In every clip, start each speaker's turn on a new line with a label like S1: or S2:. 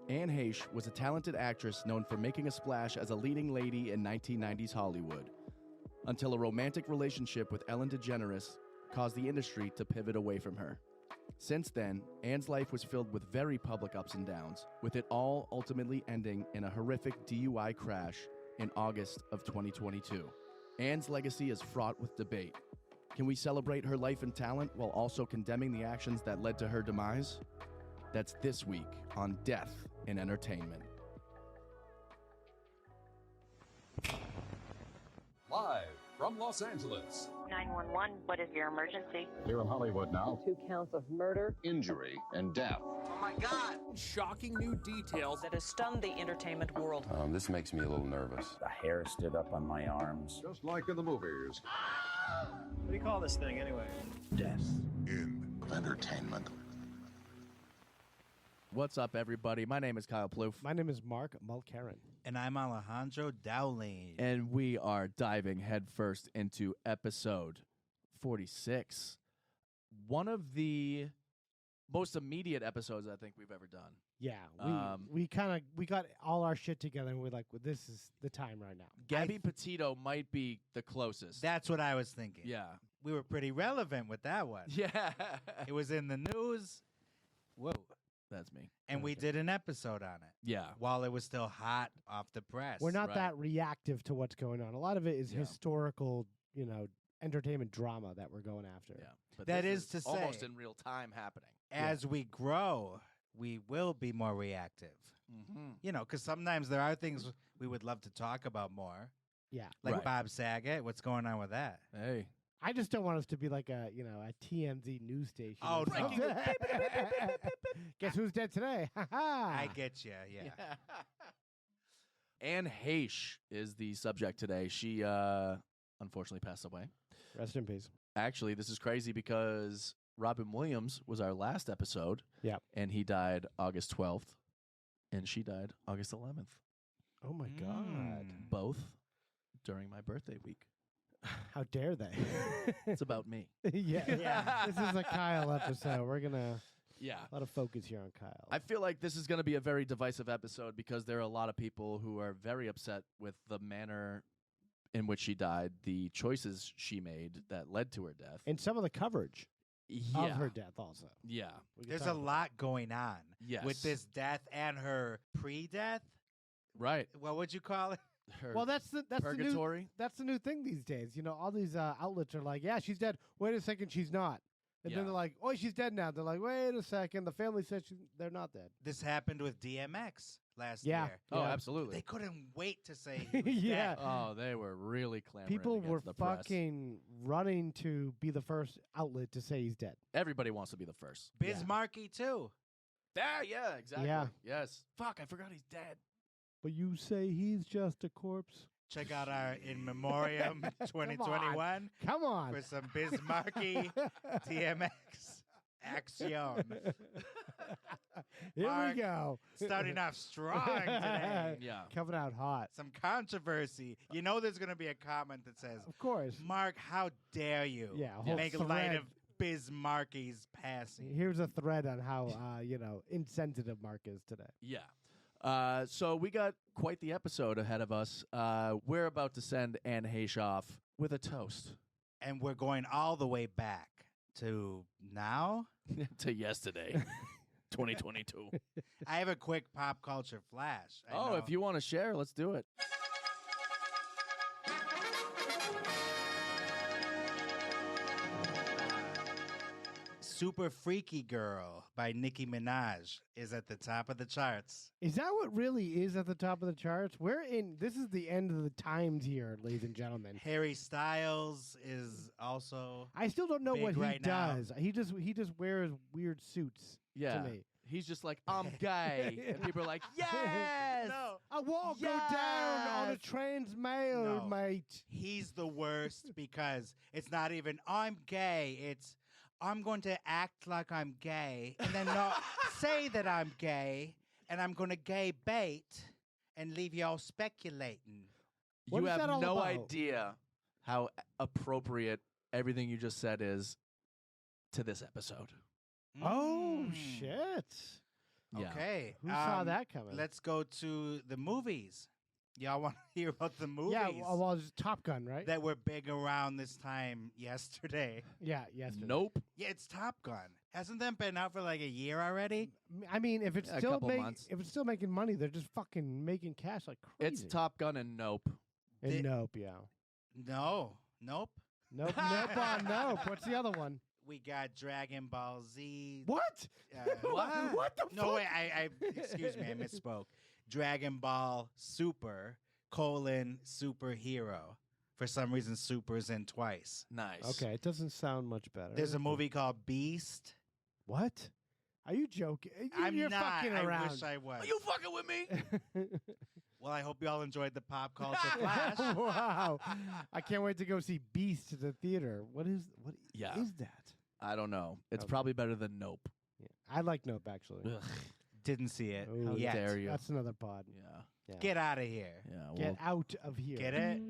S1: Anne Heche was a talented actress known for making a splash as a leading lady in 1990s Hollywood, until a romantic relationship with Ellen Degeneres caused the industry to pivot away from her. Since then, Anne's life was filled with very public ups and downs, with it all ultimately ending in a horrific DUI crash in August of 2022. Anne's legacy is fraught with debate. Can we celebrate her life and talent while also condemning the actions that led to her demise? That's this week on Death in Entertainment.
S2: Live from Los Angeles.
S3: 911, what is your emergency?
S4: Here in Hollywood now.
S5: 2 counts of murder,
S4: Injury and death.
S6: Oh my God!
S2: Shocking new details.
S5: that has stunned the entertainment world.
S7: This makes me a little nervous.
S8: The hair stood up on my arms.
S4: Just like in the movies.
S9: What do you call this thing anyway?
S8: Death
S4: In entertainment.
S1: What's up, everybody? My name is Kyle Plouffe.
S9: My name is Mark Mulcairn.
S6: And I'm Alejandro Dowling.
S1: And we are diving headfirst into episode 46. One of the most immediate episodes I think we've ever done.
S9: Yeah, we got all our shit together and we're like, well, this is the time right now.
S1: Gabby Petito might be the closest.
S6: That's what I was thinking.
S1: Yeah.
S6: We were pretty relevant with that one.
S1: Yeah.
S6: It was in the news. Whoa.
S1: That's me.
S6: And we did an episode on it.
S1: Yeah.
S6: While it was still hot off the press.
S9: We're not
S1: Right.
S9: that reactive to what's going on. A lot of it is
S1: Yeah.
S9: historical, entertainment drama that we're going after.
S1: Yeah. But
S6: That
S1: this
S6: is to say-
S1: almost in real time happening.
S6: As we grow, we will be more reactive.
S1: Mm-hmm.
S6: Because sometimes there are things we would love to talk about more.
S9: Yeah.
S6: Like
S1: Right.
S6: Bob Saget. What's going on with that?
S1: Hey.
S9: I just don't want us to be like a TMZ news station.
S6: Oh,
S9: or
S6: no.
S9: something. Guess who's dead today? Ha ha.
S6: I get you, yeah.
S1: Anne Heche is the subject today. She unfortunately passed away.
S9: Rest in peace.
S1: Actually, this is crazy because Robin Williams was our last episode.
S9: Yep.
S1: And he died August 12th. And she died August 11th.
S9: Oh my God.
S1: Both during my birthday week.
S9: How dare they?
S1: It's about me.
S9: yeah. This is a Kyle episode. We're gonna
S1: Yeah.
S9: a lot of focus here on Kyle.
S1: I feel like this is going to be a very divisive episode because there are a lot of people who are very upset with the manner in which she died, the choices she made that led to her death.
S9: and some of the coverage of her death also.
S1: Yeah.
S9: We can
S6: There's
S9: talk
S6: a
S9: about
S6: lot going on
S1: Yes.
S6: with this death and her pre-death.
S1: Right.
S6: What would you call it?
S1: Her
S9: Well, that's the
S1: purgatory.
S9: new thing these days. All these outlets are like, yeah, she's dead. Wait a second, she's not. And then
S1: Yeah.
S9: they're like, oh, she's dead now. They're like, wait a second, the family says they're not dead.
S6: This happened with DMX last
S9: Yeah.
S6: year.
S1: Oh,
S9: Yeah.
S1: absolutely.
S6: They couldn't wait to say he was
S9: Yeah.
S6: dead.
S1: Oh, they were really clamoring.
S9: People
S1: against
S9: were
S1: the press.
S9: fucking running to be the first outlet to say he's dead.
S1: Everybody wants to be the first.
S6: Bismarcky too.
S1: Yeah, exactly.
S9: Yeah.
S1: Yes. Fuck, I forgot he's dead.
S9: But you say he's just a corpse?
S6: Check out our In Memoriam 2021
S9: Come on.
S6: for some Bismarcky DMX action.
S9: Here
S6: Mark,
S9: we go.
S6: Starting off strong today.
S1: Yeah.
S9: Coming out hot.
S6: Some controversy. You know there's going to be a comment that says,
S9: Of course.
S6: Mark, how dare you
S9: Yeah, a whole
S6: make light
S9: thread.
S6: of Bismarcky's passing?
S9: Here's a thread on how, insensitive Mark is today.
S1: Yeah. So we got quite the episode ahead of us. We're about to send Anne Heche off with a toast
S6: And we're going all the way back to now.
S1: to yesterday, 2022.
S6: I have a quick pop culture flash. I
S1: Oh,
S6: know.
S1: if you want to share, let's do it.
S6: Super Freaky Girl by Nicki Minaj is at the top of the charts.
S9: Is that what really is at the top of the charts? This is the end of the times here, ladies and gentlemen.
S6: Harry Styles is also.
S9: I still don't know
S6: Big
S9: what he
S6: right now.
S9: does. He just wears weird suits
S1: Yeah.
S9: to me.
S1: He's just like, I'm gay. And people are like, yes.
S6: No.
S9: I won't go down on a
S1: Yes!
S9: trans mail,
S6: No.
S9: mate.
S6: He's the worst because it's not even I'm gay. It's I'm going to act like I'm gay and then not say that I'm gay, and I'm going to gay bait and leave y'all speculating.
S9: What
S1: You
S9: is that
S1: have
S9: all
S1: no
S9: about?
S1: idea how appropriate everything you just said is to this episode.
S9: Oh,
S6: Mm.
S9: shit.
S1: Yeah.
S6: Okay.
S9: Who saw that coming?
S6: Let's go to the movies. Y'all want to hear about the movies
S9: Yeah, well, it's Top Gun, right?
S6: that were big around this time yesterday?
S9: Yeah, yesterday.
S1: Nope.
S6: Yeah, it's Top Gun. Hasn't that been out for like a year already?
S9: I mean, if it's
S1: Yeah, a
S9: still
S1: couple months.
S9: if it's still making money, they're just fucking making cash like crazy.
S1: It's Top Gun and Nope.
S9: And Nope, yeah.
S6: No. Nope.
S9: Nope, Nope on Nope. What's the other one?
S6: We got Dragon Ball Z.
S9: What?
S6: What?
S9: What the
S6: No,
S9: fuck?
S6: wait. I excuse me. I misspoke. Dragon Ball Super : Superhero. For some reason, Super's in twice.
S1: Nice.
S9: Okay, it doesn't sound much better.
S6: There's a movie called Beast.
S9: What? Are you joking? You're
S6: not.
S9: fucking around.
S6: I wish I was.
S1: Are you fucking with me?
S6: Well, I hope you all enjoyed the pop culture flash.
S9: Wow. I can't wait to go see Beast at the theater. What is
S1: Yeah.
S9: that?
S1: I don't know. It's
S9: Okay.
S1: probably better than Nope.
S9: Yeah. I like Nope, actually.
S1: Ugh.
S6: Didn't see it
S9: Oh,
S6: yet.
S1: dare you.
S9: That's another pod.
S1: Yeah.
S9: Yeah.
S6: Get out of here.
S1: Yeah.
S9: Get out of here.
S6: Get it?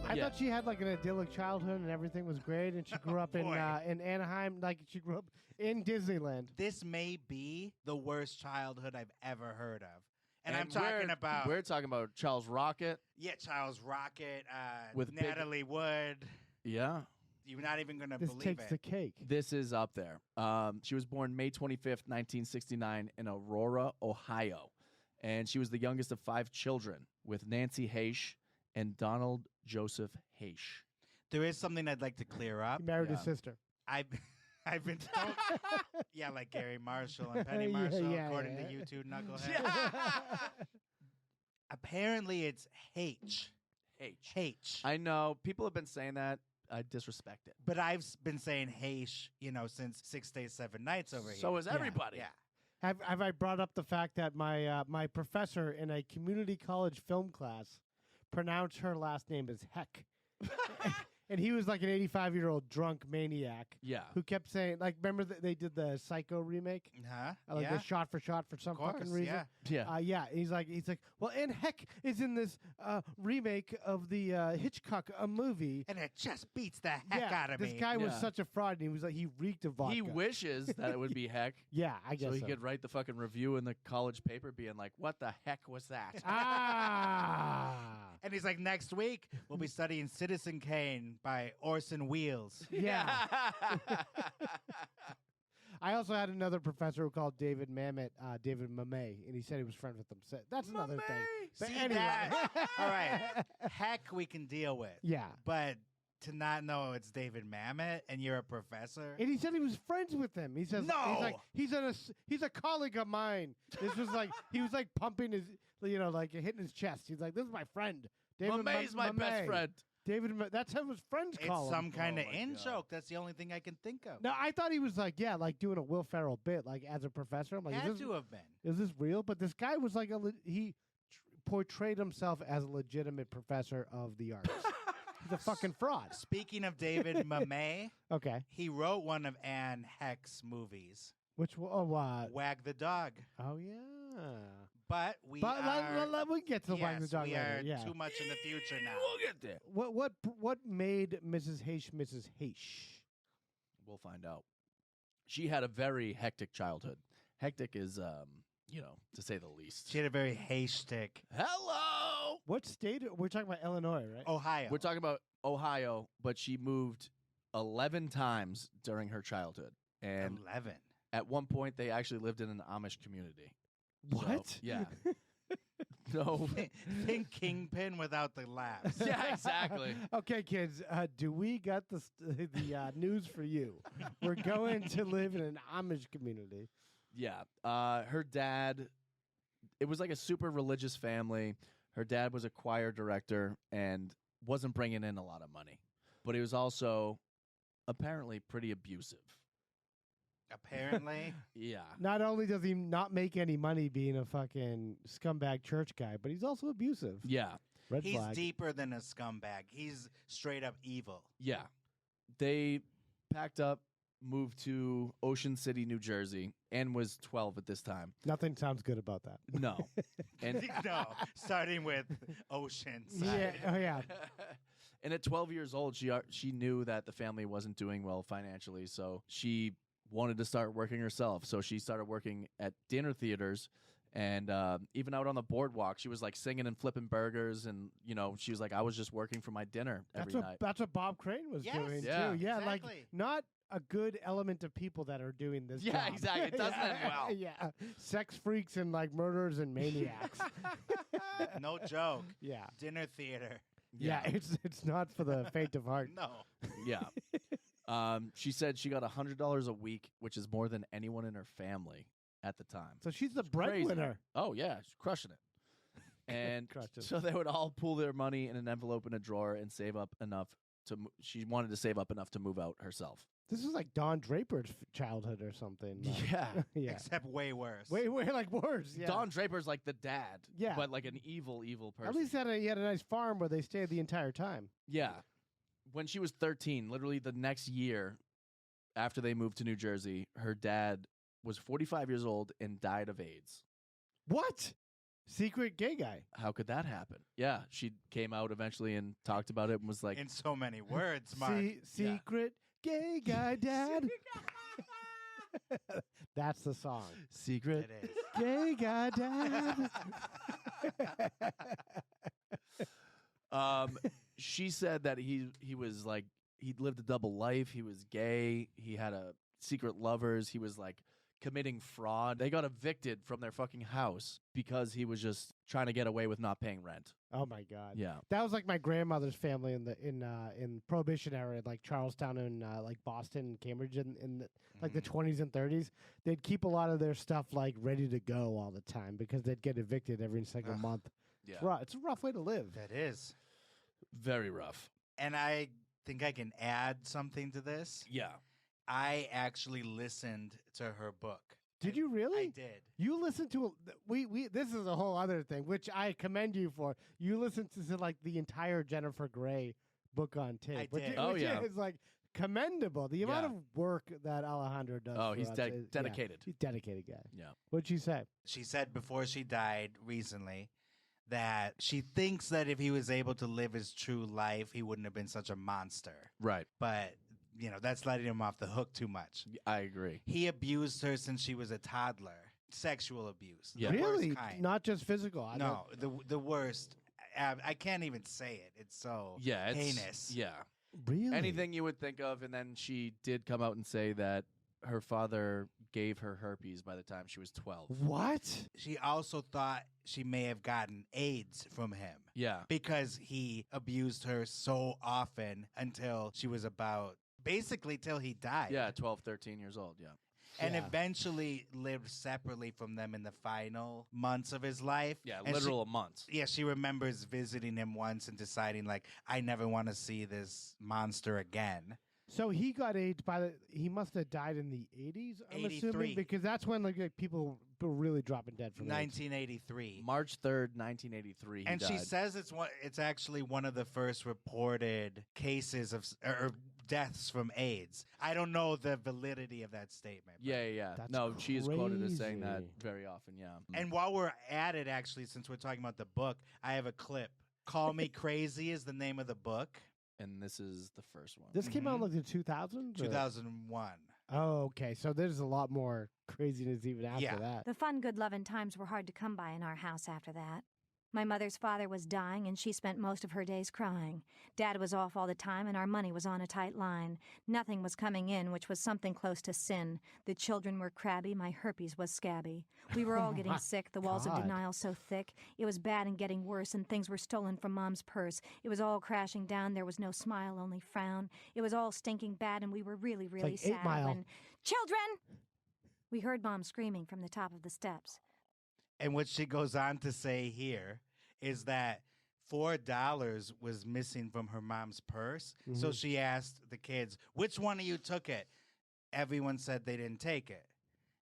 S9: I
S1: Yeah.
S9: thought she had like an idyllic childhood and everything was great, and she grew up in
S6: boy.
S9: Anaheim, like she grew up in Disneyland.
S6: This may be the worst childhood I've ever heard of. And I'm
S1: And
S6: talking
S1: we're-
S6: about
S1: We're talking about Charles Rocket.
S6: Charles Rocket,
S1: With big-
S6: Natalie Wood.
S1: Yeah.
S6: You're not even going to
S9: This
S6: believe
S9: takes
S6: it.
S9: the cake.
S1: This is up there. She was born May 25th, 1969 in Aurora, Ohio. And she was the youngest of 5 children with Nancy Heche and Donald Joseph Heche.
S6: There is something I'd like to clear up.
S9: He married his
S1: Yeah.
S9: sister.
S6: I've been told, yeah, like Gary Marshall and Penny
S9: Yeah,
S6: Marshall,
S9: yeah,
S6: according
S9: yeah.
S6: to you two knuckleheads. Apparently, it's H. H.
S1: I know. People have been saying that. I disrespect it.
S6: But I've been saying H, since 6 days, 7 nights over here.
S1: So is everybody.
S6: Yeah.
S9: Have I brought up the fact that my professor in a community college film class pronounced her last name as Heck? And he was like an 85-year-old drunk maniac
S1: Yeah.
S9: who kept saying, like, remember they did the Psycho remake?
S6: Huh?
S9: Like
S6: yeah.
S9: the shot for shot for some
S6: Of course,
S9: fucking reason.
S6: yeah.
S1: Yeah.
S9: Yeah, he's like, well, Anne Heche is in this remake of the Hitchcock movie.
S6: And it just beats the heck out of
S9: this
S6: me.
S9: guy was
S1: Yeah.
S9: such a fraud, and he was like, he reeked of vodka.
S1: He wishes that it would be Heck.
S9: Yeah, I guess
S1: So
S9: so.
S1: he could write the fucking review in the college paper being like, what the heck was that?
S9: Ah.
S6: And he's like, next week, we'll be studying Citizen Kane by Orson Welles.
S9: Yeah. I also had another professor who called David Mamet David Mamet, and he said he was friends with him. So that's another thing. But
S6: See
S9: anyway.
S6: that? All right. Heck, we can deal with.
S9: Yeah.
S6: But to not know it's David Mamet and you're a professor.
S9: And he said he was friends with him. He says
S6: No!
S9: he's like he's a colleague of mine. This was like he was like pumping his like hitting his chest. He's like, this is my friend. David
S1: Mamet's my best
S9: Mamet.
S1: friend.
S9: David, that's how his friends
S6: It's
S9: call him.
S6: some kind of
S1: Oh my
S6: in
S1: God.
S6: joke. That's the only thing I can think of.
S9: No, I thought he was like doing a Will Ferrell bit, like as a professor. I'm like,
S6: Had
S9: is this,
S6: to have been.
S9: is this real? But this guy was like he portrayed himself as a legitimate professor of the arts. He's a fucking fraud.
S6: Speaking of David Mamet,
S9: Okay,
S6: he wrote one of Anne Heche's movies,
S9: which what?
S6: Wag the Dog.
S9: Oh yeah.
S6: But we
S9: But
S6: are...
S9: we get to the Wag the
S6: yes,
S9: Dog
S6: we
S9: later.
S6: are
S9: Yeah.
S6: too much in the future now.
S1: We'll get there.
S9: What made Mrs. Heche Mrs. Heche?
S1: We'll find out. She had a very hectic childhood. Hectic is, to say the least.
S6: She had a very haystack.
S1: Hello!
S9: What state? We're talking about Illinois, right?
S6: Ohio.
S1: We're talking about Ohio, but she moved 11 times during her childhood. And
S6: 11.
S1: at one point, they actually lived in an Amish community.
S9: What?
S1: So, yeah. No.
S6: Think Kingpin without the laughs.
S1: Yeah, exactly.
S9: Okay, kids. Do we got the news for you? We're going to live in an Amish community.
S1: Yeah. Her dad, it was like a super religious family. Her dad was a choir director and wasn't bringing in a lot of money. But he was also apparently pretty abusive.
S6: Apparently.
S1: Yeah.
S9: Not only does he not make any money being a fucking scumbag church guy, but he's also abusive.
S1: Yeah.
S9: Red
S6: He's
S9: flag.
S6: deeper than a scumbag. He's straight up evil.
S1: Yeah. They packed up moved to Ocean City, New Jersey. Anne was 12 at this time.
S9: Nothing sounds good about that.
S1: No. And
S6: No, starting with Ocean.
S9: Yeah. Oh yeah.
S1: and at 12 years old, she knew that the family wasn't doing well financially, so she wanted to start working herself. So she started working at dinner theaters and even out on the boardwalk. She was like singing and flipping burgers, and she was like, I was just working for my dinner every night.
S9: That's what Bob Crane was doing
S1: Yeah.
S9: too. Yeah, like
S6: Exactly.
S9: not a good element of people that are doing this.
S1: Yeah,
S9: job.
S1: exactly. It doesn't end well.
S9: Yeah, sex freaks and like murderers and maniacs.
S6: No joke.
S9: Yeah.
S6: Dinner theater.
S9: Yeah, it's not for the faint of heart.
S6: No.
S1: Yeah. She said she got $100 a week, which is more than anyone in her family at the time.
S9: So she's the
S1: Crazy.
S9: breadwinner.
S1: Oh, yeah. She's crushing it. And
S9: Crushing.
S1: so they would all pull their money in an envelope in a drawer and save up enough she wanted to save up enough to move out herself.
S9: This is like Don Draper's childhood or something. like-
S1: Yeah.
S9: yeah.
S6: Except way worse.
S9: Way like worse. Yeah.
S1: Don Draper's like the dad.
S9: Yeah.
S1: But like an evil person.
S9: At least he had a nice farm where they stayed the entire time.
S1: Yeah. When she was 13, literally the next year after they moved to New Jersey, her dad was 45 years old and died of AIDS.
S9: What? Secret gay guy.
S1: How could that happen? Yeah. She came out eventually and talked about it and was like,
S6: In so many words, Mark.
S9: Secret gay guy dad. That's the song.
S1: Secret
S6: It is.
S9: Gay guy dad.
S1: She said that he was like, he'd lived a double life. He was gay. He had a secret lovers. He was like committing fraud. They got evicted from their fucking house because he was just trying to get away with not paying rent.
S9: Oh my God.
S1: Yeah.
S9: That was like my grandmother's family in Prohibition era, like Charlestown and like Boston and Cambridge in the, like the 20s and 30s. They'd keep a lot of their stuff like ready to go all the time because they'd get evicted every single month.
S1: Yeah.
S9: It's a rough way to live.
S6: That is.
S1: Very rough.
S6: And I think I can add something to this.
S1: Yeah.
S6: I actually listened to her book.
S9: Did you really?
S6: I did.
S9: You listened to we this is a whole other thing, which I commend you for. You listened to like the entire Jennifer Grey book on tape.
S6: I
S9: Which,
S6: did.
S1: Oh,
S9: which
S1: yeah.
S9: is like commendable. The amount of work that Alejandro does.
S1: Oh,
S9: for
S1: he's
S9: us is-
S1: dedicated.
S9: He's a dedicated guy.
S1: Yeah.
S9: What'd she say?
S6: She said before she died recently that she thinks that if he was able to live his true life, he wouldn't have been such a monster.
S1: Right.
S6: But, that's letting him off the hook too much.
S1: I agree.
S6: He abused her since she was a toddler. Sexual abuse.
S1: Yeah.
S6: The worst
S9: Really?
S6: kind.
S9: Not just physical.
S6: No, the worst. I can't even say it. It's so
S1: Yeah. It's,
S6: heinous.
S1: Yeah.
S9: Really?
S1: Anything you would think of. And then she did come out and say that her father gave her herpes by the time she was 12.
S9: What?
S6: She also thought she may have gotten AIDS from him.
S1: Yeah.
S6: Because he abused her so often until she was about, basically till he died.
S1: Yeah, 12, 13 years old. Yeah.
S6: And
S9: Yeah.
S6: eventually lived separately from them in the final months of his life.
S1: Yeah,
S6: And
S1: literal months.
S6: Yeah, she remembers visiting him once and deciding, like, I never want to see this monster again.
S9: So he got AIDS he must have died in the 80s, I'm
S6: 83.
S9: assuming, because that's when like people were really dropping dead from AIDS.
S6: 1983.
S1: March 3rd, 1983. He
S6: And
S1: died.
S6: she says it's actually one of the first reported cases of or deaths from AIDS. I don't know the validity of that statement. but-
S1: Yeah.
S9: That's
S1: No, she is quoted as saying that
S9: crazy.
S1: very often. Yeah.
S6: And while we're at it, actually, since we're talking about the book, I have a clip. Call Me Crazy is the name of the book.
S1: And this is the first one.
S9: This came out like in 2000?
S6: 2001.
S9: Oh, okay. So there's a lot more craziness even after
S6: Yeah.
S9: that.
S7: The fun, good, loving times were hard to come by in our house after that. My mother's father was dying, and she spent most of her days crying. Dad was off all the time, and our money was on a tight line. Nothing was coming in, which was something close to sin. The children were crabby. My herpes was scabby. We were all getting
S9: my
S7: sick, the walls of
S9: God.
S7: denial so thick. It was bad and getting worse, and things were stolen from Mom's purse. It was all crashing down. There was no smile, only frown. It was all stinking bad, and we were really, really
S9: like 8
S7: sad
S9: Mile.
S7: when... Children! We heard Mom screaming from the top of the steps.
S6: And what she goes on to say here is that $4 was missing from her mom's purse. So
S9: Mhm.
S6: she asked the kids, which one of you took it? Everyone said they didn't take it.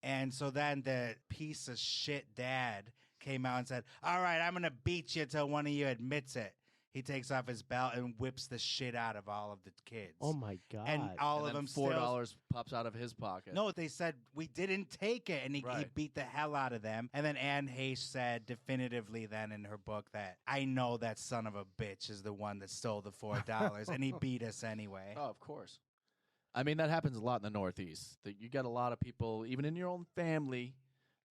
S6: And so then the piece of shit dad came out and said, all right, I'm going to beat you till one of you admits it. He takes off his belt and whips the shit out of all of the kids.
S9: Oh my god!
S6: And all
S1: And
S6: of
S1: then
S6: them
S1: $4 pops out of his pocket.
S6: No, they said we didn't take it, and he
S1: Right.
S6: beat the hell out of them. And then Anne Heche said definitively then in her book that I know that son of a bitch is the one that stole the $4, and he beat us anyway.
S1: Oh, of course. I mean, that happens a lot in the Northeast. That you get a lot of people, even in your own family,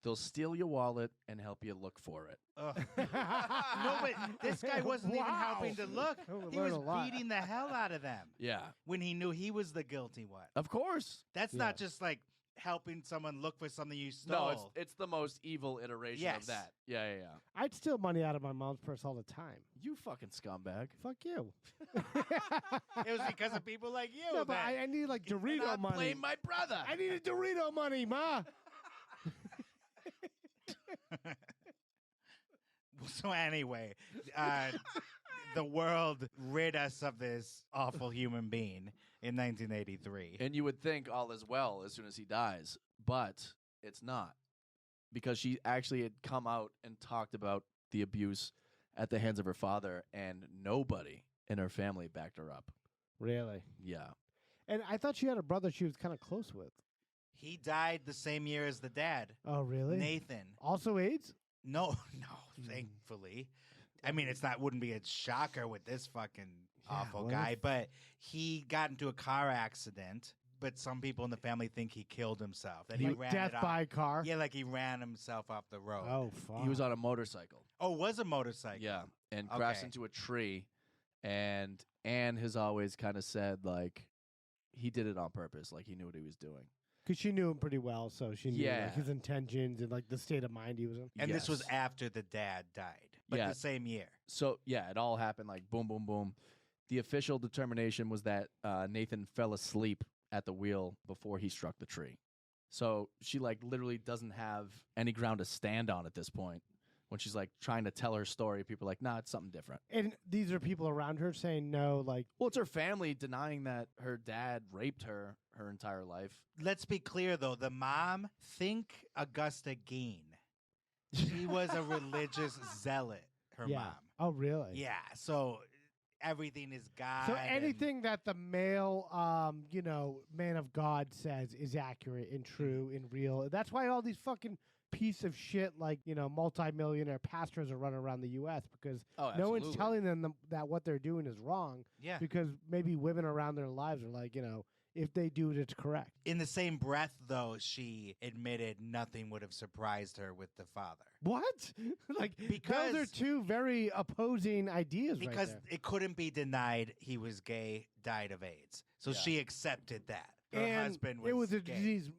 S1: they'll steal your wallet and help you look for it.
S6: Ugh. No, but this guy wasn't even helping to look. He was beating the hell out of them.
S1: Yeah.
S6: When he knew he was the guilty one.
S1: Of course.
S6: That's not just like helping someone look for something you stole.
S1: No, it's the most evil iteration of that. Yeah.
S9: I'd steal money out of my mom's purse all the time.
S1: You fucking scumbag.
S9: Fuck you.
S6: It was because of people like you.
S9: No, but I need like Dorito money.
S1: Blame my brother.
S9: I needed Dorito money, Ma.
S6: So anyway, the world rid us of this awful human being in 1983.
S1: And you would think all is well as soon as he dies, but it's not. Because she actually had come out and talked about the abuse at the hands of her father, and nobody in her family backed her up.
S9: Really?
S1: Yeah.
S9: And I thought she had a brother she was kind of close with.
S6: He died the same year as the dad.
S9: Oh, really?
S6: Nathan.
S9: Also AIDS?
S6: No, thankfully. I mean, wouldn't be a shocker with this fucking awful guy, but he got into a car accident, but some people in the family think he killed himself. That he ran
S9: death by car?
S6: Yeah, like he ran himself off the road.
S9: Oh, fuck.
S1: He was on a motorcycle.
S6: Oh, it was a motorcycle?
S1: Yeah, and crashed into a tree, and Anne has always kind of said, like, he did it on purpose, like he knew what he was doing.
S9: Because she knew him pretty well, so she knew
S1: Yeah.
S9: like, his intentions and like the state of mind he was in.
S6: And this was after the dad died, but
S1: Yeah.
S6: the same year.
S1: So, yeah, it all happened like boom, boom, boom. The official determination was that Nathan fell asleep at the wheel before he struck the tree. So she like literally doesn't have any ground to stand on at this point. When she's like trying to tell her story, people are like, nah, it's something different.
S9: And these are people around her saying no, like...
S1: Well, it's her family denying that her dad raped her entire life.
S6: Let's be clear, though. The mom, think Augusta Gein. She was a religious zealot, her
S9: yeah.
S6: mom.
S9: Oh, really?
S6: Yeah, so everything is God.
S9: So anything that the male, man of God says is accurate and true and real. That's why all these fucking piece of shit, like, multi-millionaire pastors are running around the U.S. because no one's telling them that what they're doing is wrong.
S6: Yeah.
S9: Because maybe women around their lives are like, if they do it, it's correct.
S6: In the same breath, though, she admitted nothing would have surprised her with the father.
S9: What?
S6: Because
S9: those are two very opposing ideas
S6: because
S9: right there.
S6: it couldn't be denied he was gay, died of AIDS. So she accepted that. Her husband was
S9: it was a
S6: gay.
S9: disease,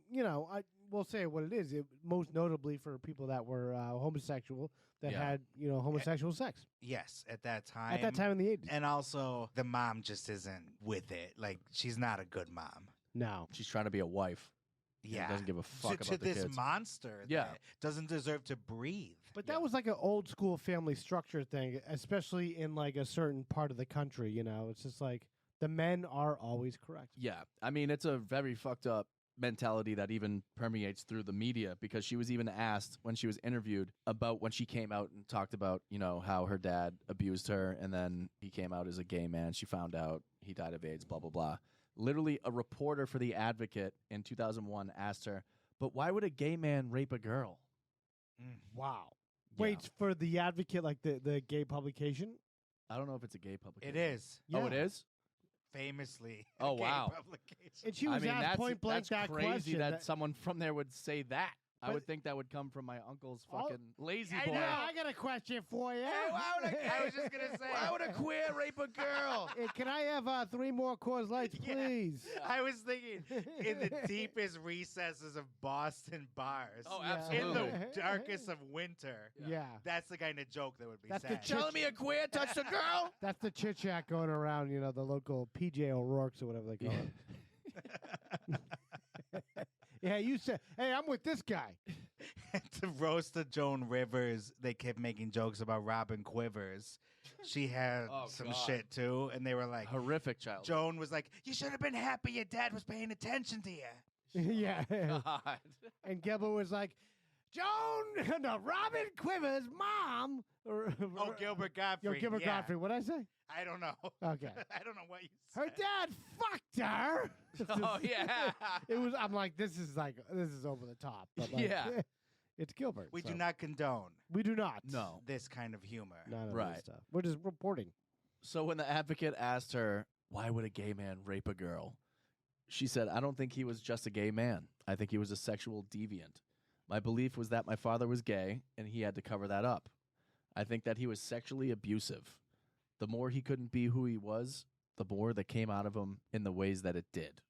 S9: we'll say what it is. Most notably for people that were homosexual that had, homosexual sex.
S6: Yes, at that time.
S9: At that time in the 80s.
S6: And also, the mom just isn't with it. Like, she's not a good mom.
S9: No.
S1: She's trying to be a wife.
S6: Yeah.
S1: Doesn't give a fuck
S6: to
S1: about the
S6: this
S1: kids.
S6: monster that doesn't deserve to breathe.
S9: But that was like an old school family structure thing, especially in like a certain part of the country, It's just like the men are always correct.
S1: Yeah. I mean, it's a very fucked up mentality that even permeates through the media, because she was even asked when she was interviewed about when she came out and talked about, how her dad abused her, and then he came out as a gay man. She found out he died of AIDS, blah, blah, blah. Literally, a reporter for The Advocate in 2001 asked her, but why would a gay man rape a girl?
S9: Wow.
S1: Yeah.
S9: Wait, for The Advocate, like the gay publication?
S1: I don't know if it's a gay publication.
S6: It is.
S1: Oh, it is?
S6: Famously.
S1: Oh,
S6: a gay
S1: wow.
S6: publication.
S9: And she was asked point blank
S1: that's
S9: that
S1: crazy
S9: question.
S1: that someone from there would say that. I
S9: But-
S1: would think that would come from my uncle's fucking lazy
S9: I
S1: boy.
S9: know, I got a question for you.
S6: I was just going to say.
S1: Why would a queer rape a girl?
S9: Hey, can I have 3 more Coors Lights, please?
S6: I was thinking in the deepest recesses of Boston bars.
S1: Oh,
S9: Yeah.
S1: absolutely.
S6: In the darkest of winter.
S9: Yeah.
S6: That's the kind of joke that would be
S9: That's the
S6: said.
S1: Telling me a queer touched a girl?
S9: That's the chit chat going around, the local PJ O'Rourke's or whatever they call it. Yeah, you said, hey, I'm with this guy.
S6: To roast of Joan Rivers, they kept making jokes about Robin Quivers. She had some
S1: God.
S6: shit too, and they were like,
S1: Horrific child.
S6: Joan was like, you should have been happy your dad was paying attention to you.
S9: Yeah.
S1: God.
S9: And Gebel was like, Joan, no, Robin Quivers' mom.
S6: Oh, Gilbert Godfrey.
S9: Yo, Gilbert
S6: yeah.
S9: Godfrey. What'd I say?
S6: I don't know.
S9: Okay.
S6: I don't know what you said.
S9: Her dad fucked her.
S1: Oh, yeah.
S9: It was. I'm like, this is over the top. But like,
S1: Yeah.
S9: It's Gilbert.
S6: We
S9: so.
S6: do not condone
S9: We do not.
S1: No.
S6: this kind of humor.
S9: None of
S1: Right.
S9: this stuff. We're just reporting.
S1: So when the advocate asked her, why would a gay man rape a girl? She said, I don't think he was just a gay man. I think he was a sexual deviant. My belief was that my father was gay, and he had to cover that up. I think that he was sexually abusive. The more he couldn't be who he was, the more that came out of him in the ways that it did.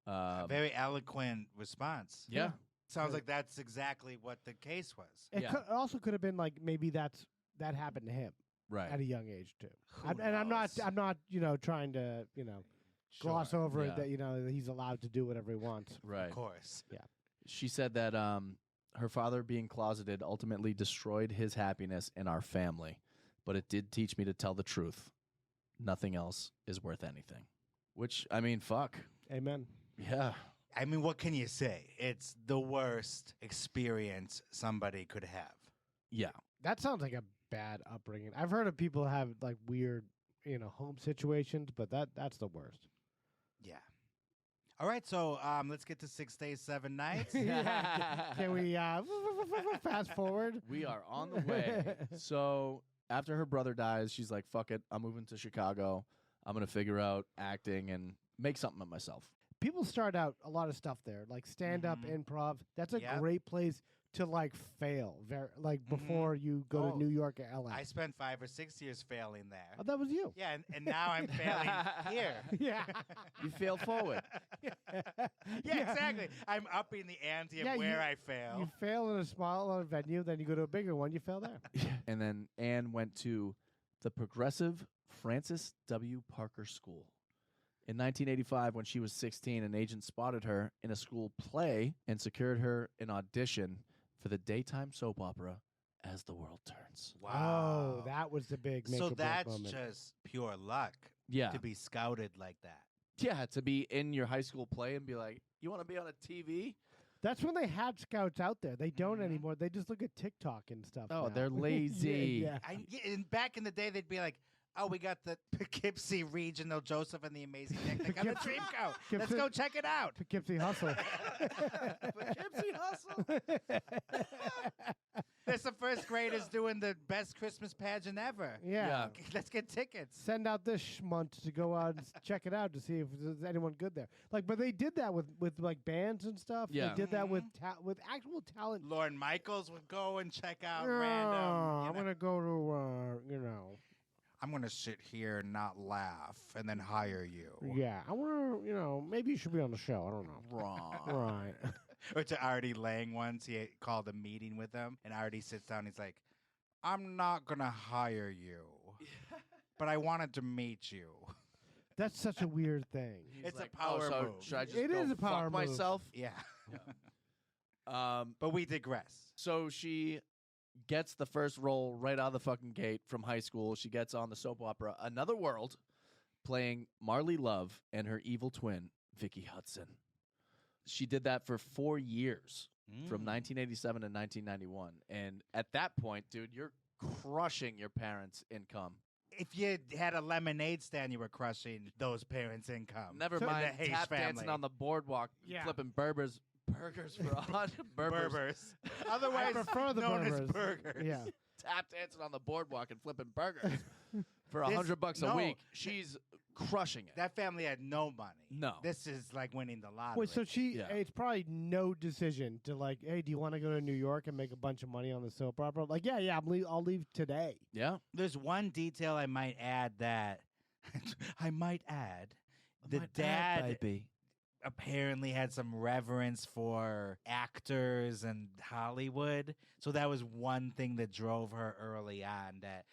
S6: Very eloquent response.
S1: Yeah.
S6: Sounds like that's exactly what the case was.
S9: It
S1: Yeah.
S9: also could have been like maybe that happened to him
S1: Right.
S9: at a young age too.
S6: Who
S9: And I'm not
S6: knows?
S9: trying to gloss
S6: Sure.
S9: over
S1: Yeah.
S9: it that he's allowed to do whatever he wants.
S1: Right.
S6: Of course.
S1: She said that her father being closeted ultimately destroyed his happiness in our family, but it did teach me to tell the truth. Nothing else is worth anything. Which, I mean, fuck.
S9: Amen.
S1: Yeah.
S6: I mean, what can you say? It's the worst experience somebody could have.
S1: Yeah.
S9: That sounds like a bad upbringing. I've heard of people have like weird, home situations, but that's the worst.
S6: Yeah. All right, so let's get to 6 days, 7 nights.
S9: Yeah. Can we fast forward?
S1: We are on the way. So after her brother dies, she's like, fuck it. I'm moving to Chicago. I'm going to figure out acting and make something of myself.
S9: People start out a lot of stuff there, like stand-up, improv. That's a
S6: Yep.
S9: great place to like fail, before you go
S6: Oh,
S9: to New York or LA.
S6: I spent 5 or 6 years failing there.
S9: Oh, that was you.
S6: Yeah, and now I'm failing here.
S9: Yeah.
S1: You fail forward.
S6: Yeah, exactly. I'm upping the ante of
S9: Yeah,
S6: where I fail.
S9: You fail in a smaller venue, then you go to a bigger one, you fail there.
S1: And then Anne went to the Progressive Francis W. Parker School. In 1985, when she was 16, an agent spotted her in a school play and secured her an audition for the daytime soap opera As the World Turns.
S6: Wow.
S9: Oh, that was the big make
S6: So
S9: or break
S6: that's
S9: moment.
S6: just pure luck
S1: Yeah.
S6: to be scouted like that.
S1: Yeah, to be in your high school play and be like, you want to be on a TV?
S9: That's when they had scouts out there. They don't anymore. They just look at TikTok and stuff.
S1: Oh,
S9: now.
S1: they're lazy.
S9: yeah.
S6: And back in the day, they'd be like, oh, we got the Poughkeepsie Regional Joseph and the Amazing Nick on the Dreamcoat. Let's go check it out.
S9: Poughkeepsie Hustle.
S6: Poughkeepsie Hustle. There's some first graders doing the best Christmas pageant ever.
S9: Yeah.
S6: Let's get tickets.
S9: Send out this schmunt to go out and check it out to see if there's anyone good there. Like, but they did that with like bands and stuff.
S1: Yeah.
S9: They did that with actual talent.
S6: Lorne Michaels would go and check out
S9: No,
S6: random.
S9: I'm gonna go to
S6: I'm gonna sit here and not laugh and then hire you.
S9: Yeah, I want to. Maybe you should be on the show. I don't know.
S1: Wrong.
S9: Right.
S6: Or to Artie Lang once, he called a meeting with him, and Artie sits down. He's like, "I'm not gonna hire you, but I wanted to meet you."
S9: That's such a weird thing.
S6: It's
S1: like,
S6: a power
S1: so
S6: move.
S1: Should I just
S9: It
S1: go
S9: is a power
S1: fuck
S9: move.
S1: myself?
S6: Yeah.
S1: Um,
S6: But we digress.
S1: So she gets the first role right out of the fucking gate from high school. She gets on the soap opera Another World, playing Marley Love and her evil twin, Vicky Hudson. She did that for 4 years, from 1987 to 1991. And at that point, dude, you're crushing your parents' income.
S6: If you had a lemonade stand, you were crushing those parents' income.
S1: Never
S6: The
S1: mind
S6: Heche
S1: tap dancing
S6: family.
S1: on the boardwalk,
S9: Yeah.
S1: flipping burgers for $100.
S6: Berbers. Otherwise
S9: prefer the
S6: known as
S9: Berbers.
S6: burgers.
S9: Yeah.
S1: Tap dancing on the boardwalk and flipping burgers for
S6: This-
S1: $100 a
S6: no.
S1: week. She's crushing it.
S6: That family had no money.
S1: No.
S6: This is like winning the lottery.
S9: Wait, so
S1: Yeah.
S9: it's probably no decision to like, hey, do you want to go to New York and make a bunch of money on the soap opera? Like, yeah, I'll leave today.
S1: Yeah.
S6: There's one detail I might add that the dad
S1: baby.
S6: apparently had some reverence for actors and Hollywood. So that was one thing that drove her early on that,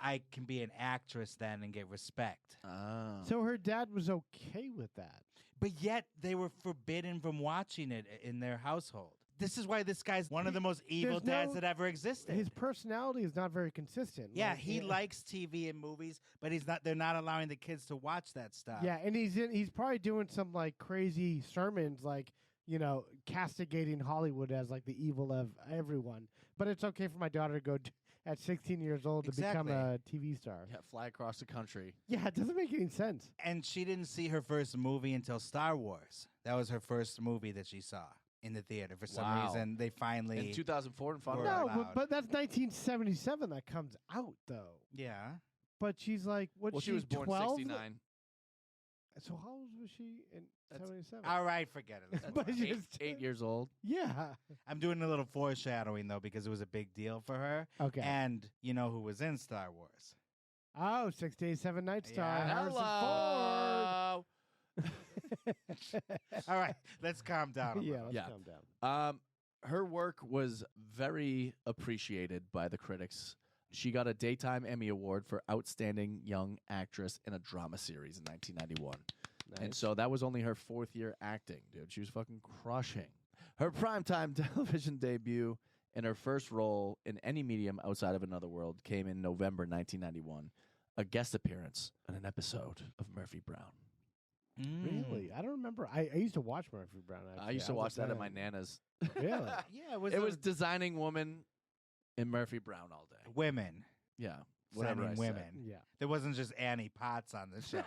S6: I can be an actress then and get respect.
S1: Oh.
S9: So her dad was okay with that.
S6: But yet they were forbidden from watching it in their household. This is why this guy's one of the most evil
S9: There's
S6: dads
S9: no-
S6: that ever existed.
S9: His personality is not very consistent.
S6: Yeah,
S9: Like,
S6: he likes TV and movies, but they're not allowing the kids to watch that stuff.
S9: Yeah, and he's probably doing some like crazy sermons, like castigating Hollywood as like the evil of everyone. But it's okay for my daughter to go at 16 years old to become a TV star.
S1: Yeah, fly across the country.
S9: Yeah, it doesn't make any sense.
S6: And she didn't see her first movie until Star Wars. That was her first movie that she saw in the theater. For some reason, they finally...
S1: In 2004 and found
S9: No,
S1: out.
S9: but that's 1977 that comes out, though.
S6: Yeah.
S9: But she's like, what?
S1: Well, she was born
S9: 12?
S1: 69.
S9: So how old was she in 77?
S6: All right, forget it.
S9: But
S1: Eight years old.
S9: Yeah.
S6: I'm doing a little foreshadowing, though, because it was a big deal for her.
S9: Okay.
S6: And you know who was in Star Wars?
S9: Oh, 6 Days, 7 Nights Star.
S6: Yeah.
S1: Hello.
S6: All right, let's calm down. A
S9: Yeah,
S6: little.
S9: let's calm down.
S1: Her work was very appreciated by the critics. She got a Daytime Emmy Award for Outstanding Young Actress in a Drama Series in 1991.
S9: Nice.
S1: And so that was only her 4th year acting, dude. She was fucking crushing. Her primetime television debut and her first role in any medium outside of Another World came in November 1991, a guest appearance on an episode of Murphy Brown.
S9: Really? I don't remember. I used to watch Murphy Brown, actually.
S1: I used to
S9: was
S1: watch
S9: a
S1: that at
S9: fan.
S1: my Nana's.
S9: Really?
S6: Yeah, it was.
S1: It was Designing Woman in Murphy Brown all day.
S6: women.
S1: Yeah. Whatever I
S6: Signing
S1: said.
S6: women.
S9: Yeah.
S6: There wasn't just Annie Potts on the show.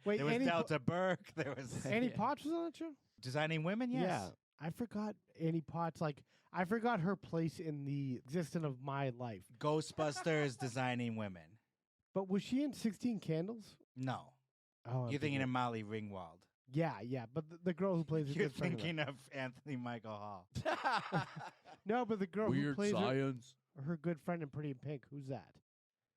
S9: Wait,
S6: there was
S9: Annie
S6: Delta Burke. There was
S9: Annie Potts was on that show?
S6: Designing Women. Yes.
S9: Yeah. I forgot Annie Potts. Like, I forgot her place in the existence of my life.
S6: Ghostbusters. Designing Women.
S9: But was she in 16 Candles?
S6: No.
S9: Oh, I'm
S6: You're thinking of Molly Ringwald.
S9: Yeah, yeah. But the girl who plays
S6: You're
S9: good friend of her.
S6: thinking of Anthony Michael Hall.
S9: No, but the girl who
S1: Weird
S9: plays
S1: science.
S9: her good friend in Pretty in Pink. Who's that?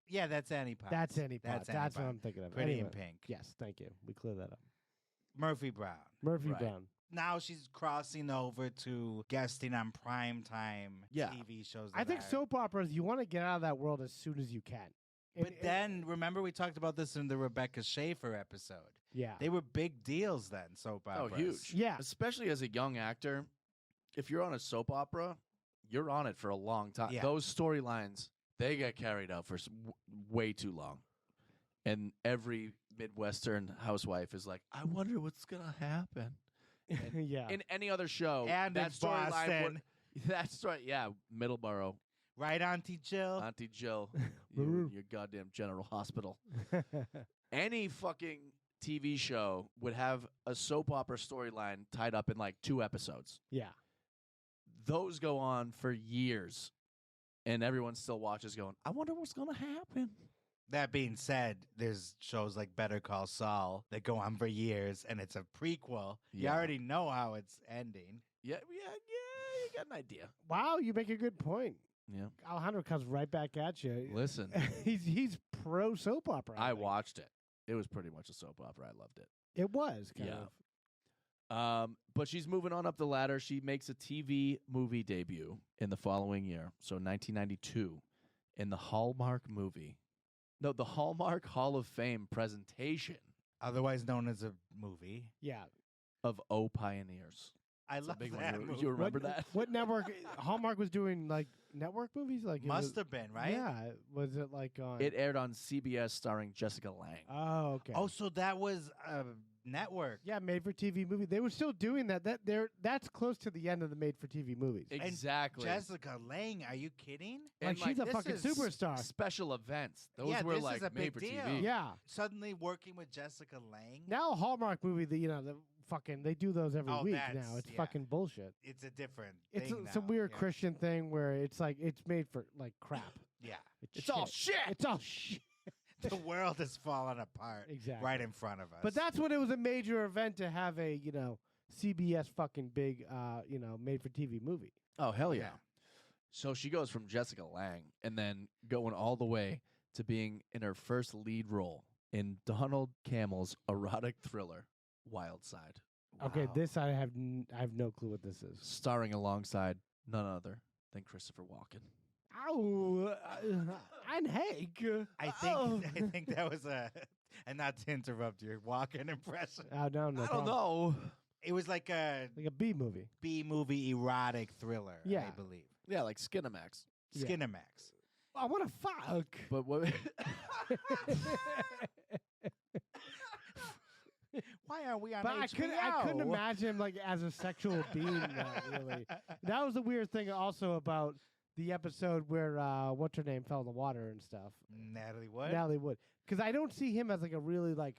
S6: Yeah, that's Annie Potts.
S9: That's Annie Potts.
S6: Annie
S9: That's what
S6: Potts.
S9: I'm thinking of.
S6: Pretty in
S9: Anyway.
S6: Pink.
S9: Yes, thank you. We cleared that up.
S6: Murphy Brown.
S9: Murphy
S1: Right.
S9: Brown.
S6: Now she's crossing over to guesting on primetime
S1: Yeah.
S6: TV shows.
S9: I
S6: that
S9: think
S6: are-
S9: soap operas, you want to get out of that world as soon as you can.
S6: But then, remember we talked about this in the Rebecca Schaefer episode.
S9: yeah.
S6: They were big deals then, soap
S1: Oh,
S6: operas.
S1: huge.
S9: Yeah.
S1: Especially as a young actor, if you're on a soap opera, you're on it for a long time.
S6: Yeah.
S1: Those storylines, they get carried out for way too long. And every Midwestern housewife is like, I wonder what's going to happen.
S9: yeah.
S1: In any other show,
S6: And
S1: that
S6: in
S1: storyline
S6: Boston.
S1: would... That's right. Yeah, Middleborough.
S6: Right, Auntie Jill?
S1: Auntie Jill. You and your goddamn General Hospital. Any fucking TV show would have a soap opera storyline tied up in like 2 episodes.
S9: yeah.
S1: Those go on for years, and everyone still watches going, I wonder what's going to happen.
S6: That being said, there's shows like Better Call Saul that go on for years, and it's a prequel. You
S1: Yeah.
S6: already know how it's ending.
S1: Yeah, you got an idea.
S9: Wow, you make a good point.
S1: Yeah.
S9: Alejandro comes right back at you.
S1: Listen,
S9: he's pro soap opera.
S1: I
S9: think.
S1: watched it. It was pretty much a soap opera. I loved it.
S9: It was kind
S1: Yeah.
S9: of.
S1: But she's moving on up the ladder. She makes a TV movie debut in the following year, so 1992, in the Hallmark movie. No, the Hallmark Hall of Fame presentation
S6: Otherwise known as a movie.
S9: Yeah.
S1: of O Pioneers.
S6: I
S1: It's a
S6: love
S1: big
S6: that
S1: one.
S6: movie.
S1: You remember
S9: what,
S1: that?
S9: What network? Hallmark was doing like network movies? Like it
S6: Must
S9: was-
S6: have been, right?
S9: Yeah. Was it like on?
S1: It aired on CBS starring Jessica Lange.
S9: Oh, okay.
S6: Oh, so that was a network.
S9: yeah, made for TV movie. They were still doing that. That's close to the end of the made for TV movies.
S1: Exactly.
S6: Jessica Lange, are you kidding?
S1: And,
S9: Like, she's a
S6: this
S9: fucking
S6: is
S9: superstar.
S1: Special events. Those
S6: Yeah,
S1: were
S6: this
S1: like
S6: is a
S1: made
S6: big
S1: for
S6: deal.
S1: TV.
S9: Yeah.
S6: Suddenly working with Jessica Lange.
S9: Now a Hallmark movie, the fucking they do those every
S6: Oh,
S9: week
S6: that's-
S9: now. It's
S6: yeah.
S9: fucking bullshit.
S6: It's a different
S9: It's
S6: thing
S9: some
S6: now,
S9: weird
S6: yeah.
S9: Christian thing where it's like it's made for like crap.
S6: Yeah.
S1: It's all shit.
S9: It's all shit.
S6: The world is falling apart
S9: Exactly.
S6: right in front of us.
S9: But that's when it was a major event to have a CBS fucking big made for TV movie.
S1: Oh, hell yeah.
S6: Yeah.
S1: So she goes from Jessica Lange and then going all the way to being in her first lead role in Donald Campbell's erotic thriller, Wild Side.
S9: Okay,
S6: Wow.
S9: this I have no clue what this is.
S1: Starring alongside none other than Christopher Walken.
S9: Ow, Anne Heche.
S6: I think that was and not to interrupt your walk-in impression.
S9: Oh no, no.
S1: I don't
S9: problem.
S1: know.
S6: It was like a
S9: Like a B movie.
S6: B-movie erotic thriller,
S9: Yeah.
S6: I believe.
S1: Yeah, like Skinamax.
S9: Yeah.
S6: Skinamax.
S9: I want to fuck.
S1: But what?
S6: Why are we on
S9: But
S6: HBO?
S9: I couldn't imagine him like as a sexual being. Really, that was the weird thing also about the episode where what's her name fell in the water and stuff.
S6: Natalie Wood.
S9: Natalie Wood. Because I don't see him as like a really like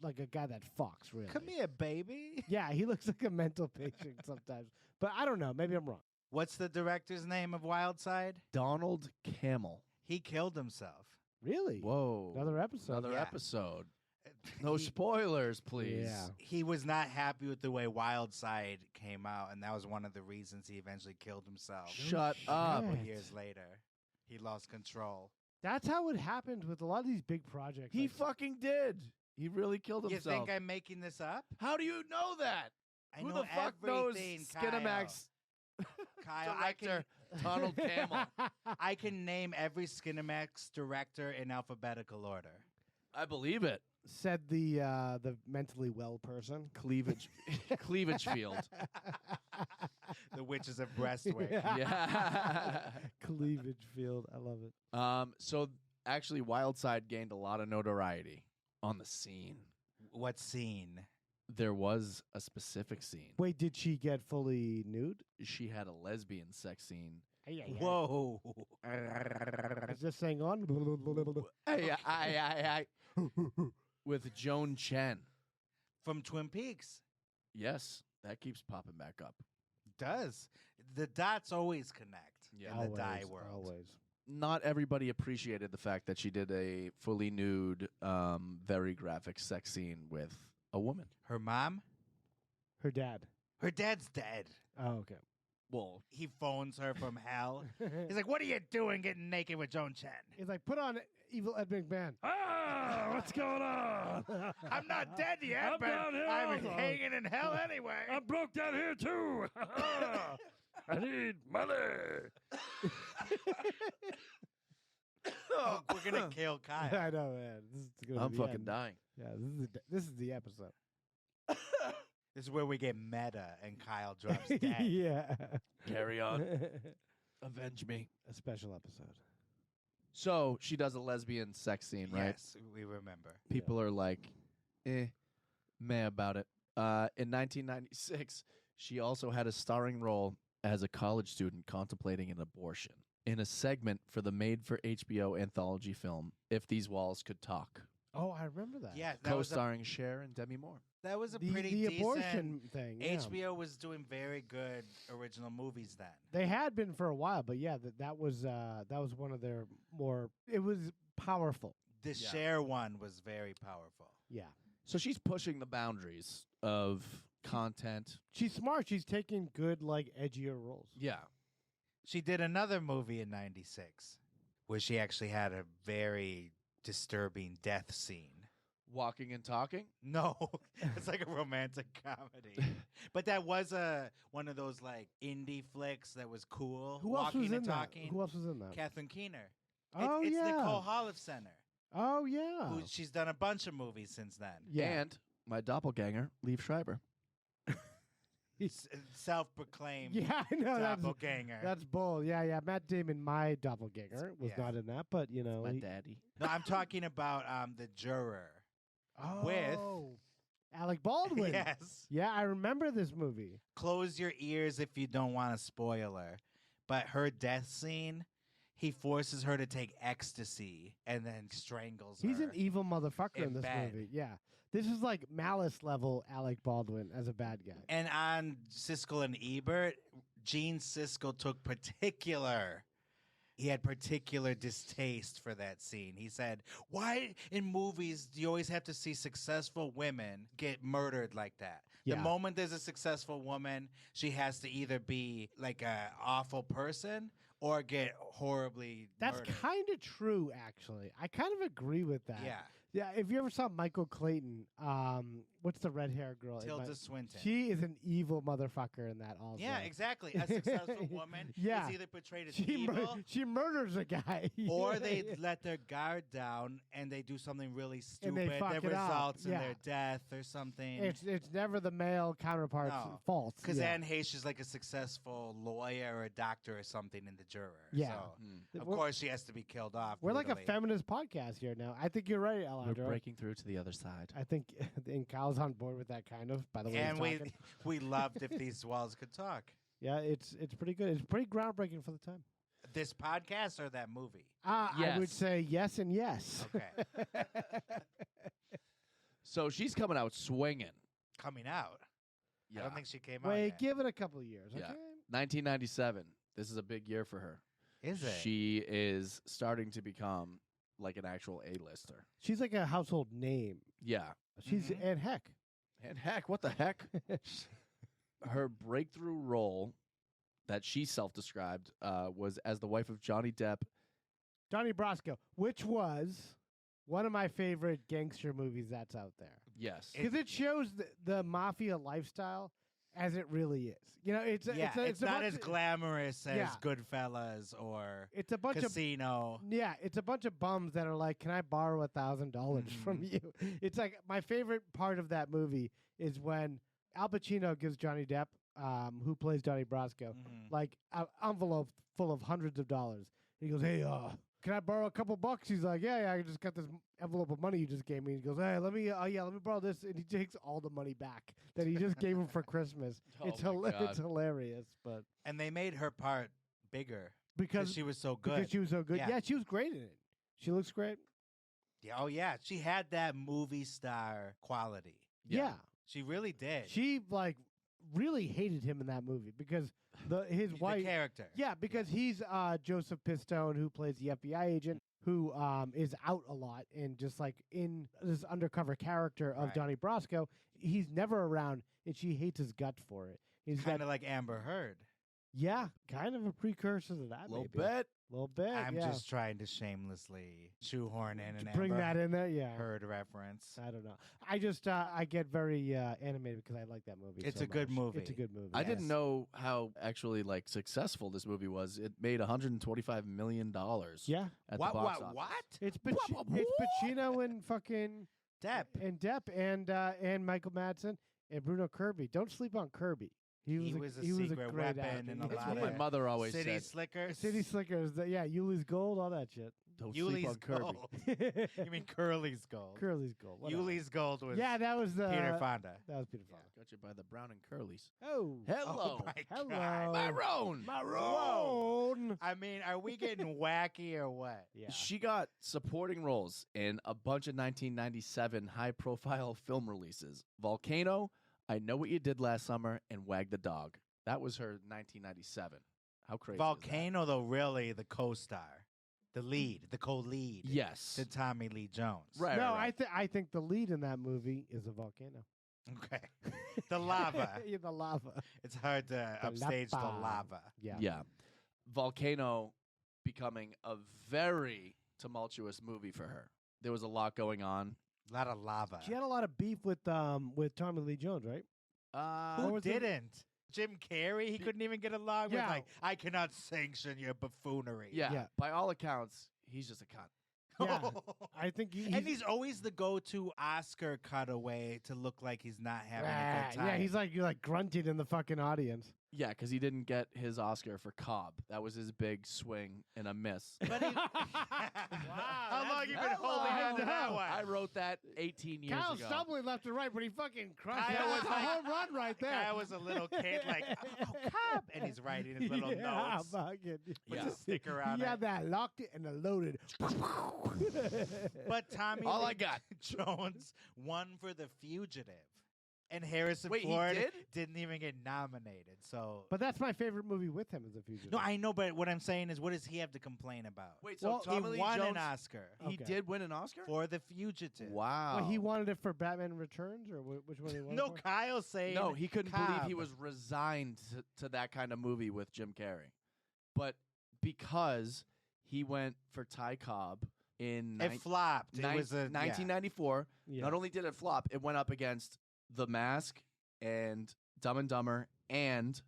S9: like a guy that fucks really.
S6: Come here, baby.
S9: Yeah, he looks like a mental patient sometimes. But I don't know. Maybe I'm wrong.
S6: What's the director's name of Wildside?
S1: Donald Camel.
S6: He killed himself.
S9: Really?
S1: Whoa.
S9: Another episode.
S1: Another
S6: Yeah.
S1: episode. No spoilers, please.
S9: Yeah.
S6: He was not happy with the way Wildside came out, and that was one of the reasons he eventually killed himself.
S1: Shut
S9: shit.
S1: up.
S6: A couple years later, he lost control.
S9: That's how it happened with a lot of these big projects.
S1: He
S9: like-
S1: fucking did. He really killed
S6: You
S1: himself.
S6: think I'm making this up?
S1: How do you know that?
S6: I
S1: Who
S6: know
S1: the fuck knows
S6: everything,
S1: Skinamax
S6: Kyle,
S1: director Donald Camel?
S6: I can name every Skinamax director in alphabetical order.
S1: I believe it.
S9: said the mentally well person.
S1: Cleavage field.
S6: The Witches of Brestwick.
S1: Yeah.
S9: Cleavage field. I love it.
S1: So actually Wildside gained a lot of notoriety on the scene.
S6: What scene?
S1: There was a specific scene.
S9: Wait, did she get fully nude?
S1: She had a lesbian sex scene.
S6: Whoa.
S9: Is this thing on?
S1: I with Joan Chen.
S6: From Twin Peaks.
S1: Yes, that keeps popping back up.
S6: Does. The dots always connect in
S9: Always,
S6: the die world.
S9: Always.
S1: Not everybody appreciated the fact that she did a fully nude, very graphic sex scene with a woman.
S6: Her mom?
S9: Her dad.
S6: Her dad's dead.
S9: Oh, okay.
S1: Well,
S6: He phones her from hell. He's like, what are you doing getting naked with Joan Chen?
S9: He's like, put on Evil Ed McMahon.
S10: Ah, what's going on?
S6: I'm not dead yet,
S10: I'm
S6: but
S10: down here
S6: I'm
S10: also.
S6: hanging in hell anyway.
S10: I'm broke down here too. I need money.
S6: We're going to kill Kyle.
S9: I know, man. This is gonna
S1: I'm
S9: be the
S1: fucking
S9: end.
S1: dying.
S9: Yeah, this is the episode.
S6: This is where we get meta and Kyle drops dead.
S9: Yeah.
S1: Carry on. Avenge me.
S9: A special episode.
S1: So she does a lesbian sex scene, right?
S6: Yes, we remember.
S1: People are like, meh about it. In 1996, she also had a starring role as a college student contemplating an abortion in a segment for the made-for-HBO anthology film, If These Walls Could Talk,
S9: Oh, I remember that.
S6: Yeah, that was a,
S1: co-starring Cher and Demi Moore.
S6: that was a
S9: The
S6: pretty decent...
S9: abortion thing. Yeah.
S6: HBO was doing very good original movies then.
S9: They had been for a while, but yeah, that was one of their more. It was powerful.
S6: The
S1: Yeah.
S6: Cher one was very powerful.
S9: Yeah,
S1: So she's pushing the boundaries of content.
S9: she's smart. She's taking good, like edgier roles.
S1: Yeah.
S6: She did another movie in 96 where she actually had a very disturbing death scene.
S1: Walking and talking?
S6: No, it's like a romantic comedy. But that was one of those like indie flicks that was cool.
S9: Who else
S6: Walking
S9: was in
S6: and
S9: that?
S6: Talking.
S9: Who else was in that?
S6: Kathleen Keener.
S9: Oh,
S6: it's
S9: yeah.
S6: Nicole Holofcener.
S9: Oh yeah.
S6: She's done a bunch of movies since then.
S9: Yeah.
S1: And my doppelganger, Liev Schreiber.
S6: Self-proclaimed
S9: Yeah, I know.
S6: doppelganger.
S9: That's bold. Yeah, yeah. Matt Damon, my doppelganger, was
S6: Yeah.
S9: not in that, but you know,
S1: My
S9: he-
S1: daddy.
S6: No, I'm talking about The Juror.
S9: Oh, Alec Baldwin.
S6: Yes.
S9: Yeah, I remember this movie.
S6: Close your ears if you don't want a spoiler. But her death scene, he forces her to take ecstasy and then strangles
S9: He's
S6: her.
S9: an evil motherfucker in
S6: in
S9: this
S6: bed.
S9: movie. Yeah, this is like Malice level Alec Baldwin as a bad guy.
S6: And on Siskel and Ebert, Gene Siskel took he had particular distaste for that scene. He said, why in movies do you always have to see successful women get murdered like that?
S9: Yeah.
S6: The moment there's a successful woman, she has to either be like a awful person or get horribly
S9: That's
S6: murdered.
S9: kind of true, actually. I kind of agree with that.
S6: Yeah.
S9: Yeah, if you ever saw Michael Clayton, what's the red hair girl?
S6: Tilda Swinton.
S9: She is an evil motherfucker in that also.
S6: Yeah, exactly. A successful woman
S9: Yeah.
S6: is either portrayed as
S9: She
S6: evil
S9: she murders a guy.
S6: or they let their guard down and they do something really
S9: And they
S6: stupid
S9: fuck
S6: that
S9: it up.
S6: results in
S9: Yeah.
S6: their death or something.
S9: It's never the male counterpart's
S6: No.
S9: fault.
S6: Because
S9: yeah.
S6: Anne Heche is like a successful lawyer or a doctor or something in The Juror.
S9: Yeah.
S6: So, of
S9: We're-
S6: course, she has to be killed off.
S9: We're like a
S6: brutally.
S9: feminist podcast here now. I think you're right, Ella. Alejandro.
S1: We're breaking through to the other side.
S9: I think and Kyle's on board with that kind of. By the way,
S6: And
S9: he's talking.
S6: we loved if these walls could talk.
S9: Yeah, it's pretty good. It's pretty groundbreaking for the time.
S6: This podcast or that movie?
S9: I would
S1: Yes.
S9: say yes and yes.
S6: Okay.
S1: So she's coming out swinging.
S6: Coming out.
S1: Yeah.
S6: I don't think she came out
S9: Wait,
S6: yet.
S9: give it a couple of years.
S1: Yeah.
S9: Okay.
S1: 1997. This is a big year for her.
S6: Is it?
S1: She is starting to become like an actual A-lister.
S9: She's like a household name.
S1: Yeah.
S9: She's
S6: Mhm.
S9: Anne Heche.
S1: And heck, what the heck? Her breakthrough role that she self-described was as the wife of Johnny Depp.
S9: Donnie Brasco, which was one of my favorite gangster movies that's out there.
S1: Yes.
S9: Because it shows the mafia lifestyle as it really is. You know, it's
S6: it's
S9: a
S6: not
S9: bunch
S6: as
S9: of-
S6: glamorous as
S9: Yeah.
S6: Goodfellas or
S9: It's a bunch of
S6: Casino.
S9: yeah, it's a bunch of bums that are like, "Can I borrow $1,000 from you?" It's like my favorite part of that movie is when Al Pacino gives Johnny Depp, who plays Donnie Brasco, like an envelope full of hundreds of dollars. He goes, "Hey, can I borrow a couple bucks?" He's like, "Yeah, I just got this envelope of money you just gave me." He goes, "Hey, let me borrow this," and he takes all the money back that he just gave him for Christmas.
S1: Oh
S9: It's
S1: my God.
S9: it's hilarious, but
S6: And they made her part bigger
S9: because
S6: she was so good.
S9: because she was so good,
S6: Yeah.
S9: yeah, she was great in it. She looks great.
S6: Yeah, oh yeah, she had that movie star quality.
S9: Yeah.
S6: She really did.
S9: She like really hated him in that movie because his
S6: The
S9: wife
S6: character.
S9: Yeah, because he's Joseph Pistone, who plays the FBI agent, who is out a lot and just like in this undercover character of
S6: Right.
S9: Donnie Brasco. He's never around, and she hates his guts for it. He's
S6: Kind
S9: got
S6: of like Amber Heard.
S9: yeah, kind of a precursor to that.
S1: Little
S9: maybe.
S1: bit.
S9: Little bit.
S6: I'm
S9: yeah.
S6: just trying to shamelessly shoehorn in an
S9: to bring
S6: Amber
S9: that in there. Yeah,
S6: Heard reference.
S9: I don't know. I just I get very animated because I like that movie.
S6: It's
S9: so
S6: a good
S9: much.
S6: movie.
S9: It's a good movie.
S1: I didn't
S6: Yes.
S1: know how actually like successful this movie was. It made $125 million.
S9: Yeah,
S1: At
S6: What?
S1: the box office.
S6: What?
S9: it's Pacino and fucking
S6: Depp.
S9: and Michael Madsen and Bruno Kirby. Don't sleep on Kirby. He was
S6: a
S9: he was a
S6: secret
S9: great
S6: weapon
S9: actor.
S6: and
S9: He
S6: a
S9: was
S6: lot
S1: What
S6: of
S1: my mother always
S6: City
S1: said.
S6: Slickers.
S9: City Slickers. Yeah, Yuli's Gold, all that shit.
S1: Don't sleep on
S6: Yuli's
S1: Kirby.
S6: Gold. You mean Curly's Gold?
S9: Curly's Gold. whatever.
S6: Yuli's Gold was
S9: Yeah, that was
S6: Peter Fonda.
S9: That was Peter Fonda.
S1: Got you by the Brown and Curlies.
S9: Oh,
S1: Hello.
S6: Oh my
S9: hello,
S6: God.
S1: Maroon.
S6: I mean, are we getting wacky or what?
S9: Yeah.
S1: She got supporting roles in a bunch of 1997 high-profile film releases. Volcano, I Know What You Did Last Summer, and Wag the Dog. That was her 1997. How crazy is
S6: Volcano, though, really the co-star, the lead, the co-lead.
S1: that? Yes.
S6: To Tommy Lee Jones.
S1: Right.
S9: No,
S1: right.
S9: I think the lead in that movie is a volcano.
S6: Okay. The lava.
S9: Yeah, the lava.
S6: It's hard to upstage the lava.
S9: Yeah.
S1: Yeah. Volcano becoming a very tumultuous movie for her. There was a lot going on.
S6: A lot of lava.
S9: She had a lot of beef with Tommy Lee Jones, right?
S6: Who
S9: was it?
S6: didn't? Jim Carrey? He couldn't even get along with,
S9: Yeah.
S6: like, I cannot sanction your buffoonery.
S1: Yeah.
S9: Yeah.
S1: By all accounts, he's just a cunt.
S9: Yeah. I think
S6: And he's always the go-to Oscar cutaway to look like he's not having a good time.
S9: yeah, he's like you're like grunting in the fucking audience.
S1: Yeah, because he didn't get his Oscar for Cobb. That was his big swing and a miss.
S6: But he, how long you been holding on to that one?
S1: I wrote that 18 years
S9: Kyle's
S1: ago.
S9: stumbling left and right, but he fucking crushed it.
S6: Kyle was
S9: That's a
S6: like-
S9: home run right there.
S6: I was a little kid, like, oh, Cobb, and he's writing his little
S9: yeah,
S6: notes.
S9: fucking.
S6: Puts a sticker on
S9: He
S6: it.
S9: had that locked it and the loaded.
S6: But Tommy
S1: All
S6: Lee
S1: I got.
S6: Jones won for The Fugitive. And Harrison
S1: Wait, he
S6: Ford
S1: did?
S6: didn't even get nominated. So
S9: But that's my favorite movie with him is The Fugitive.
S6: no, I know, but what I'm saying is, what does he have to complain about?
S1: Wait, so
S9: Well,
S1: Tommy
S6: he
S1: Lee
S6: won
S1: Jones,
S6: an Oscar
S1: he
S9: Okay.
S1: did win an Oscar?
S6: for The Fugitive.
S1: Wow.
S9: Well, he wanted it for Batman Returns, or which one he wanted
S6: No,
S9: for?
S6: Kyle's saying
S1: No, he couldn't believe he
S6: Cobb.
S1: was resigned to that kind of movie with Jim Carrey. But because he went for Ty Cobb in
S6: It flopped. It was a
S1: 1994,
S9: Yeah.
S1: not only did it flop, it went up against The Mask and Dumb and Dumber and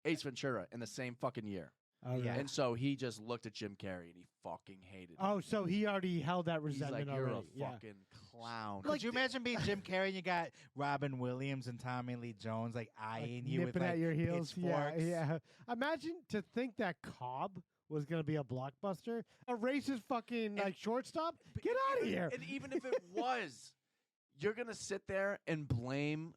S1: Ace Ventura in the same fucking year.
S9: Oh,
S6: Yeah.
S9: right.
S1: And so he just looked at Jim Carrey and he fucking hated him.
S9: Oh, so he already held that
S1: He's
S9: resentment
S1: like, you're
S9: already.
S1: a fucking clown.
S6: Could you imagine being Jim Carrey and you got Robin Williams and Tommy Lee Jones like eyeing you with
S9: nipping
S6: like
S9: at your heels.
S6: pitchforks?
S9: Yeah. Imagine to think that Cobb was going to be a blockbuster. A racist fucking like shortstop? Get out of here.
S1: And even if it was, you're going to sit there and blame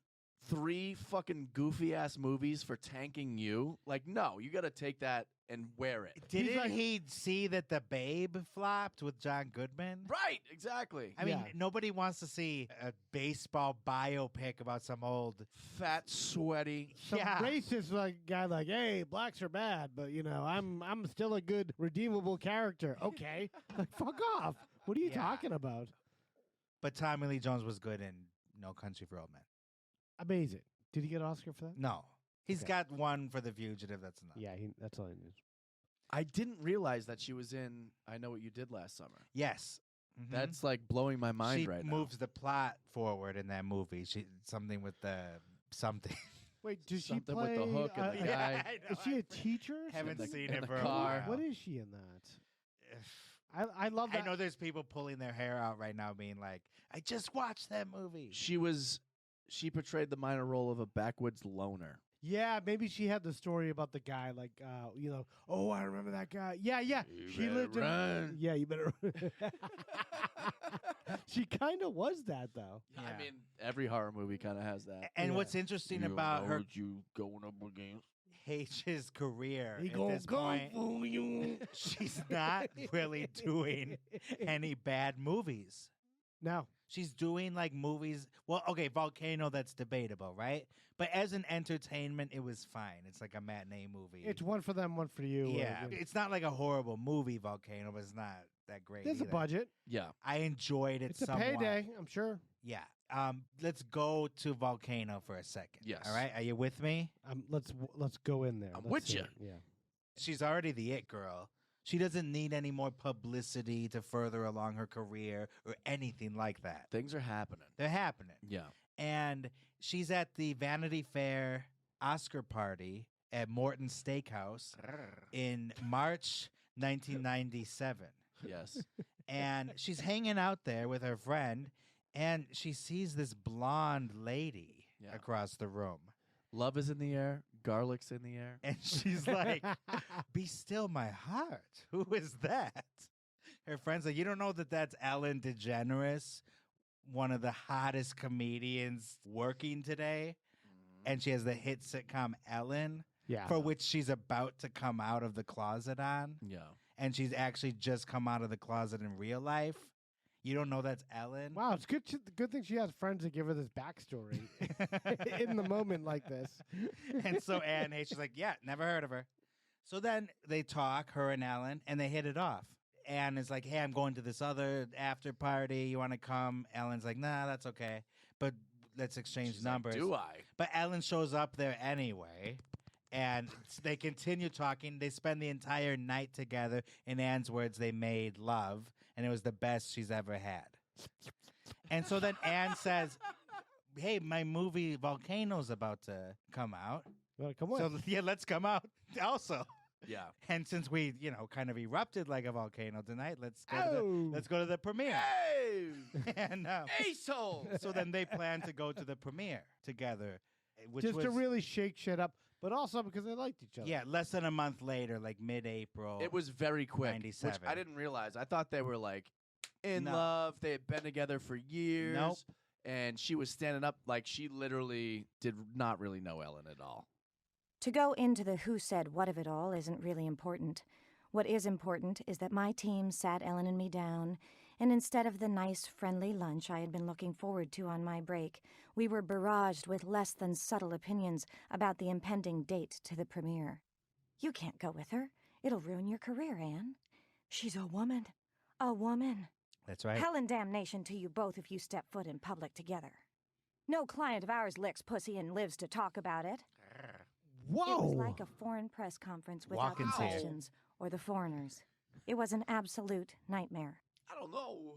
S1: 3 fucking goofy ass movies for tanking you? Like, no, you got to take that and wear it.
S6: Didn't he see that The Babe flopped with John Goodman?
S1: Right, exactly.
S6: I mean, nobody wants to see a baseball biopic about some old
S1: fat, sweaty,
S9: some racist like guy like, hey, blacks are bad, but you know, I'm still a good redeemable character. Okay, like fuck off. What are you talking about?
S6: But Tommy Lee Jones was good in No Country for Old Men.
S9: Amazing. Did he get an Oscar for that?
S6: No. He's got one for The Fugitive. That's enough.
S9: Yeah, that's all he needs.
S1: I didn't realize that she was in I Know What You Did Last Summer.
S6: Yes. Mm-hmm.
S1: That's like blowing my mind right now.
S6: She moves the plot forward in that movie. Something with the something.
S9: Wait, does she
S1: Something
S9: play
S1: with the hook and the guy.
S9: Is she a teacher?
S6: Haven't seen
S1: in
S6: it
S1: the
S6: for a
S1: car.
S6: while.
S9: What is she in that? I love that.
S6: I know there's people pulling their hair out right now being like, I just watched that movie.
S1: She portrayed the minor role of a backwoods loner.
S9: Yeah, maybe she had the story about the guy, like, you know, oh, I remember that guy. Yeah. She lived in. Yeah, you better. She kind of was that, though.
S1: Yeah. I mean, every horror movie kind of has that.
S6: And what's interesting about her
S1: you going up against
S6: H's career
S9: He
S6: at
S9: gonna
S6: this
S9: come
S6: point,
S9: for you.
S6: she's not really doing any bad movies.
S9: No.
S6: She's doing like movies. Well, okay, Volcano, that's debatable, right? But as an entertainment, it was fine. It's like a matinee movie.
S9: It's one for them, one for you.
S6: Yeah. It's not like a horrible movie, Volcano, but it's not that great.
S9: There's
S6: either.
S9: a budget.
S1: Yeah.
S6: I enjoyed it
S9: It's a
S6: somewhat.
S9: payday, I'm sure.
S6: Yeah. Let's go to Volcano for a second.
S1: Yes.
S6: All right. Are you with me?
S9: Let's go in there.
S1: I'm
S9: Let's
S1: with
S9: see
S1: you.
S9: it. Yeah.
S6: She's already the it girl. She doesn't need any more publicity to further along her career or anything like that.
S1: Things are happening.
S6: They're happening.
S1: Yeah.
S6: And she's at the Vanity Fair Oscar party at Morton Steakhouse in March 1997.
S1: Yes.
S6: And she's hanging out there with her friend, and she sees this blonde lady across the room.
S1: Love is in the air. Garlic's in the air.
S6: And she's like, be still my heart. Who is that? Her friend's like, you don't know that that's Ellen Degeneres, one of the hottest comedians working today? And she has the hit sitcom Ellen, for which she's about to come out of the closet on.
S1: Yeah.
S6: And she's actually just come out of the closet in real life. You don't know that's Ellen?
S9: Wow, it's good thing she has friends that give her this backstory in the moment like this.
S6: And so Anne Heche is like, yeah, never heard of her. So then they talk, her and Ellen, and they hit it off. Anne is like, hey, I'm going to this other after party. You want to come? Ellen's like, nah, that's okay. But let's exchange
S1: She's
S6: numbers.
S1: Like, do I?
S6: But Ellen shows up there anyway. And they continue talking. They spend the entire night together. In Anne's words, they made love. And it was the best she's ever had. And so then Anne says, hey, my movie Volcano's about to come out.
S9: Well, come on.
S6: So, yeah, let's come out also.
S1: Yeah.
S6: And since we, kind of erupted like a volcano tonight, let's go to the premiere.
S1: Hey!
S6: And
S1: Asshole!
S6: so then they plan to go to the premiere together. Which
S9: Just
S6: was,
S9: to really shake shit up, but also because they liked each other.
S6: yeah, less than a month later, like mid-April.
S1: It was very quick,
S6: 97.
S1: which I didn't realize. I thought they were like in
S6: No.
S1: love. They had been together for years.
S6: Nope.
S1: And she was standing up like she literally did not really know Ellen at all.
S7: To go into the who said what of it all isn't really important. What is important is that my team sat Ellen and me down, and instead of the nice, friendly lunch I had been looking forward to on my break, we were barraged with less than subtle opinions about the impending date to the premiere. You can't go with her. It'll ruin your career, Anne. She's a woman. A woman.
S6: That's right.
S7: Hell and damnation to you both if you step foot in public together. No client of ours licks pussy and lives to talk about it.
S9: Whoa!
S7: It was like a foreign press conference without the
S6: Walking tail.
S7: questions or the foreigners. It was an absolute nightmare.
S1: I don't know.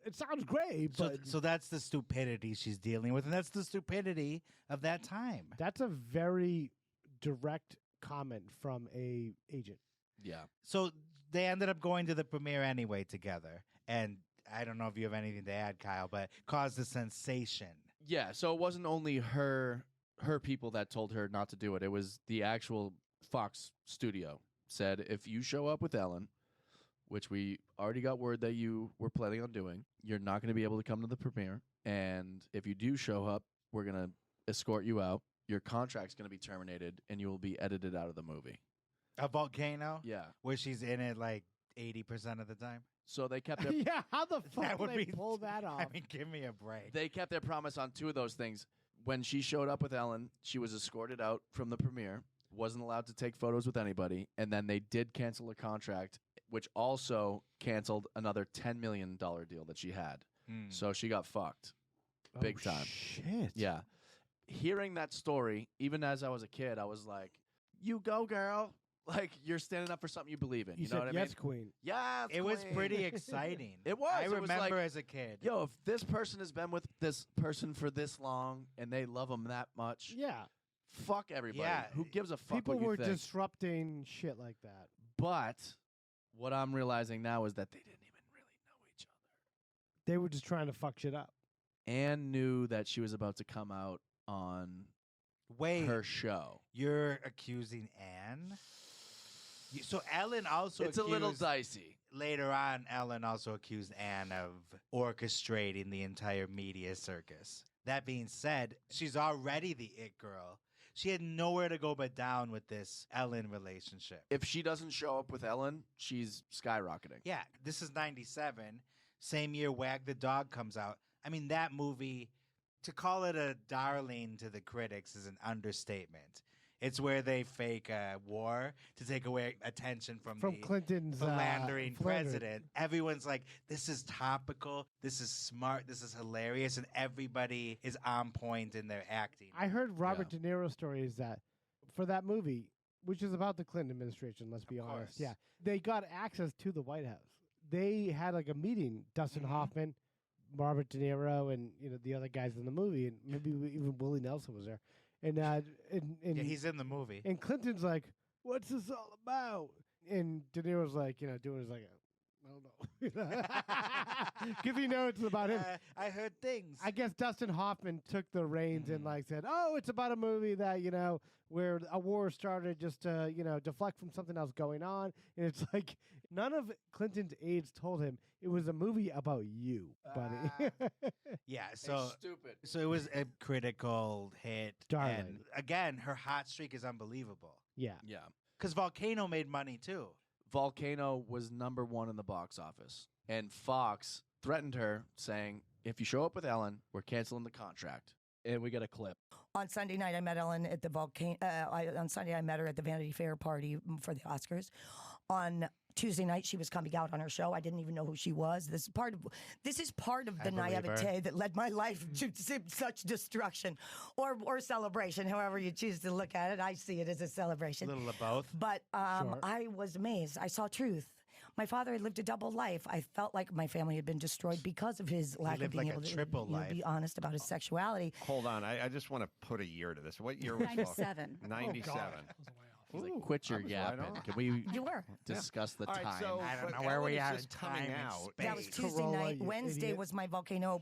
S9: It sounds great, but
S6: So that's the stupidity she's dealing with, and that's the stupidity of that time.
S9: that's a very direct comment from a agent.
S1: Yeah.
S6: So they ended up going to the premiere anyway together, and I don't know if you have anything to add, Kyle, but caused a sensation.
S1: Yeah. So it wasn't only her people that told her not to do it. It was the actual Fox studio said, if you show up with Ellen, which we already got word that you were planning on doing, you're not going to be able to come to the premiere. And if you do show up, we're going to escort you out. Your contract's going to be terminated, and you will be edited out of the movie.
S6: A Volcano?
S1: Yeah.
S6: Where she's in it like 80% of the time?
S1: So they kept their
S9: Yeah, how the fuck
S6: That
S9: would
S6: would
S9: they
S6: be-
S9: pull that off?
S6: I mean, give me a break.
S1: They kept their promise on two of those things. When she showed up with Ellen, she was escorted out from the premiere, wasn't allowed to take photos with anybody, and then they did cancel her contract, which also canceled another $10 million deal that she had. So she got fucked. Big time.
S9: Shit.
S1: Yeah. Hearing that story, even as I was a kid, I was like, you go, girl. Like, you're standing up for something you believe in.
S9: You
S1: You know
S9: said
S1: what I mean?
S9: yes, queen.
S1: Yeah,
S6: It was pretty exciting.
S1: It was.
S6: I
S1: It was
S6: remember
S1: like,
S6: as a kid.
S1: yo, if this person has been with this person for this long and they love them that much,
S9: Yeah.
S1: fuck everybody.
S6: Yeah.
S1: Who gives a fuck
S9: People
S1: what you
S9: were
S1: think?
S9: disrupting shit like that.
S1: But what I'm realizing now is that they didn't even really know each other.
S9: They were just trying to fuck shit up.
S1: Anne knew that she was about to come out on
S6: Wait,
S1: her show.
S6: you're accusing Anne? So Ellen also
S1: It's a little
S6: accused-
S1: dicey.
S6: Later on, Ellen also accused Anne of orchestrating the entire media circus. That being said, she's already the it girl. She had nowhere to go but down with this Ellen relationship.
S1: If she doesn't show up with Ellen, she's skyrocketing.
S6: Yeah, this is 97. Same year Wag the Dog comes out. I mean, that movie, to call it a darling to the critics is an understatement. It's where they fake a war to take away attention from the
S9: Clinton's
S6: philandering
S9: philandering.
S6: president. Everyone's like, this is topical, this is smart, this is hilarious, and everybody is on point in their acting.
S9: I heard Robert De Niro's story is that for that movie, which is about the Clinton administration, let's be honest. Yeah. They got access to the White House. They had like a meeting, Dustin Hoffman, Robert De Niro, and the other guys in the movie, and maybe even Willie Nelson was there. And
S6: yeah, he's in the movie.
S9: And Clinton's like, "What's this all about?" And De Niro's like, doing his like, I don't know, giving notes about him.
S6: I heard things.
S9: I guess Dustin Hoffman took the reins and like said, "Oh, it's about a movie that where a war started just to deflect from something else going on." And it's like none of Clinton's aides told him it was a movie about you, buddy.
S6: Yeah, so
S1: stupid.
S6: So it was a critical hit.
S9: Darling.
S6: And again, her hot streak is unbelievable.
S9: Yeah.
S1: Yeah.
S6: Because Volcano made money too.
S1: Volcano was #1 in the box office. And Fox threatened her, saying, if you show up with Ellen, we're canceling the contract. And we get a clip.
S11: On Sunday night, I met Ellen at the Volcano. On Sunday, I met her at the Vanity Fair party for the Oscars. On Tuesday night, she was coming out on her show. I didn't even know who she was. This is part of the naivete that led my life to such destruction, or celebration, however you choose to look at it. I see it as a celebration.
S6: A little of both.
S11: But I was amazed. I saw truth. My father had lived a double life. I felt like my family had been destroyed because of his lack of being able to be honest about his sexuality.
S12: Hold on. I just want to put a year to this. What year was
S11: 97.
S12: 97.
S1: He's like, quit your yapping. Can we discuss the
S12: All right,
S1: time?
S12: so
S6: I don't know
S12: but
S6: where we
S12: Ellen
S6: are
S12: is
S6: in
S12: just coming
S6: time and
S12: out.
S6: space.
S11: That was Tuesday
S9: Corolla,
S11: night.
S9: you
S11: Wednesday
S9: idiot.
S11: was my Volcano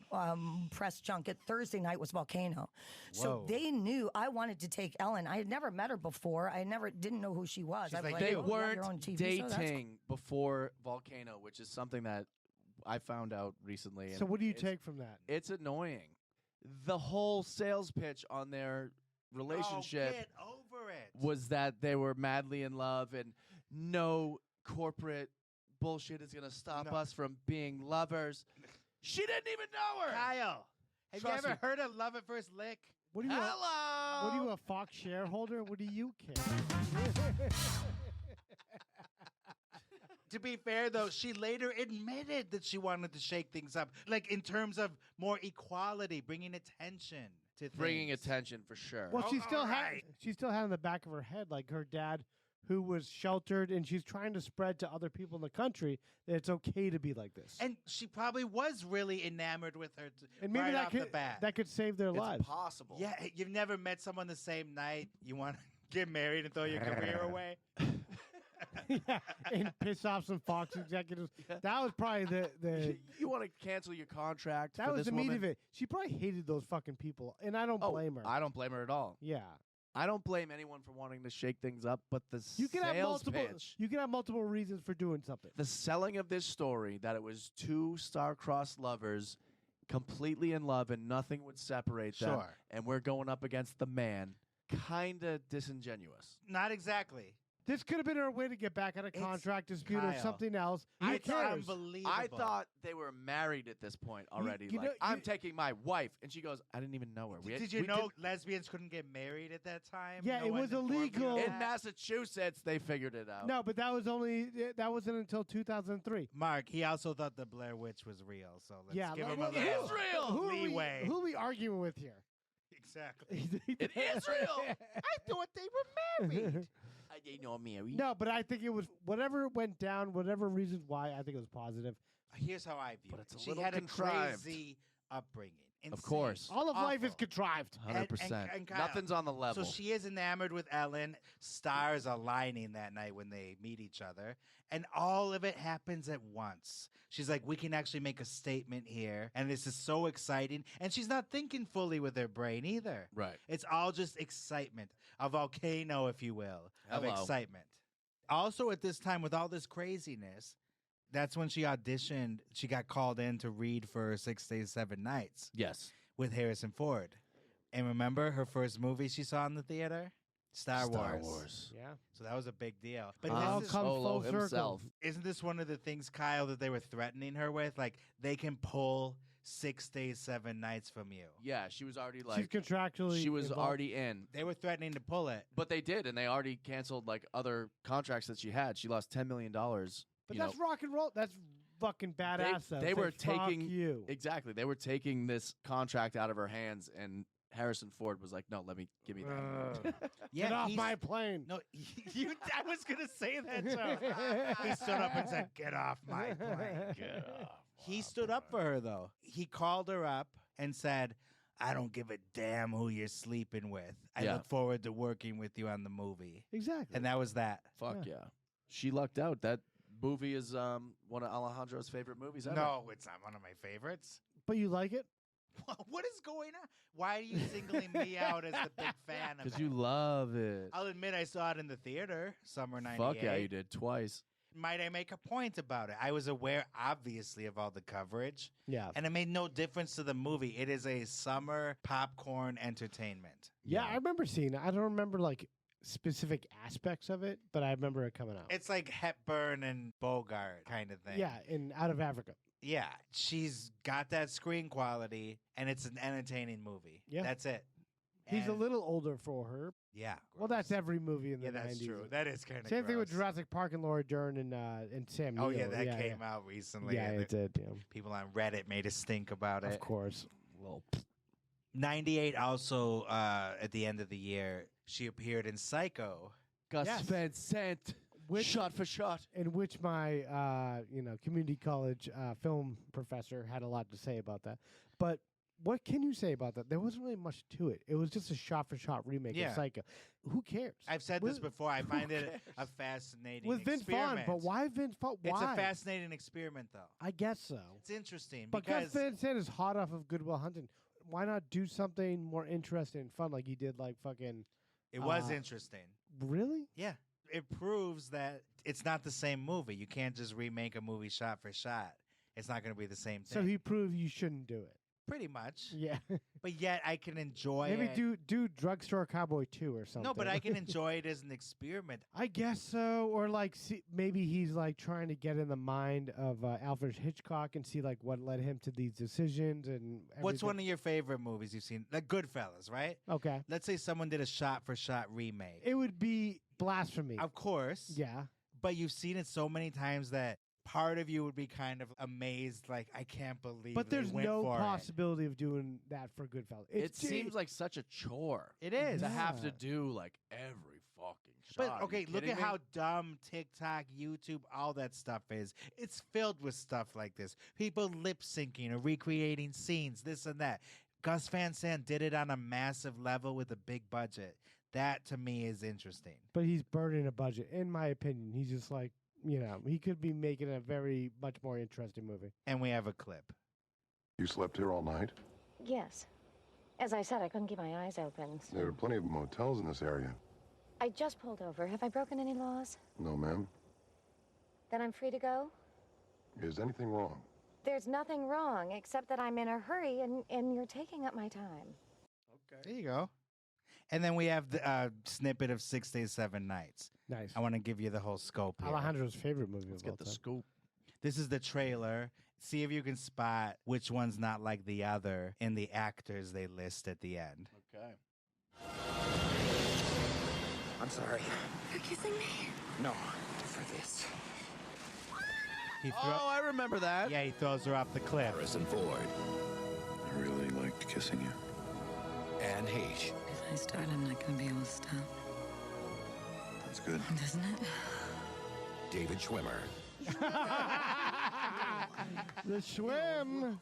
S11: press junket. Thursday night was Volcano. So
S6: Whoa.
S11: they knew I wanted to take Ellen. I had never met her before. I didn't know who she was.
S6: She's
S11: I was
S6: like,
S1: They
S11: "Oh, you have your own
S1: weren't
S11: TV show? That's
S1: dating before Volcano, which is something that I found out recently.
S9: So
S1: and
S9: what do you
S1: it's-
S9: take from that?
S1: It's annoying. The whole sales pitch on their relationship
S6: Oh, get over it.
S1: was that they were madly in love and no corporate bullshit is going to stop us from being lovers. She didn't even know her.
S6: Kyle, have
S1: Trust
S6: you ever
S1: me.
S6: heard of Love at First Lick?
S9: What are you?
S1: Hello.
S9: What are you, a Fox shareholder? What do you care?
S6: To be fair, though, she later admitted that she wanted to shake things up, like in terms of more equality, bringing attention to things.
S1: Bringing attention for sure.
S9: Well, she still had
S6: right.
S9: in the back of her head like her dad, who was sheltered, and she's trying to spread to other people in the country that it's okay to be like this.
S6: And she probably was really enamored with her
S9: And maybe
S6: right
S9: that
S6: off
S9: could
S6: the bat.
S9: that could save their
S1: It's
S9: lives.
S1: possible.
S6: Yeah, you've never met someone the same night. You want to get married and throw your career away?
S9: Yeah, and piss off some Fox executives. That was probably the
S1: You want to cancel your contract
S9: that
S1: for
S9: was
S1: this
S9: the meat
S1: woman?
S9: of it. She probably hated those fucking people, and I don't blame her.
S1: I don't blame her at all.
S9: Yeah,
S1: I don't blame anyone for wanting to shake things up, but the
S9: You can have
S1: sales
S9: multiple.
S1: pitch,
S9: You can have multiple reasons for doing something.
S1: the selling of this story that it was two star-crossed lovers completely in love and nothing would separate them,
S6: Sure.
S1: and we're going up against the man, kind of disingenuous.
S6: Not exactly.
S9: This could have been her way to get back on a contract dispute or
S6: Kyle.
S9: something else. Who
S1: I thought-
S9: cares?
S6: Unbelievable.
S1: I thought they were married at this point already.
S9: you
S1: like,
S9: know-
S1: I'm
S9: you-
S1: taking my wife. And she goes, I didn't even know her.
S6: Did you know lesbians couldn't get married at that time?
S9: Yeah,
S6: No
S9: it
S6: one
S9: was
S6: informed you of
S9: illegal.
S1: In
S6: that?
S1: Massachusetts, they figured it out.
S9: No, but that wasn't until 2003.
S6: Mark, he also thought the Blair Witch was real, so let's
S9: Yeah,
S6: give
S9: like,
S6: him a
S9: well,
S6: little
S1: Israel!
S6: leeway.
S9: Who are we arguing with here?
S6: Exactly.
S1: In Israel!
S6: I thought they were married.
S1: They know married.
S9: No, but I think it was whatever went down, whatever reasons why. I think it was positive.
S6: Here's how I view
S1: But
S6: it.
S1: it's a
S6: She
S1: little
S6: had
S1: contrived.
S6: a crazy upbringing.
S1: Of
S6: Insane.
S1: course.
S9: All of life is
S6: Awful.
S9: contrived.
S1: 100%.
S6: And Kyle,
S1: Nothing's on the level.
S6: So she is enamored with Ellen. Stars are aligning that night when they meet each other. And all of it happens at once. She's like, we can actually make a statement here. And this is so exciting. And she's not thinking fully with her brain either.
S1: Right.
S6: It's all just excitement. A volcano, if you will, of
S1: Hello.
S6: excitement. Also, at this time, with all this craziness, that's when she auditioned. She got called in to read for 6 Days, 7 Nights
S1: Yes.
S6: with Harrison Ford. And remember her first movie she saw in the theater? Star Wars.
S9: Yeah.
S6: So that was a big deal. But
S9: All
S6: this is,
S9: come
S1: Solo
S9: full circle.
S1: himself.
S6: isn't this one of the things, Kyle, that they were threatening her with? Like, they can pull 6 Days, 7 Nights from you.
S1: Yeah, she was already
S9: She's
S1: like,
S9: contractually.
S1: she was
S9: involved.
S1: already in.
S6: They were threatening to pull it.
S1: But they did, and they already canceled like other contracts that she had. She lost $10 million.
S9: But
S1: you
S9: that's
S1: know.
S9: rock and roll. That's fucking badass. though.
S1: They
S9: Say,
S1: were
S9: "Fuck
S1: taking
S9: you.
S1: Exactly. They were taking this contract out of her hands, and Harrison Ford was like, "No, give me that."
S6: Yeah,
S9: Get off
S6: he's-
S9: my plane.
S6: No, I was going to say that, too. He stood up and said, get off my plane. He stood up for her, though. He called her up and said, I don't give a damn who you're sleeping with. I
S1: Yeah.
S6: look forward to working with you on the movie.
S9: Exactly.
S6: And that was that.
S1: Fuck yeah. She lucked out. That movie is one of Alejandro's favorite movies ever.
S6: No, it's not one of my favorites.
S9: But you like it?
S6: What is going on? Why are you singling me out as the big fan of
S1: because
S6: it?
S1: you love it.
S6: I'll admit I saw it in the theater, summer 98.
S1: Fuck yeah, you did twice.
S6: Might I make a point about it? I was aware, obviously, of all the coverage.
S9: Yeah.
S6: And it made no difference to the movie. It is a summer popcorn entertainment.
S9: Yeah, I remember seeing it. I don't remember like specific aspects of it, but I remember it coming out.
S6: It's like Hepburn and Bogart kind of thing.
S9: Yeah, in Out of Africa.
S6: Yeah. She's got that screen quality, and it's an entertaining movie.
S9: Yeah.
S6: That's it.
S9: He's a
S6: And-
S9: little older for her.
S6: Yeah.
S9: Well, that's every movie in the
S6: Yeah,
S9: 90s.
S6: that's true. That is kind of
S9: Same thing with Jurassic Park and Laura Dern and Sam
S6: Oh,
S9: Neill.
S6: yeah, that came out recently.
S9: Yeah,
S6: and
S9: it did. Yeah.
S6: People on Reddit made a stink about it.
S9: Of course.
S1: Well,
S6: 98 also, at the end of the year, she appeared in Psycho.
S1: Gus
S9: Yes.
S1: Van Sant. Shot for shot.
S9: In which my community college film professor had a lot to say about that. But what can you say about that? There wasn't really much to it. It was just a shot-for-shot remake
S6: Yeah.
S9: of Psycho. Who cares?
S6: I've said
S9: With-
S6: this before. I
S9: who
S6: find it
S9: cares?
S6: a fascinating
S9: With Vince Vaughn,
S6: experiment.
S9: but why Vince Vaughn? Why?
S6: It's a fascinating experiment, though.
S9: I guess so.
S6: It's interesting
S9: But
S6: because
S9: Gus Van Sant is hot off of Good Will Hunting. Why not do something more interesting and fun like he did like fucking...
S6: it was
S9: uh,
S6: interesting.
S9: Really?
S6: Yeah. It proves that it's not the same movie. You can't just remake a movie shot for shot. It's not going to be the same thing.
S9: So he proved you shouldn't do it.
S6: Pretty much.
S9: Yeah.
S6: But yet I can enjoy
S9: Maybe
S6: it.
S9: do Drugstore Cowboy 2 or something.
S6: No, but I can enjoy it as an experiment.
S9: I guess so, or like maybe he's like trying to get in the mind of Alfred Hitchcock and see like what led him to these decisions and.
S6: What's
S9: everything.
S6: one of your favorite movies you've seen? Like Goodfellas, right?
S9: Okay,
S6: Let's say someone did a shot-for-shot remake.
S9: it would be Blasphemy.
S6: Of course.
S9: Yeah,
S6: But you've seen it so many times that part of you would be kind of amazed, like, I can't believe
S9: but
S6: they
S9: there's
S6: went
S9: no
S6: for
S9: possibility of doing that for Goodfellas.
S1: It seems like such a chore.
S6: It is.
S1: To have to
S9: Yeah.
S1: do like every fucking shot.
S6: But
S1: Are
S6: okay,
S1: you
S6: look
S1: kidding
S6: at
S1: me?
S6: how dumb TikTok, YouTube, all that stuff is. It's filled with stuff like this. People lip syncing or recreating scenes, this and that. Gus Van Sant did it on a massive level with a big budget. That to me is interesting.
S9: But he's burning a budget, in my opinion. He's just like he could be making a very much more interesting movie.
S6: And we have a clip.
S4: You slept here all night?
S13: Yes.
S3: As I said, I couldn't keep my eyes open. So.
S13: There are plenty of motels in this area.
S3: I just pulled over. Have I broken any laws?
S13: No, ma'am.
S3: Then I'm free to go?
S13: Is anything wrong?
S3: There's nothing wrong, except that I'm in a hurry and you're taking up my time.
S6: There you go. And then we have the snippet of 6 Days, 7 Nights.
S9: Nice.
S6: I want to give you the whole scope here.
S9: Alejandro's favorite movie
S1: Let's
S9: of all
S1: get the
S9: time.
S1: scoop.
S6: This is the trailer. See if you can spot which one's not like the other in the actors they list at the end.
S1: Okay.
S14: I'm sorry.
S3: You're kissing me?
S14: No, for this.
S1: Oh, I remember that.
S6: Yeah, he throws her off the cliff.
S14: Harrison Ford.
S4: I really liked kissing you.
S14: Anne Heche.
S15: If I start, I'm not going to be able to stop.
S4: That's good.
S15: Doesn't it?
S14: David Schwimmer.
S9: The Schwim.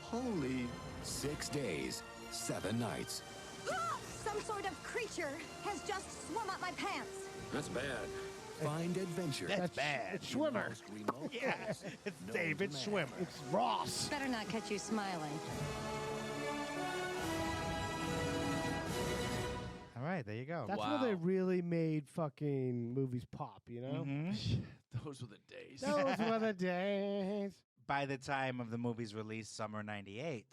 S14: Holy 6 days, 7 nights.
S16: Some sort of creature has just swum up my pants.
S14: That's bad. Find adventure.
S6: That's bad.
S9: It's Schwimmer.
S6: Yeah, it's David Schwimmer.
S9: It's Ross.
S16: Better not catch you smiling.
S6: All right, there you go.
S9: That's where they really made fucking movies pop, you know?
S1: Those were the days.
S9: Those were the days.
S6: By the time of the movie's release, summer 98,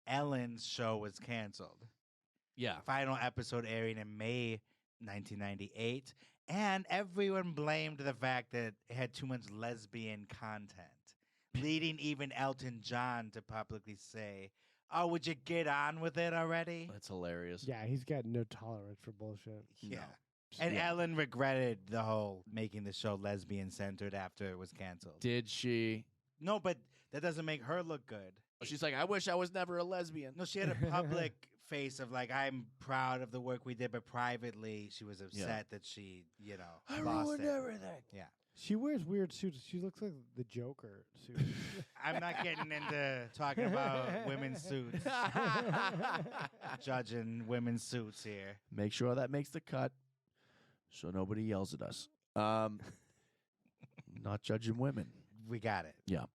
S6: Ellen's show was canceled.
S1: Yeah.
S6: Final episode airing in May 1998. And everyone blamed the fact that it had too much lesbian content, leading even Elton John to publicly say, "Oh, would you get on with it already?"
S1: That's hilarious.
S9: Yeah, he's got no tolerance for bullshit.
S6: Yeah. And Ellen regretted the whole making the show lesbian-centered after it was canceled.
S1: Did she?
S6: No, but that doesn't make her look good.
S1: She's like, I wish I was never a lesbian.
S6: No, she had a public face of like, I'm proud of the work we did, but privately she was upset that she,
S9: I
S6: lost
S9: ruined
S6: it.
S9: everything.
S6: Yeah.
S9: She wears weird suits. She looks like the Joker suit.
S6: I'm not getting into talking about women's suits. Judging women's suits here.
S1: Make sure that makes the cut so nobody yells at us. Not judging women.
S6: We got it.
S1: Yeah.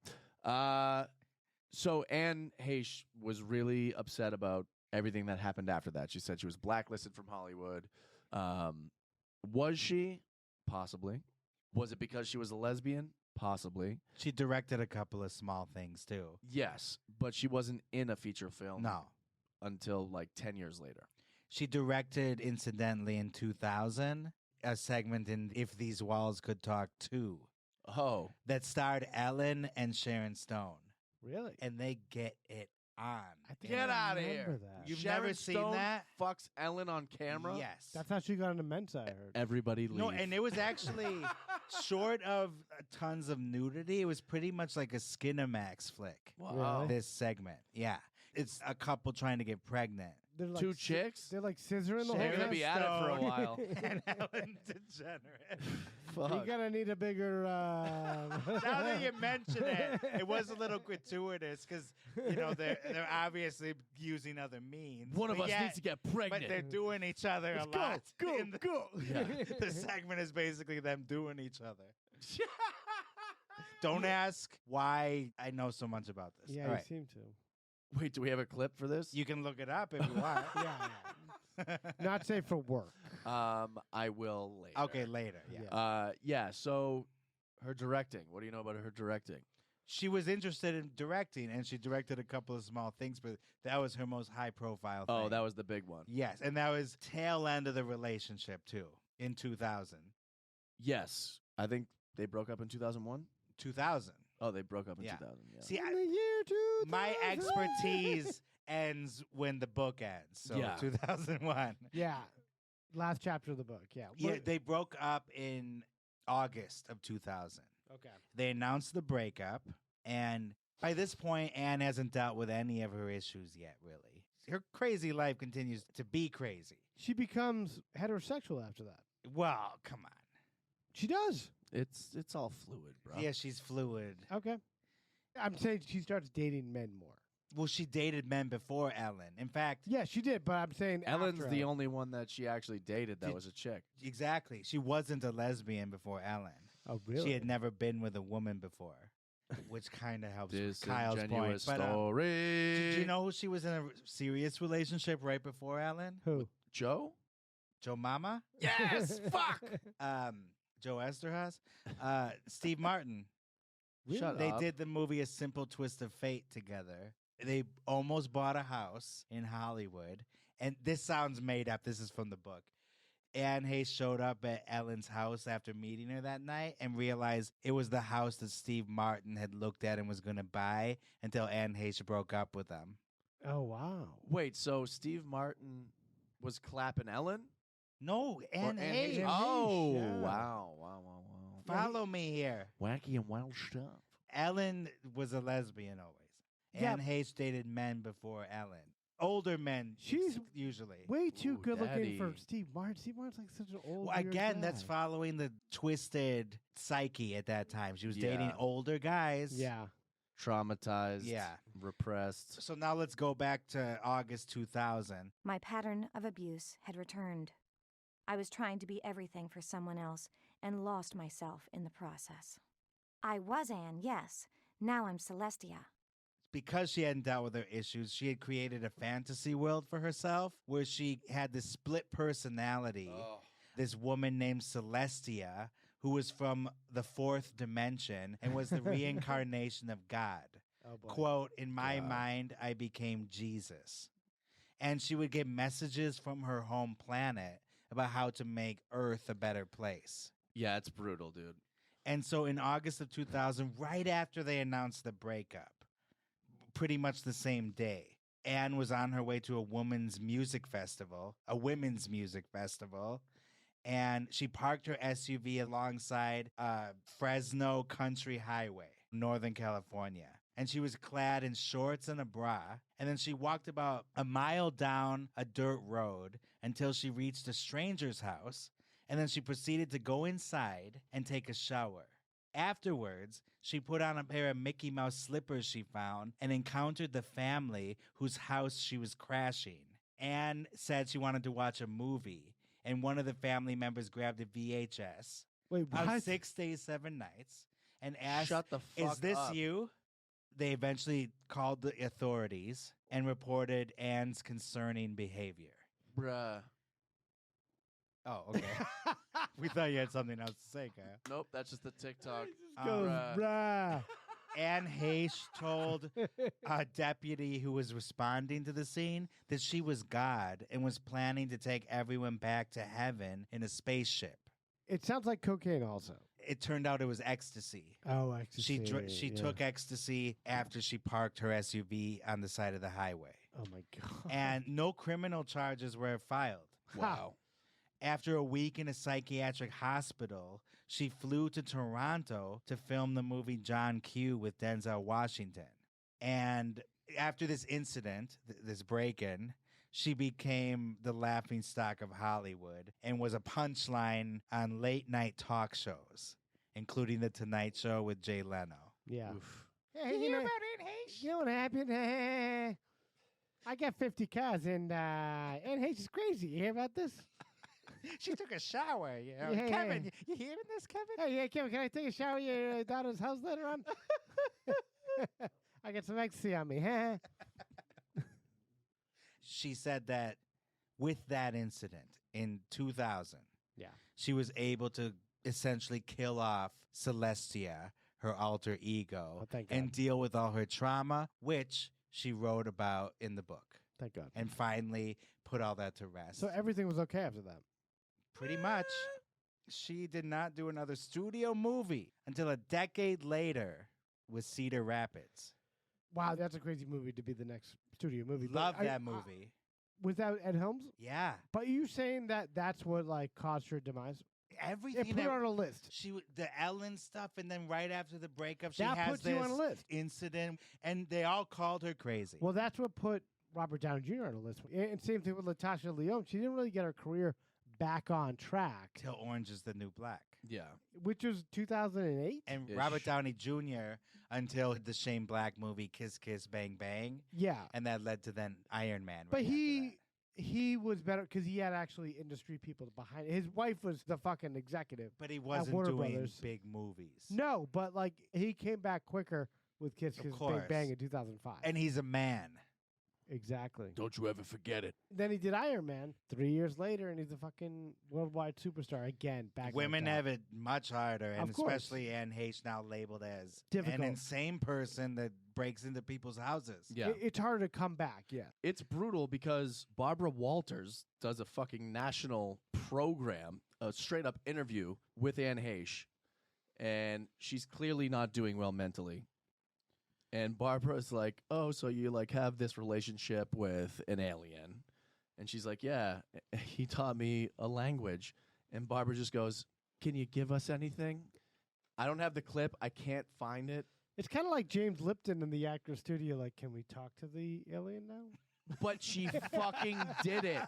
S1: So Anne Heche was really upset about everything that happened after that. She said she was blacklisted from Hollywood. Was she? Possibly. Was it because she was a lesbian? Possibly.
S6: She directed a couple of small things too.
S1: Yes, but she wasn't in a feature film.
S6: No.
S1: Until like 10 years later.
S6: She directed, incidentally, in 2000, a segment in If These Walls Could Talk 2.
S1: Oh.
S6: That starred Ellen and Sharon Stone.
S9: Really?
S6: And they get it on.
S1: Get out of here.
S9: That.
S6: You've
S1: Sharon
S6: never seen
S1: Stone
S6: that?
S1: Fucks Ellen on camera?
S6: Yes.
S9: That's how she got into Mensa, I heard.
S1: Everybody leave.
S6: No, and it was actually short of tons of nudity. It was pretty much like a Skinamax flick.
S1: Wow.
S6: This segment. Yeah. It's a couple trying to get pregnant.
S9: They're like
S1: Two chicks?
S9: They're like scissoring the whole
S1: They're going to
S9: thing.
S1: be at it for a while.
S6: And Ellen Degeneres.
S1: Fuck.
S9: You're going to need a bigger...
S6: Now that you mention it, it was a little gratuitous because, they're obviously using other means.
S1: One of
S6: But
S1: us
S6: yet-
S1: needs to get pregnant.
S6: But they're doing each other a lot.
S9: Go.
S1: Yeah.
S6: The segment is basically them doing each other. Don't ask why I know so much about this.
S9: Yeah,
S6: All
S9: you
S6: right.
S9: seem to.
S1: Wait, do we have a clip for this?
S6: You can look it up if you want.
S9: Yeah. Not safe for work.
S1: I will later.
S6: Okay, later. Yeah.
S1: Yeah, so her directing. What do you know about her directing?
S6: She was interested in directing, and she directed a couple of small things, but that was her most high-profile thing.
S1: Oh, that was the big one.
S6: Yes, and that was tail end of the relationship, too, in 2000.
S1: Yes. I think they broke up in 2001?
S6: 2000.
S1: Oh, they broke up in
S6: Yeah.
S1: 2000. Yeah.
S6: See,
S9: In the year 2000.
S6: my expertise ends when the book ends. So
S1: Yeah.
S6: 2001.
S9: Yeah. Last chapter of the book. Yeah.
S6: Yeah,
S9: What-
S6: they broke up in August of 2000.
S9: Okay.
S6: They announced the breakup, and by this point, Anne hasn't dealt with any of her issues yet, really. Her crazy life continues to be crazy.
S9: She becomes heterosexual after that.
S6: Well, come on.
S9: She does.
S1: It's all fluid, bro.
S6: Yeah, she's fluid.
S9: Okay. I'm saying she starts dating men more.
S6: Well, she dated men before Ellen. In fact,
S9: Yeah, she did, but I'm saying
S1: Ellen's
S9: after
S1: the
S9: Ellen.
S1: only one that she actually dated that
S6: Did-
S1: was a chick.
S6: exactly. She wasn't a lesbian before Ellen.
S9: Oh, really?
S6: She had never been with a woman before. which kind of helps with Kyle's point.
S1: Disingenuous
S6: But,
S1: story.
S6: do you know who she was in a serious relationship right before, Ellen?
S9: Who?
S1: Joe?
S6: Joe Mama?
S1: Yes! Fuck!
S6: Joe Esterhazy? Steve Martin.
S1: Shut
S6: They
S1: up.
S6: did the movie A Simple Twist of Fate together. They almost bought a house in Hollywood. And this sounds made up. This is from the book. Anne Heche showed up at Ellen's house after meeting her that night and realized it was the house that Steve Martin had looked at and was going to buy until Anne Heche broke up with him.
S9: Oh, wow.
S1: Wait, so Steve Martin was clapping Ellen?
S6: No, Anne Heche.
S1: Oh,
S9: yeah.
S1: wow.
S6: Follow me here.
S1: Wacky and wild stuff.
S6: Ellen was a lesbian always.
S9: Yeah.
S6: Anne Heche dated men before Ellen. Older men,
S9: She's
S6: usually.
S9: Way too
S1: Ooh,
S9: good looking for
S1: daddy.
S9: Steve Martin. Steve Martin's like such an old.
S6: Well,
S9: weird
S6: again, that's
S9: guy.
S6: following the twisted psyche at that time. She was dating
S1: Yeah.
S6: older guys.
S9: Yeah.
S1: Traumatized.
S6: Yeah.
S1: Repressed.
S6: So now let's go back to August 2000.
S7: My pattern of abuse had returned. I was trying to be everything for someone else and lost myself in the process. I was Anne, yes. Now I'm Celestia.
S6: Because she hadn't dealt with her issues, she had created a fantasy world for herself where she had this split personality. This woman named Celestia, who was from the fourth dimension and was the reincarnation of God.
S9: Oh, boy.
S6: Quote, in my mind, I became Jesus. And she would get messages from her home planet about how to make Earth a better place.
S1: Yeah, it's brutal, dude.
S6: And so in August of 2000, right after they announced the breakup, pretty much the same day, Anne was on her way to a women's music festival, and she parked her SUV alongside Fresno Country Highway, Northern California. And she was clad in shorts and a bra. And then she walked about a mile down a dirt road until she reached a stranger's house. And then she proceeded to go inside and take a shower. Afterwards, she put on a pair of Mickey Mouse slippers she found and encountered the family whose house she was crashing. Anne said she wanted to watch a movie, and one of the family members grabbed a VHS
S9: Wait,
S6: of
S9: what?
S6: 6 Days, 7 Nights and asked,
S1: Shut the fuck
S6: "Is this
S1: up."
S6: you?" They eventually called the authorities and reported Anne's concerning behavior.
S1: Bruh.
S6: Oh, okay. We thought you had something else to say, Kyle.
S1: Nope, that's just the TikTok.
S9: Goes,
S1: Bruh.
S9: bruh.
S6: Anne Heche told a deputy who was responding to the scene that she was God and was planning to take everyone back to heaven in a spaceship.
S9: It sounds like cocaine also.
S6: It turned out it was ecstasy.
S9: Oh, ecstasy.
S6: She
S9: yeah.
S6: took ecstasy after she parked her SUV on the side of the highway.
S9: Oh, my God.
S6: And no criminal charges were filed.
S1: Wow.
S6: After a week in a psychiatric hospital, she flew to Toronto to film the movie John Q with Denzel Washington. And after this incident, this break-in, she became the laughingstock of Hollywood and was a punchline on late-night talk shows, including The Tonight Show with Jay Leno.
S9: Yeah.
S1: Oof.
S9: Hey, you know, you know what happened? I got 50 cars, and Anne Heche is crazy. You hear about this?
S6: She took a shower. You know?
S9: Yeah,
S6: Kevin,
S9: yeah.
S6: you hearing this, Kevin?
S9: Hey, yeah, Kevin, can I take a shower at your daughter's house later on? I got some ecstasy on me.
S6: She said that with that incident in 2000,
S9: Yeah.
S6: she was able to essentially kill off Celestia, her alter ego,
S9: Oh, thank
S6: and
S9: God.
S6: deal with all her trauma, which she wrote about in the book,
S9: Thank God.
S6: and finally put all that to rest.
S9: So everything was okay after that.
S6: Pretty much. She did not do another studio movie until a decade later with Cedar Rapids.
S9: Wow, that's a crazy movie to be the next studio movie. But
S6: Love that movie.
S9: Was that Ed Helms?
S6: Yeah.
S9: But you saying that that's what like caused her demise?
S6: Everything.
S9: It put her on a list.
S6: The Ellen stuff, and then right after the breakup, she
S9: That
S6: has
S9: puts
S6: this
S9: you on a list.
S6: incident, and they all called her crazy.
S9: Well, that's what put Robert Downey Jr. on a list. And same thing with Natasha Lyonne. She didn't really get her career back on track.
S6: Till Orange is the New Black.
S1: Yeah.
S9: Which was 2008?
S6: And
S1: Ish.
S6: Robert Downey Jr. until the Shane Black movie Kiss Kiss Bang Bang.
S9: Yeah.
S6: And that led to then Iron Man.
S9: But
S6: right after
S9: he he was better because he had actually industry people behind it. His wife was the fucking executive.
S6: But he
S9: at
S6: wasn't
S9: Warner
S6: doing
S9: Brothers.
S6: big movies.
S9: No, but like he came back quicker with Kiss
S6: Of
S9: Kiss
S6: course.
S9: Bang Bang in 2005.
S6: And he's a man.
S9: Exactly.
S10: Don't you ever forget it.
S9: Then he did Iron Man 3 years later, and he's a fucking worldwide superstar again. Back
S6: Women
S9: like that.
S6: have it much harder, and
S9: Of course.
S6: especially Anne Heche now labeled as
S9: Difficult.
S6: an insane person that breaks into people's houses.
S1: Yeah.
S9: It's harder to come back. Yeah.
S1: It's brutal because Barbara Walters does a fucking national program, a straight up interview with Anne Heche, and she's clearly not doing well mentally. And Barbara's like, "Oh, so you like have this relationship with an alien?" And she's like, "Yeah, he taught me a language." And Barbara just goes, "Can you give us anything?" I don't have the clip. I can't find it.
S9: It's kind of like James Lipton in the actor studio. Like, can we talk to the alien now?
S1: But she fucking did it.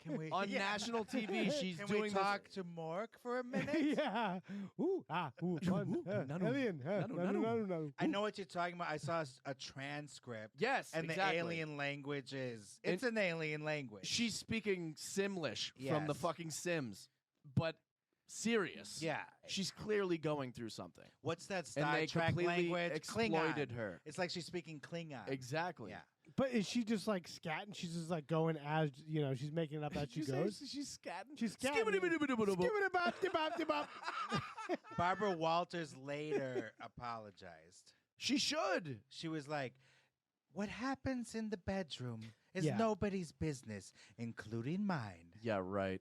S6: Can we
S1: On national TV, she's
S6: Can
S1: doing
S6: we talk to Mork for a minute?
S9: Yeah. Ooh, fun. Alien. No.
S6: I know what you're talking about. I saw a transcript.
S1: Yes,
S6: and
S1: exactly.
S6: the alien language it's an alien language.
S1: She's speaking Simlish from the
S6: Yes.
S1: fucking Sims, but serious.
S6: Yeah.
S1: She's clearly going through something.
S6: What's that
S1: And
S6: Star
S1: they
S6: Trek
S1: completely
S6: language?
S1: exploited
S6: Klingon.
S1: her.
S6: It's like she's speaking Klingon.
S1: Exactly.
S6: Yeah.
S9: But is she just like scatting? She's just like going as, she's making it up as she goes?
S1: She's scatting?
S9: She's scatting. Skibbity-bop-de-bop.
S6: Barbara Walters later apologized.
S1: She should.
S6: She was like, "What happens in the bedroom is
S9: Yeah.
S6: nobody's business, including mine."
S1: Yeah, right.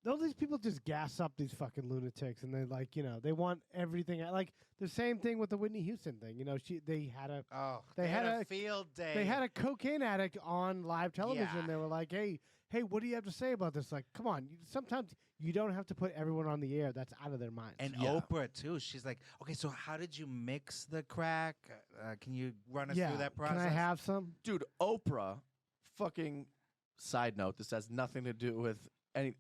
S9: All these people just gas up these fucking lunatics, and they like, they want everything. Like the same thing with the Whitney Houston thing. They had a
S6: they had a field day.
S9: They had a cocaine addict on live television.
S6: Yeah.
S9: They were like, hey, what do you have to say about this? Like, come on. Sometimes you don't have to put everyone on the air. That's out of their minds.
S6: And Oprah too. She's like, "Okay, so how did you mix the crack? Can you run us through that process?"
S9: Can I have some?
S1: Dude, Oprah, fucking side note, this has nothing to do with any.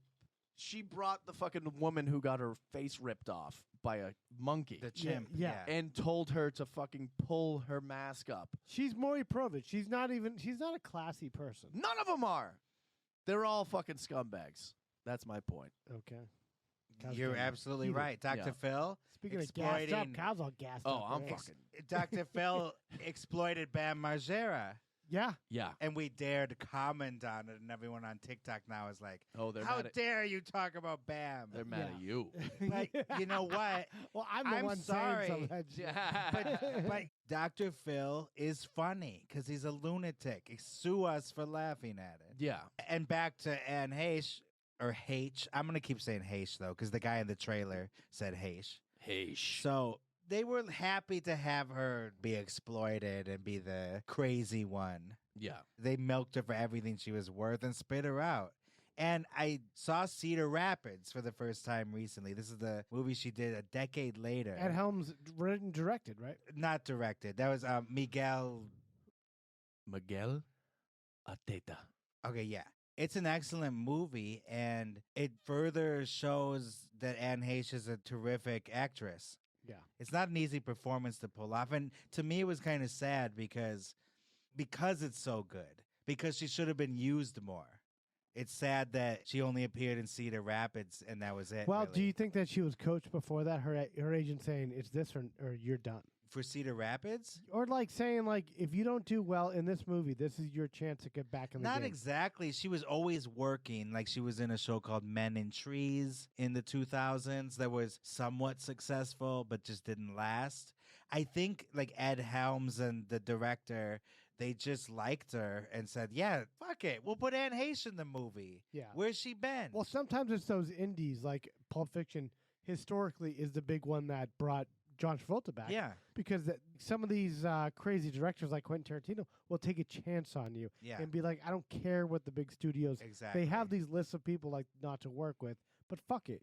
S1: She brought the fucking woman who got her face ripped off by a monkey.
S6: The chimp.
S9: Yeah.
S1: And told her to fucking pull her mask up.
S9: She's Maury Povich. She's not a classy person.
S1: None of them are. They're all fucking scumbags. That's my point.
S9: Okay.
S6: You're absolutely right, Dr. Phil.
S9: Speaking of gassed up, Kyle's all gassed up.
S1: I'm
S9: there.
S1: fucking.
S6: Dr. Phil exploited Bam Margera.
S9: Yeah.
S1: Yeah.
S6: And we dared comment on it, and everyone on TikTok now is like,
S1: "Oh, they're
S6: how
S1: mad at-
S6: dare you talk about Bam?"
S1: They're mad at you.
S6: But you know what?
S9: Well, I'm the one
S6: sorry.
S9: saying some of that shit.
S6: but Dr. Phil is funny because he's a lunatic. Sue us for laughing at it.
S1: Yeah.
S6: And back to Anne Heche, or Heche. I'm going to keep saying Heche, though, because the guy in the trailer said Heche.
S1: Heche.
S6: So they were happy to have her be exploited and be the crazy one.
S1: Yeah.
S6: They milked her for everything she was worth and spit her out. And I saw Cedar Rapids for the first time recently. This is the movie she did a decade later.
S9: Ed Helms written and directed, right?
S6: Not directed. That was Miguel
S1: Arteta.
S6: Okay, yeah. It's an excellent movie, and it further shows that Anne Heche is a terrific actress.
S9: Yeah.
S6: It's not an easy performance to pull off. And to me, it was kind of sad because it's so good, because she should have been used more. It's sad that she only appeared in Cedar Rapids, and that was it.
S9: Well,
S6: really.
S9: do you think that she was coached before that? Her agent saying it's this or you're done.
S6: For Cedar Rapids?
S9: Or like saying like if you don't do well in this movie, this is your chance to get back in the
S6: Not
S9: game.
S6: exactly. She was always working. Like she was in a show called Men in Trees in the 2000s that was somewhat successful but just didn't last. I think like Ed Helms and the director, they just liked her and said, "Yeah, fuck it. We'll put Anne Heche in the movie."
S9: Yeah.
S6: Where's she been?
S9: Well, sometimes it's those indies like Pulp Fiction historically is the big one that brought John Travolta back.
S6: Yeah.
S9: Because some of these crazy directors like Quentin Tarantino will take a chance on you
S6: Yeah.
S9: and be like, I don't care what the big studios.
S6: Exactly.
S9: They have these lists of people like not to work with, but fuck it.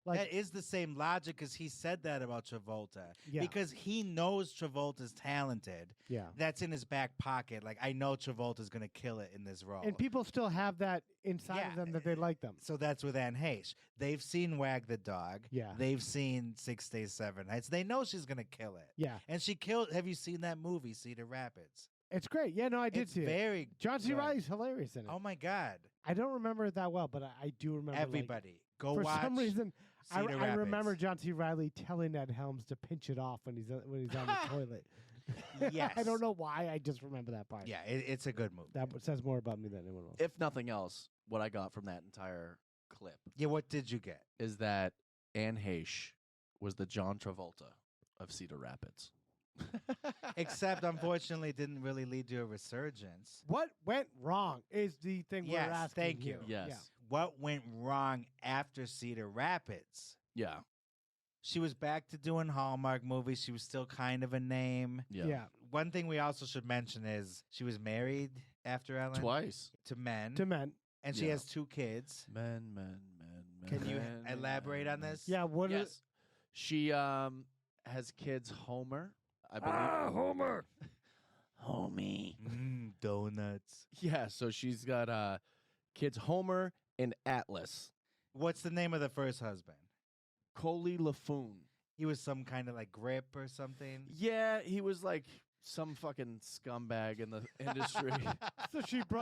S9: Like
S6: that is the same logic because he said that about Travolta.
S9: Yeah.
S6: Because he knows Travolta's talented.
S9: Yeah.
S6: That's in his back pocket. Like, I know Travolta's going to kill it in this role.
S9: and people still have that inside of them that they like them.
S6: So that's with Anne Heche. They've seen Wag the Dog.
S9: Yeah.
S6: They've seen 6 Days, 7 Nights. They know she's going to kill it.
S9: Yeah.
S6: And she killed. Have you seen that movie, Cedar Rapids?
S9: It's great. Yeah, no, I did
S6: It's
S9: see it.
S6: very
S9: John C.
S6: good.
S9: Reilly's hilarious in it.
S6: Oh my God!
S9: I don't remember it that well, but I do remember.
S6: Everybody, go
S9: for
S6: watch.
S9: some reason, I
S6: Cedar
S9: remember
S6: Rapids.
S9: John C. Reilly telling Ed Helms to pinch it off when he's on the toilet.
S6: Yes.
S9: I don't know why. I just remember that part.
S6: Yeah, it's a good movie.
S9: That says more about me than anyone else.
S1: If nothing else, what I got from that entire clip
S6: Yeah, what did you get?
S1: is that Anne Heche was the John Travolta of Cedar Rapids.
S6: Except, unfortunately, it didn't really lead to a resurgence.
S9: What went wrong is the thing we're
S6: Yes,
S9: asking.
S6: thank you.
S9: here.
S1: Yes.
S9: Yeah.
S6: What went wrong after Cedar Rapids?
S1: Yeah.
S6: She was back to doing Hallmark movies. She was still kind of a name.
S1: Yeah.
S6: One thing we also should mention is she was married after Ellen.
S1: Twice.
S6: To men.
S9: To men.
S6: And she
S1: Yeah.
S6: has 2 kids.
S1: Men.
S6: Can you elaborate on this?
S9: Yeah. What?
S1: Yes. She has kids. Homer, I believe.
S10: Homer.
S1: Homie.
S6: Donuts.
S1: Yeah. So she's got kids. Homer and Atlas.
S6: What's the name of the first husband?
S1: Coley LaFoon.
S6: He was some kind of like grip or something.
S1: Yeah, he was like some fucking scumbag in the industry.
S9: So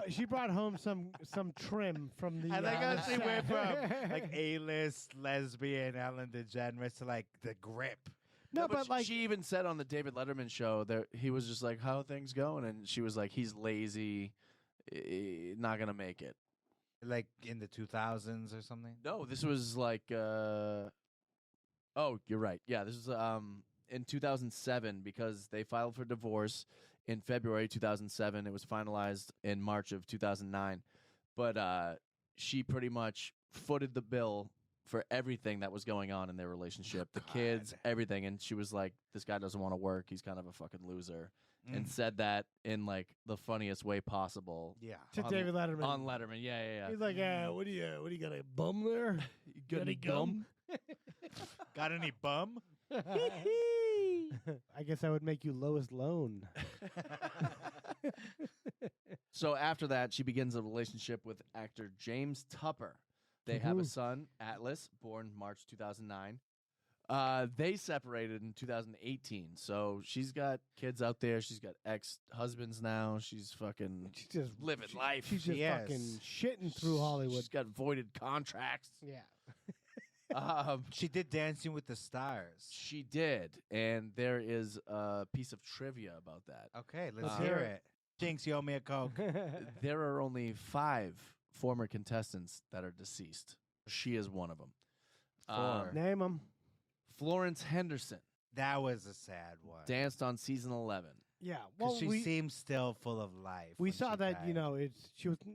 S9: she brought home some trim from the.
S6: I like how she
S9: set.
S6: went from like A-list lesbian Ellen DeGeneres to like the grip.
S9: No, but like
S1: she even said on the David Letterman show that he was just like, "How are things going?" And she was like, "He's lazy, not gonna make it."
S6: Like in the 2000s or something.
S1: No, this was like, oh, you're right. Yeah, this was in 2007 because they filed for divorce in February 2007. It was finalized in March of 2009, but she pretty much footed the bill for everything that was going on in their relationship, the kids, everything. And she was like, "This guy doesn't want to work. He's kind of a fucking loser." And said that in like the funniest way possible.
S6: Yeah.
S9: To David Letterman.
S1: On Letterman, yeah.
S9: He's like, what do you got a bum there?
S1: You got any gum?
S6: Got any bum?
S9: I guess I would make you lowest loan.
S1: So after that, she begins a relationship with actor James Tupper. They have a son, Atlas, born March 2009. They separated in 2018, so she's got kids out there. She's got ex-husbands now. She's fucking
S9: just
S1: living life.
S9: She's just fucking shitting through Hollywood.
S1: She's got voided contracts.
S9: Yeah.
S6: She did Dancing with the Stars.
S1: She did, and there is a piece of trivia about that.
S6: Okay, let's hear it. Jinx, you owe me a Coke.
S1: There are only 5 former contestants that are deceased. She is one of them.
S6: 4.
S9: Name them.
S1: Florence Henderson
S6: That was a sad one.
S1: danced on season 11.
S9: Yeah.
S6: Because
S9: Well,
S6: she
S9: we
S6: seems still full of life.
S9: we
S6: when
S9: saw
S6: she
S9: that
S6: died.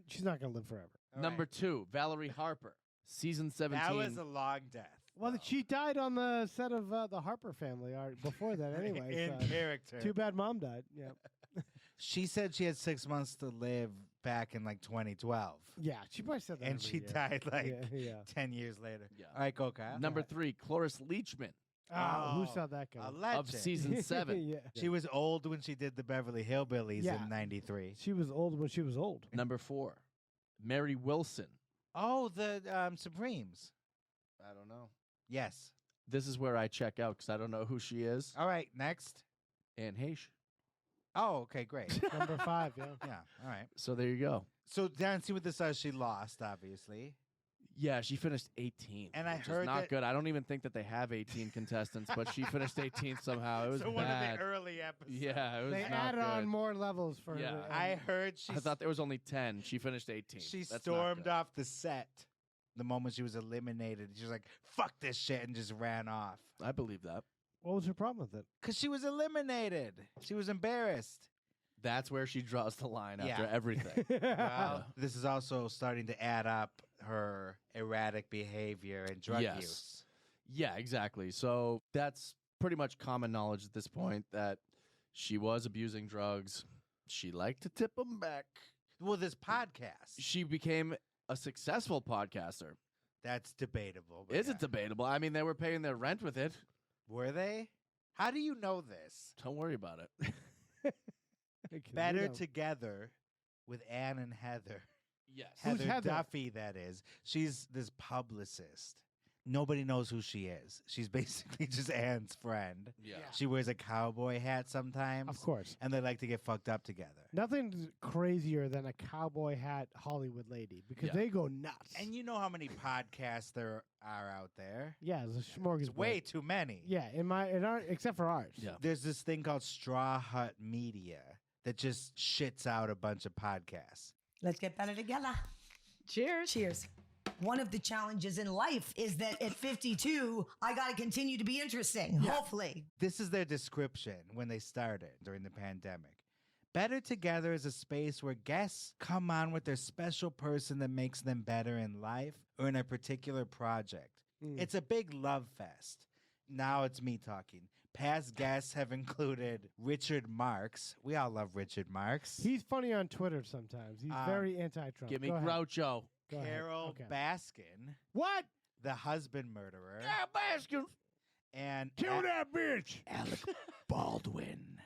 S9: she's not gonna live forever.
S6: All
S1: Number
S6: right.
S1: 2, Valerie Harper, season 17.
S6: That was a long death.
S9: Well, she died on the set of the Harper Family art before that. Anyway,
S6: In
S9: so
S6: character.
S9: Too bad mom died. Yeah.
S6: She said she had 6 months to live back in like 2012.
S9: Yeah, she probably said that.
S6: And
S9: every
S6: she
S9: year.
S6: died like
S9: Yeah.
S6: 10 years later.
S1: Yeah.
S6: All right, go, Kyle.
S1: Number 3, Cloris Leachman
S9: Who
S6: Oh,
S9: saw that guy?
S6: A legend.
S1: of season 7.
S9: Yeah.
S6: She was old when she did the Beverly Hillbillies
S9: Yeah.
S6: in 93.
S9: She was old when she was old.
S1: Number 4, Mary Wilson.
S6: Oh, the Supremes.
S1: I don't know.
S6: Yes.
S1: This is where I check out because I don't know who she is.
S6: All right, next.
S1: Anne Heche.
S6: Oh, okay, great.
S9: Number 5. Yeah.
S6: Yeah, all right.
S1: So there you go.
S6: So Dancing with the Stars, she lost, obviously.
S1: Yeah, she finished 18th.
S6: And I
S1: which is
S6: heard
S1: not
S6: that-
S1: good. I don't even think that they have 18 contestants, but she finished 18th somehow. It was
S6: so
S1: bad.
S6: one of the early episodes.
S1: Yeah, it was
S9: They
S1: not
S9: added
S1: good.
S9: on more levels for
S1: Yeah.
S9: her.
S6: I heard she
S1: I thought there was only 10. She finished 18.
S6: she
S1: That's not
S6: stormed
S1: good.
S6: off the set the moment she was eliminated. She was like, fuck this shit, and just ran off.
S1: I believe that.
S9: What was her problem with it?
S6: Because she was eliminated. She was embarrassed.
S1: That's where she draws the line after
S6: Yeah.
S1: everything.
S6: Well, this is also starting to add up her erratic behavior and drug
S1: Yes.
S6: use.
S1: Yeah, exactly. So that's pretty much common knowledge at this point that she was abusing drugs. She liked to tip them back.
S6: Well, this podcast.
S1: She became a successful podcaster.
S6: That's debatable. but
S1: Is
S6: yeah.
S1: it debatable? I mean, they were paying their rent with it.
S6: Were they? How do you know this?
S1: Don't worry about it.
S6: Better Together with Anne and Heather.
S1: Yes.
S9: Who's
S6: Heather
S9: Heather?
S6: Duffy, that is. She's this publicist nobody knows who she is. She's basically just Anne's friend.
S1: Yeah.
S6: She wears a cowboy hat sometimes.
S9: Of course.
S6: And they like to get fucked up together.
S9: Nothing's crazier than a cowboy hat Hollywood lady because they go nuts.
S6: And you know how many podcasts there are out there?
S9: Yeah, there's a smorgasbord.
S6: It's way too many.
S9: Yeah, in our except for ours.
S1: Yeah.
S6: There's this thing called Straw Hut Media that just shits out a bunch of podcasts.
S11: Let's get better together.
S5: Cheers.
S11: Cheers. One of the challenges in life is that at 52, I got to continue to be interesting, hopefully.
S6: This is their description when they started during the pandemic. Better Together is a space where guests come on with their special person that makes them better in life or in a particular project. It's a big love fest. Now it's me talking. Past guests have included Richard Marx. We all love Richard Marx.
S9: He's funny on Twitter sometimes. He's very anti-Trump.
S1: Give me
S9: Go ahead.
S1: Groucho.
S9: Go ahead.
S6: Carol
S9: Okay.
S6: Baskin.
S9: What?
S6: The husband murderer.
S1: Yeah, Baskin.
S6: And
S10: Kill that bitch.
S1: Alec Baldwin.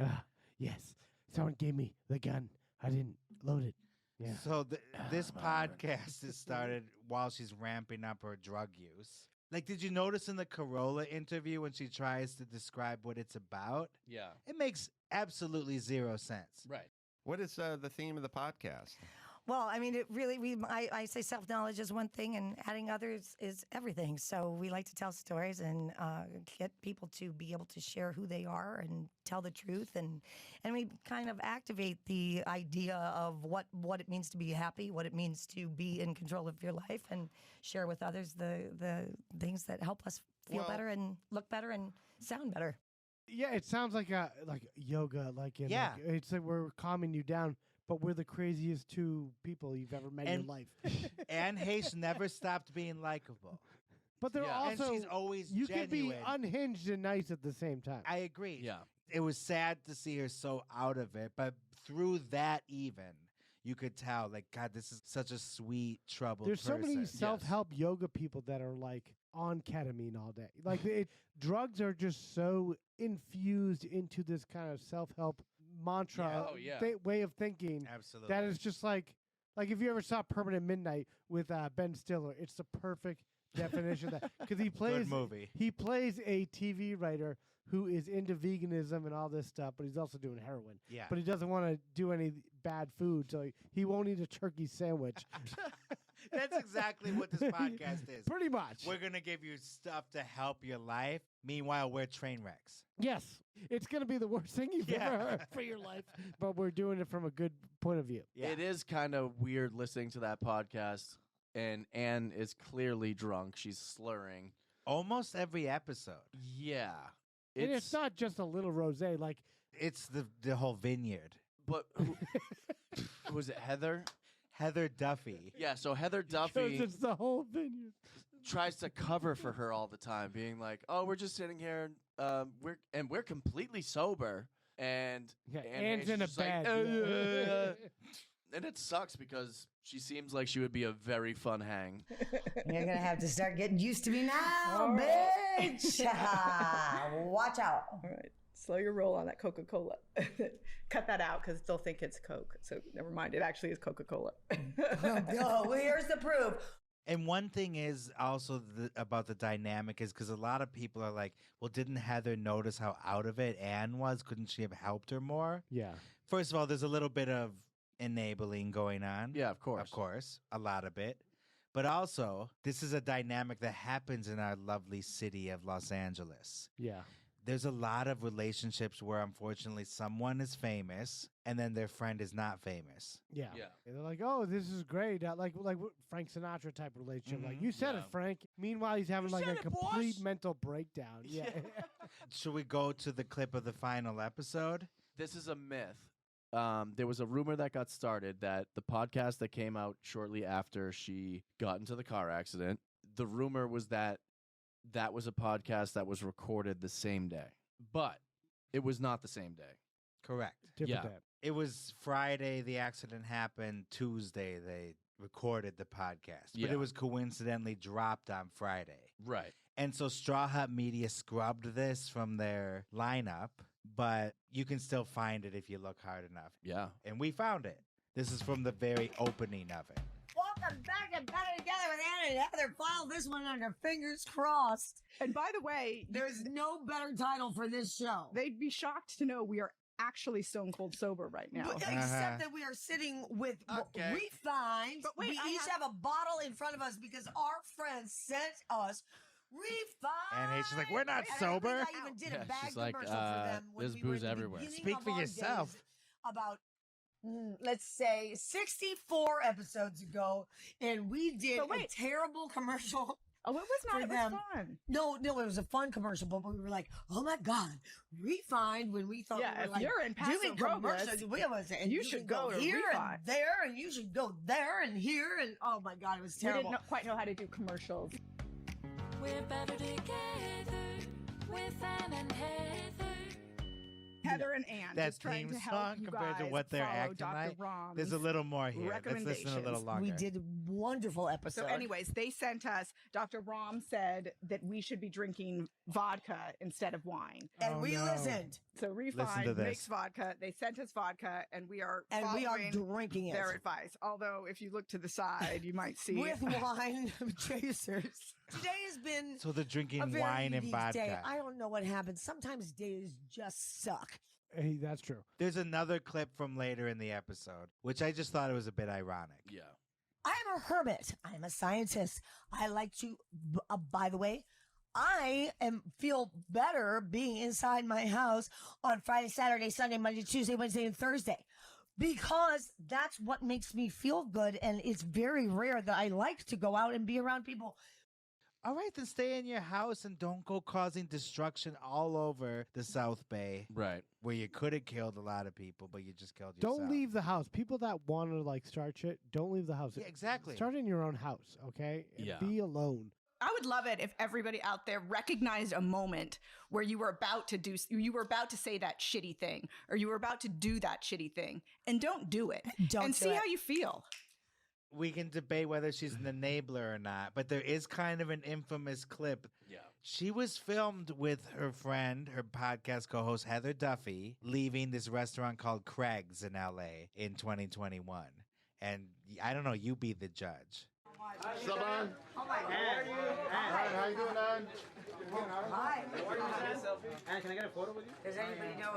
S9: Yes. Someone gave me the gun. I didn't load it. Yeah.
S6: So this podcast is started while she's ramping up her drug use. Like, did you notice in the Corolla interview when she tries to describe what it's about?
S1: Yeah.
S6: It makes absolutely zero sense.
S1: Right.
S12: What is the theme of the podcast?
S11: Well, I mean, it really, I say self-knowledge is one thing and adding others is everything. So we like to tell stories and get people to be able to share who they are and tell the truth. And we kind of activate the idea of what it means to be happy, what it means to be in control of your life, and share with others the things that help us feel better and look better and sound better.
S9: Yeah, it sounds like yoga,
S6: Yeah.
S9: It's like we're calming you down, but we're the craziest two people you've ever met in your life.
S6: Anne Heche never stopped being likable.
S9: But they're also,
S6: and she's always
S9: you
S6: genuine.
S9: can be unhinged and nice at the same time.
S6: I agree.
S1: Yeah.
S6: It was sad to see her so out of it, but through that even, you could tell, like, God, this is such a sweet, troubled
S9: There's so many
S6: person.
S9: self-help yoga people that are like on ketamine all day. Like drugs are just so infused into this kind of self-help mantra way of thinking.
S6: Absolutely.
S9: That is just like if you ever saw Permanent Midnight with Ben Stiller, it's the perfect definition of that because he plays
S6: Good movie.
S9: He plays a TV writer who is into veganism and all this stuff, but he's also doing heroin.
S6: Yeah.
S9: But he doesn't want to do any bad food, so he won't eat a turkey sandwich.
S6: That's exactly what this podcast is.
S9: Pretty much.
S6: We're going to give you stuff to help your life. Meanwhile, we're train wrecks.
S9: Yes. It's going to be the worst thing you've ever heard for your life, but we're doing it from a good point of view.
S6: Yeah.
S1: It is kind of weird listening to that podcast, and Anne is clearly drunk. She's slurring.
S6: Almost every episode.
S1: Yeah.
S9: And it's not just a little rosé. Like
S6: It's the whole vineyard.
S1: But who was it, Heather?
S6: Heather Duffy.
S1: Yeah, so Heather
S9: because
S1: Duffy
S9: it's the whole vineyard.
S1: tries to cover for her all the time, being like, "Oh, we're just sitting here, we're completely sober." And
S9: Anne's in a
S1: just like,
S9: bed.
S1: and it sucks because she seems like she would be a very fun hang.
S11: You're going to have to start getting used to me now, bitch. Watch out.
S5: All right. Slow your roll on that Coca-Cola. Cut that out because they'll think it's Coke. So never mind. It actually is Coca-Cola.
S11: Oh, well, here's the proof.
S6: And one thing is also about the dynamic is because a lot of people are like, well, didn't Heather notice how out of it Anne was? Couldn't she have helped her more?
S9: Yeah.
S6: First of all, there's a little bit of enabling going on.
S1: Yeah, of course.
S6: Of course. A lot of it. But also, this is a dynamic that happens in our lovely city of Los Angeles.
S9: Yeah.
S6: There's a lot of relationships where, unfortunately, someone is famous and then their friend is not famous.
S9: Yeah. And they're like, oh, this is great. Like Frank Sinatra type relationship. Like, you said it, Frank. Meanwhile, he's having like a complete mental breakdown. Yeah.
S6: Should we go to the clip of the final episode?
S1: This is a myth. There was a rumor that got started that the podcast that came out shortly after she got into the car accident, the rumor was that was a podcast that was recorded the same day. But it was not the same day.
S6: Correct.
S9: Different day.
S6: It was Friday, the accident happened. Tuesday, they recorded the podcast. But it was coincidentally dropped on Friday.
S1: Right.
S6: And so Straw Hut Media scrubbed this from their lineup, but you can still find it if you look hard enough.
S1: Yeah.
S6: And we found it. This is from the very opening of it.
S11: Welcome something back and better together with Anne and Heather. File this one under fingers crossed.
S5: And by the way,
S11: there's no better title for this show.
S5: They'd be shocked to know we are actually stone cold sober right now.
S11: Except that we are sitting with Refined.
S5: But wait,
S11: we each have a bottle in front of us because our friends sent us Refined.
S6: And she's like, we're not sober.
S11: I even did a bag commercial for them when
S1: there's
S11: we were
S1: booze
S11: in the
S1: everywhere.
S11: beginning
S6: Speak
S11: of
S6: for
S11: our
S6: yourself.
S11: days about let's say 64 episodes ago, and we did a terrible commercial.
S5: Oh, it was not. It was fun.
S11: No, it was a fun commercial, but we were like, oh my God, Refined when we thought we were
S5: if
S11: like,
S5: you're in Paso
S11: doing
S5: Robles,
S11: commercials, and
S5: you should go to
S11: here
S5: Refined.
S11: and there, and you should go there and here, and oh my God, it was
S5: We
S11: terrible.
S5: didn't quite know how to do commercials.
S15: We're better together with Anne and Heather.
S5: Heather and Anne,
S6: That
S5: just trying
S6: theme
S5: to help
S6: song
S5: you
S6: compared to
S5: guys
S6: what they're
S5: follow
S6: acting
S5: Dr.
S6: like.
S5: Rom's
S6: There's a little more here. Let's listen a little longer.
S11: We did a wonderful episode.
S5: So anyways, they sent us, Dr. Rom said that we should be drinking vodka instead of wine.
S11: And we listened.
S5: So
S6: Listen to
S5: Refined
S6: this.
S5: makes vodka. They sent us vodka, and we are
S11: drinking
S5: their
S11: it.
S5: advice. Although if you look to the side, you might see
S11: With wine chasers. Today has been
S6: So they're drinking
S11: a very
S6: wine and
S11: unique
S6: vodka.
S11: day. I don't know what happens. Sometimes days just suck.
S9: Hey, that's true.
S6: There's another clip from later in the episode, which I just thought it was a bit ironic.
S1: Yeah.
S11: I am a hermit. I am a scientist. I like to, by the way, I feel better being inside my house on Friday, Saturday, Sunday, Monday, Tuesday, Wednesday, and Thursday. Because that's what makes me feel good. And it's very rare that I like to go out and be around people.
S6: All right, then stay in your house and don't go causing destruction all over the South Bay.
S1: Right.
S6: Where you could have killed a lot of people, but you just killed yourself.
S9: Don't leave the house. People that want to like start shit, don't leave the house.
S6: Yeah, exactly.
S9: Start in your own house, okay? And
S1: Yeah.
S9: Be alone.
S5: I would love it if everybody out there recognized a moment where you were about to say that shitty thing, or you were about to do that shitty thing, and don't do it.
S11: Don't
S5: and
S11: do
S5: see
S11: it.
S5: how you feel.
S6: We can debate whether she's an enabler or not, but there is kind of an infamous clip.
S1: Yeah.
S6: She was filmed with her friend, her podcast co-host Heather Duffy, leaving this restaurant called Craig's in LA in 2021. And I don't know, you be the judge.
S13: What's up, Ann?
S11: Oh my God.
S13: Ann, how you doing, Ann?
S11: Hi.
S17: Anne, can I get a photo with you?
S11: Does anybody know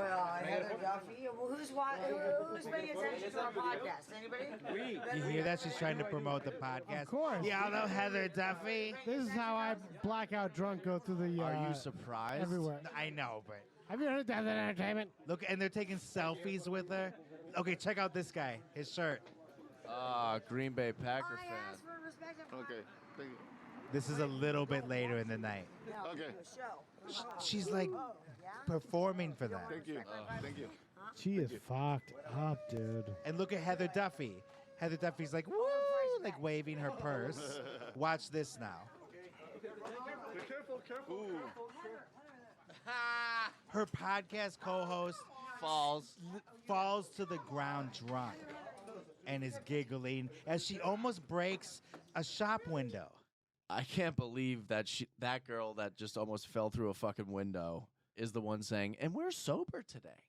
S11: Heather Duffy? Well, who's paying attention to our podcast? Anybody?
S6: You hear that? She's trying to promote the podcast.
S9: Of course.
S6: Y'all know Heather Duffy?
S9: This is how I blackout drunk go through the.
S1: Are you surprised?
S9: Everywhere.
S6: I know, but
S9: Have you heard of Death and Entertainment?
S6: look, and they're taking selfies with her. Okay, check out this guy, his shirt.
S1: Green Bay Packer fan.
S13: Okay, thank you.
S6: This is a little bit later in the night.
S13: Okay.
S6: She's like performing for them.
S13: Thank you. Thank you.
S9: She is fucked up, dude.
S6: And look at Heather Duffy. Heather Duffy's like, woo, like waving her purse. Watch this now.
S13: Ooh.
S6: Her podcast co-host falls to the ground drunk and is giggling as she almost breaks a shop window.
S1: I can't believe that that girl that just almost fell through a fucking window is the one saying, "And we're sober today."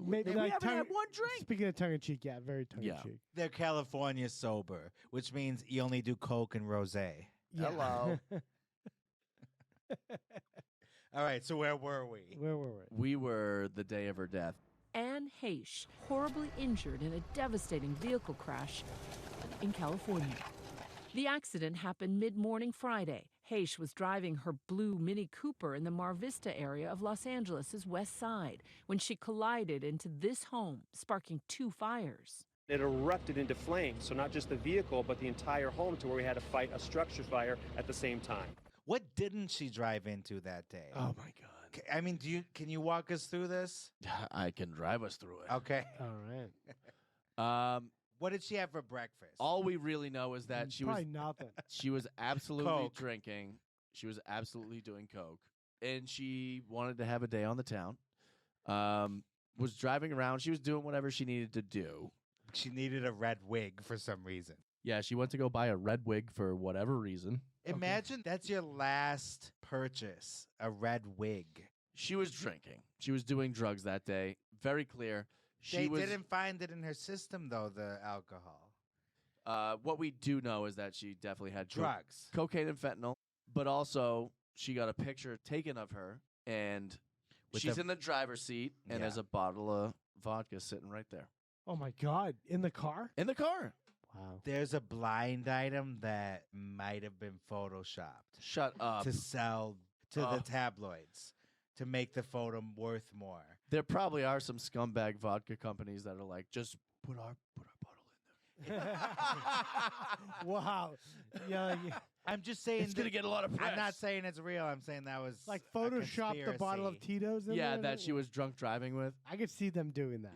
S9: Maybe
S1: we
S9: like
S1: haven't had one drink.
S9: Speaking of tongue in cheek, yeah, very tongue in cheek.
S6: They're California sober, which means you only do Coke and rosé.
S9: Yeah.
S1: Hello.
S6: All right, so where were we?
S9: Where were we?
S1: We were the day of her death.
S18: Anne Heche, horribly injured in a devastating vehicle crash in California. The accident happened mid-morning Friday. Heche was driving her blue Mini Cooper in the Mar Vista area of Los Angeles' west side when she collided into this home, sparking 2 fires.
S17: It erupted into flames, so not just the vehicle, but the entire home, to where we had to fight a structure fire at the same time.
S6: What didn't she drive into that day?
S1: Oh my God!
S6: I mean, can you walk us through this?
S1: I can drive us through it.
S6: Okay.
S9: All right.
S6: What did she have for breakfast?
S1: All we really know is that she
S9: Probably nothing.
S1: She was absolutely
S6: Coke.
S1: drinking. She was absolutely doing coke, and she wanted to have a day on the town. Was driving around. She was doing whatever she needed to do.
S6: She needed a red wig for some reason.
S1: Yeah, she went to go buy a red wig for whatever reason.
S6: Imagine that's your last purchase, a red wig.
S1: She was drinking. She was doing drugs that day. Very clear.
S6: They didn't find it in her system, though, the alcohol.
S1: What we do know is that she definitely had
S6: Drugs.
S1: cocaine and fentanyl, but also she got a picture taken of her, and
S6: With
S1: she's
S6: the-
S1: in the driver's seat, and
S6: Yeah.
S1: there's a bottle of vodka sitting right there.
S9: Oh my God! In the car?
S1: In the car.
S9: Wow.
S6: There's a blind item that might have been photoshopped.
S1: Shut up.
S6: To sell to
S1: Oh.
S6: the tabloids to make the photo worth more.
S1: There probably are some scumbag vodka companies that are like, just put our bottle in there.
S9: Wow. Yeah.
S6: I'm just saying
S1: It's gonna get a lot of press.
S6: I'm not saying it's real. I'm saying that was
S9: Like
S6: a
S9: Photoshop the bottle of
S6: conspiracy.
S9: Tito's in
S1: Yeah,
S9: there?
S1: that she was drunk driving with.
S9: I could see them doing that.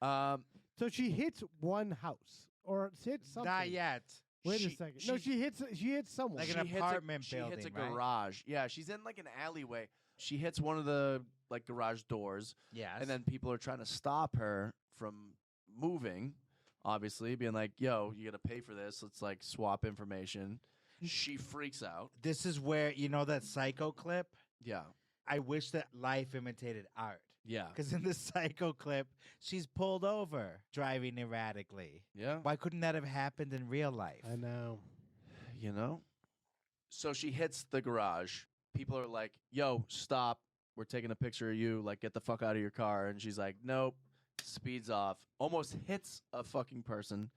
S1: Yeah.
S9: So she hits one house or hits something.
S6: Not yet.
S9: Wait
S1: She-
S9: a second. No, she hits someone.
S6: Like
S1: She
S6: an
S1: hits
S6: apartment
S1: she
S6: building,
S1: hits a
S6: right?
S1: garage. Yeah, she's in like an alleyway. She hits one of the like garage doors.
S6: Yes.
S1: And then people are trying to stop her from moving, obviously, being like, yo, you got to pay for this. Let's like swap information. She freaks out.
S6: This is where, you know that Psycho clip?
S1: Yeah.
S6: I wish that life imitated art.
S1: Yeah.
S6: Because in the Psycho clip, she's pulled over driving erratically.
S1: Yeah.
S6: Why couldn't that have happened in real life?
S9: I know.
S1: You know? So she hits the garage. People are like, yo, stop. We're taking a picture of you. Like, get the fuck out of your car. And she's like, nope. Speeds off. Almost hits a fucking person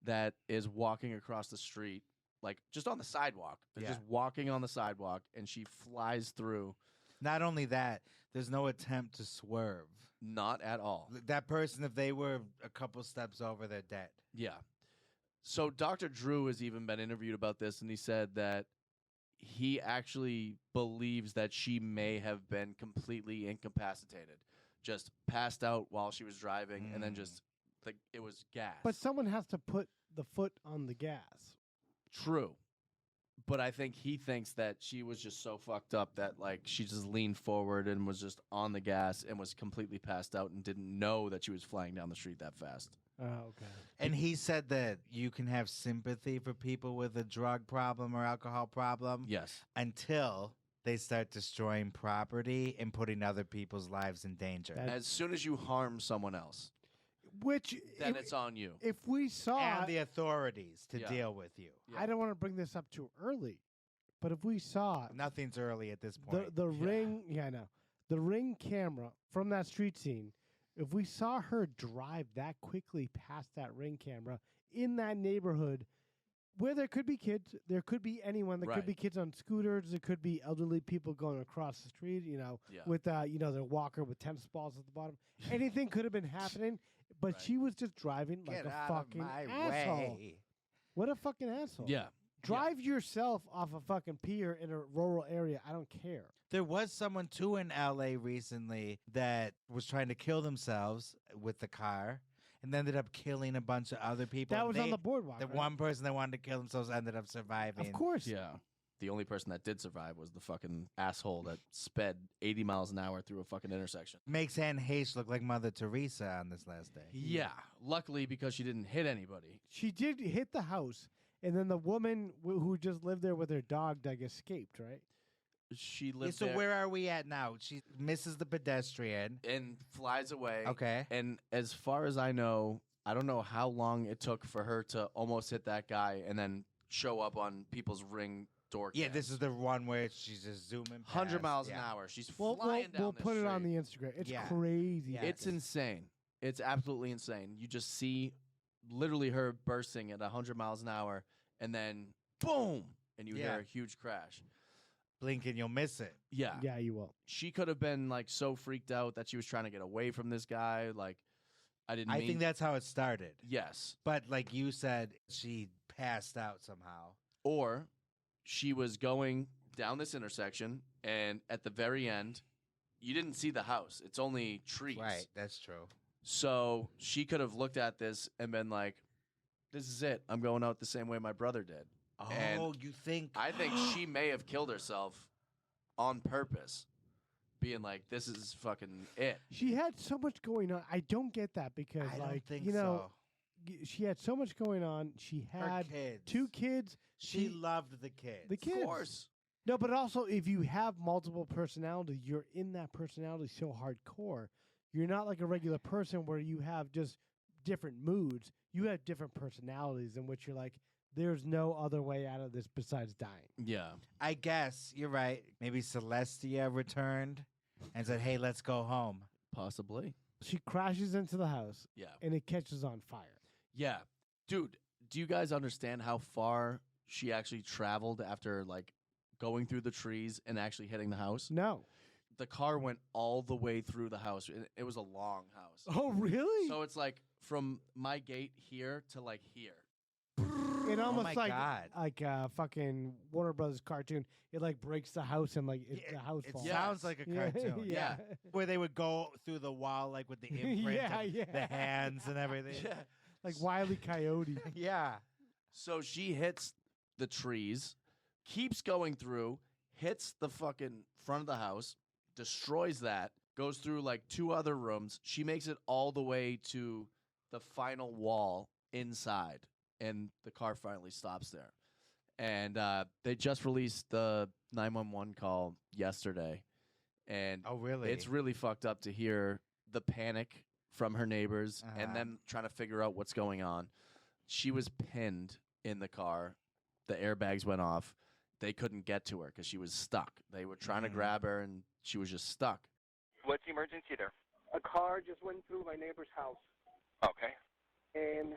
S1: that is walking across the street. Like, just on the sidewalk. They're
S6: Yeah.
S1: just walking on the sidewalk. And she flies through.
S6: Not only that, there's no attempt to swerve.
S1: Not at all.
S6: That person, if they were a couple steps over, they're dead.
S1: Yeah. So Dr. Drew has even been interviewed about this, and he said that he actually believes that she may have been completely incapacitated, just passed out while she was driving, and then just like it was gas.
S9: But someone has to put the foot on the gas.
S1: True. But I think he thinks that she was just so fucked up that like she just leaned forward and was just on the gas and was completely passed out and didn't know that she was flying down the street that fast.
S9: Oh, okay.
S6: And he said that you can have sympathy for people with a drug problem or alcohol problem.
S1: Yes.
S6: Until they start destroying property and putting other people's lives in danger.
S1: As soon as you harm someone else,
S9: Which
S1: then
S9: if,
S1: it's on you.
S9: if we saw
S6: and the authorities to
S1: Yeah.
S6: deal with you.
S9: I don't want to bring this up too early, but if we saw
S6: Nothing's early at this point.
S9: the ring, I know, the ring camera from that street scene, if we saw her drive that quickly past that ring camera in that neighborhood where there could be kids, there could be anyone, there
S1: Right.
S9: could be kids on scooters, there could be elderly people going across the street,
S1: Yeah.
S9: with their walker with tennis balls at the bottom. Anything could have been happening, but she was just driving like
S6: Get
S9: a
S6: out of
S9: fucking
S6: my
S9: asshole.
S6: way.
S9: What a fucking asshole.
S1: Yeah.
S9: Drive yourself off a fucking pier in a rural area. I don't care.
S6: There was someone too in LA recently that was trying to kill themselves with the car and ended up killing a bunch of other people.
S9: That was on the boardwalk.
S6: The
S9: right?
S6: one person that wanted to kill themselves ended up surviving.
S9: Of course.
S1: Yeah. The only person that did survive was the fucking asshole that sped 80 miles an hour through a fucking intersection.
S6: Makes Anne Heche look like Mother Teresa on this last day.
S1: Yeah. Luckily, because she didn't hit anybody.
S9: She did hit the house, and then the woman who just lived there with her dog, escaped, right?
S1: She
S6: Yeah,
S1: lived
S6: so
S1: there
S6: where are we at now? She misses the pedestrian.
S1: and flies away.
S6: Okay.
S1: And as far as I know, I don't know how long it took for her to almost hit that guy and then show up on people's ring door
S6: Yeah,
S1: cams.
S6: this is the one where she's just zooming
S1: 100
S6: past.
S1: miles
S6: Yeah.
S1: an hour. She's
S9: We'll
S1: flying down the
S9: put it on
S1: street.
S9: the Instagram. It's
S6: Yeah.
S9: crazy.
S6: Yeah.
S1: It's insane. It's absolutely insane. You just see literally her bursting at 100 miles an hour, and then boom, and you
S6: Yeah.
S1: hear a huge crash.
S6: Blink and you'll miss it.
S1: Yeah.
S9: Yeah, you will.
S1: She could have been like so freaked out that she was trying to get away from this guy. Like, I didn't
S6: I
S1: mean.
S6: think that's how it started.
S1: Yes.
S6: But like you said, she passed out somehow.
S1: Or she was going down this intersection, and at the very end, you didn't see the house. It's only trees.
S6: Right, that's true.
S1: So she could have looked at this and been like, this is it. I'm going out the same way my brother did.
S6: Oh,
S1: And
S6: you think?
S1: I think she may have killed herself on purpose, being like, this is fucking it.
S9: She had so much going on. I don't get that because,
S6: I don't think
S9: you know,
S6: so.
S9: she had so much going on. She
S6: Her
S9: had
S6: kids.
S9: 2 kids.
S6: She loved the kids.
S9: The kids.
S1: Of course.
S9: No, but also if you have multiple personalities, you're in that personality so hardcore. You're not like a regular person where you have just different moods. You have different personalities in which you're like, there's no other way out of this besides dying.
S1: Yeah.
S6: I guess you're right. Maybe Celestia returned and said, "Hey, let's go home."
S1: Possibly.
S9: She crashes into the house.
S1: Yeah.
S9: And it catches on fire.
S1: Yeah. Dude, do you guys understand how far she actually traveled after, like, going through the trees and actually hitting the house?
S9: No.
S1: The car went all the way through the house. It was a long house.
S9: Oh, really?
S1: So it's like from my gate here to, like, here.
S9: It almost
S6: my God.
S9: like a fucking Warner Brothers cartoon. It like breaks the house and like the house
S6: It
S9: falls.
S6: sounds like a cartoon.
S9: Yeah.
S6: Where they would go through the wall, like with the imprint of the hands and everything.
S1: Yeah.
S9: Like Wile E. Coyote.
S6: Yeah.
S1: So she hits the trees, keeps going through, hits the fucking front of the house, destroys that, goes through like 2 other rooms. She makes it all the way to the final wall inside, and the car finally stops there. And they just released the 911 call yesterday. And
S6: oh, really?
S1: It's really fucked up to hear the panic from her neighbors and them trying to figure out what's going on. She was pinned in the car. The airbags went off. They couldn't get to her because she was stuck. They were trying to grab her, and she was just stuck.
S19: What's the emergency there?
S17: A car just went through my neighbor's house,
S19: Okay.
S17: and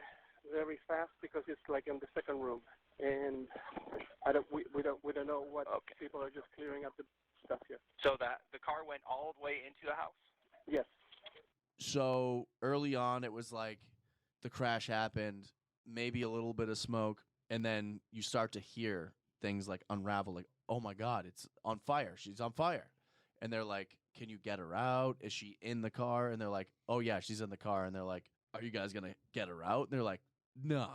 S17: very fast because it's like in the second room, and we don't know what. People are just clearing up the stuff here.
S19: So that the car went all the way into the house?
S17: Yes.
S1: So early on, it was like the crash happened, maybe a little bit of smoke, and then you start to hear things like unravel, like, oh my God, it's on fire. She's on fire. And they're like, can you get her out? Is she in the car? And they're like, oh yeah, she's in the car. And they're like, are you guys going to get her out? And they're like, no,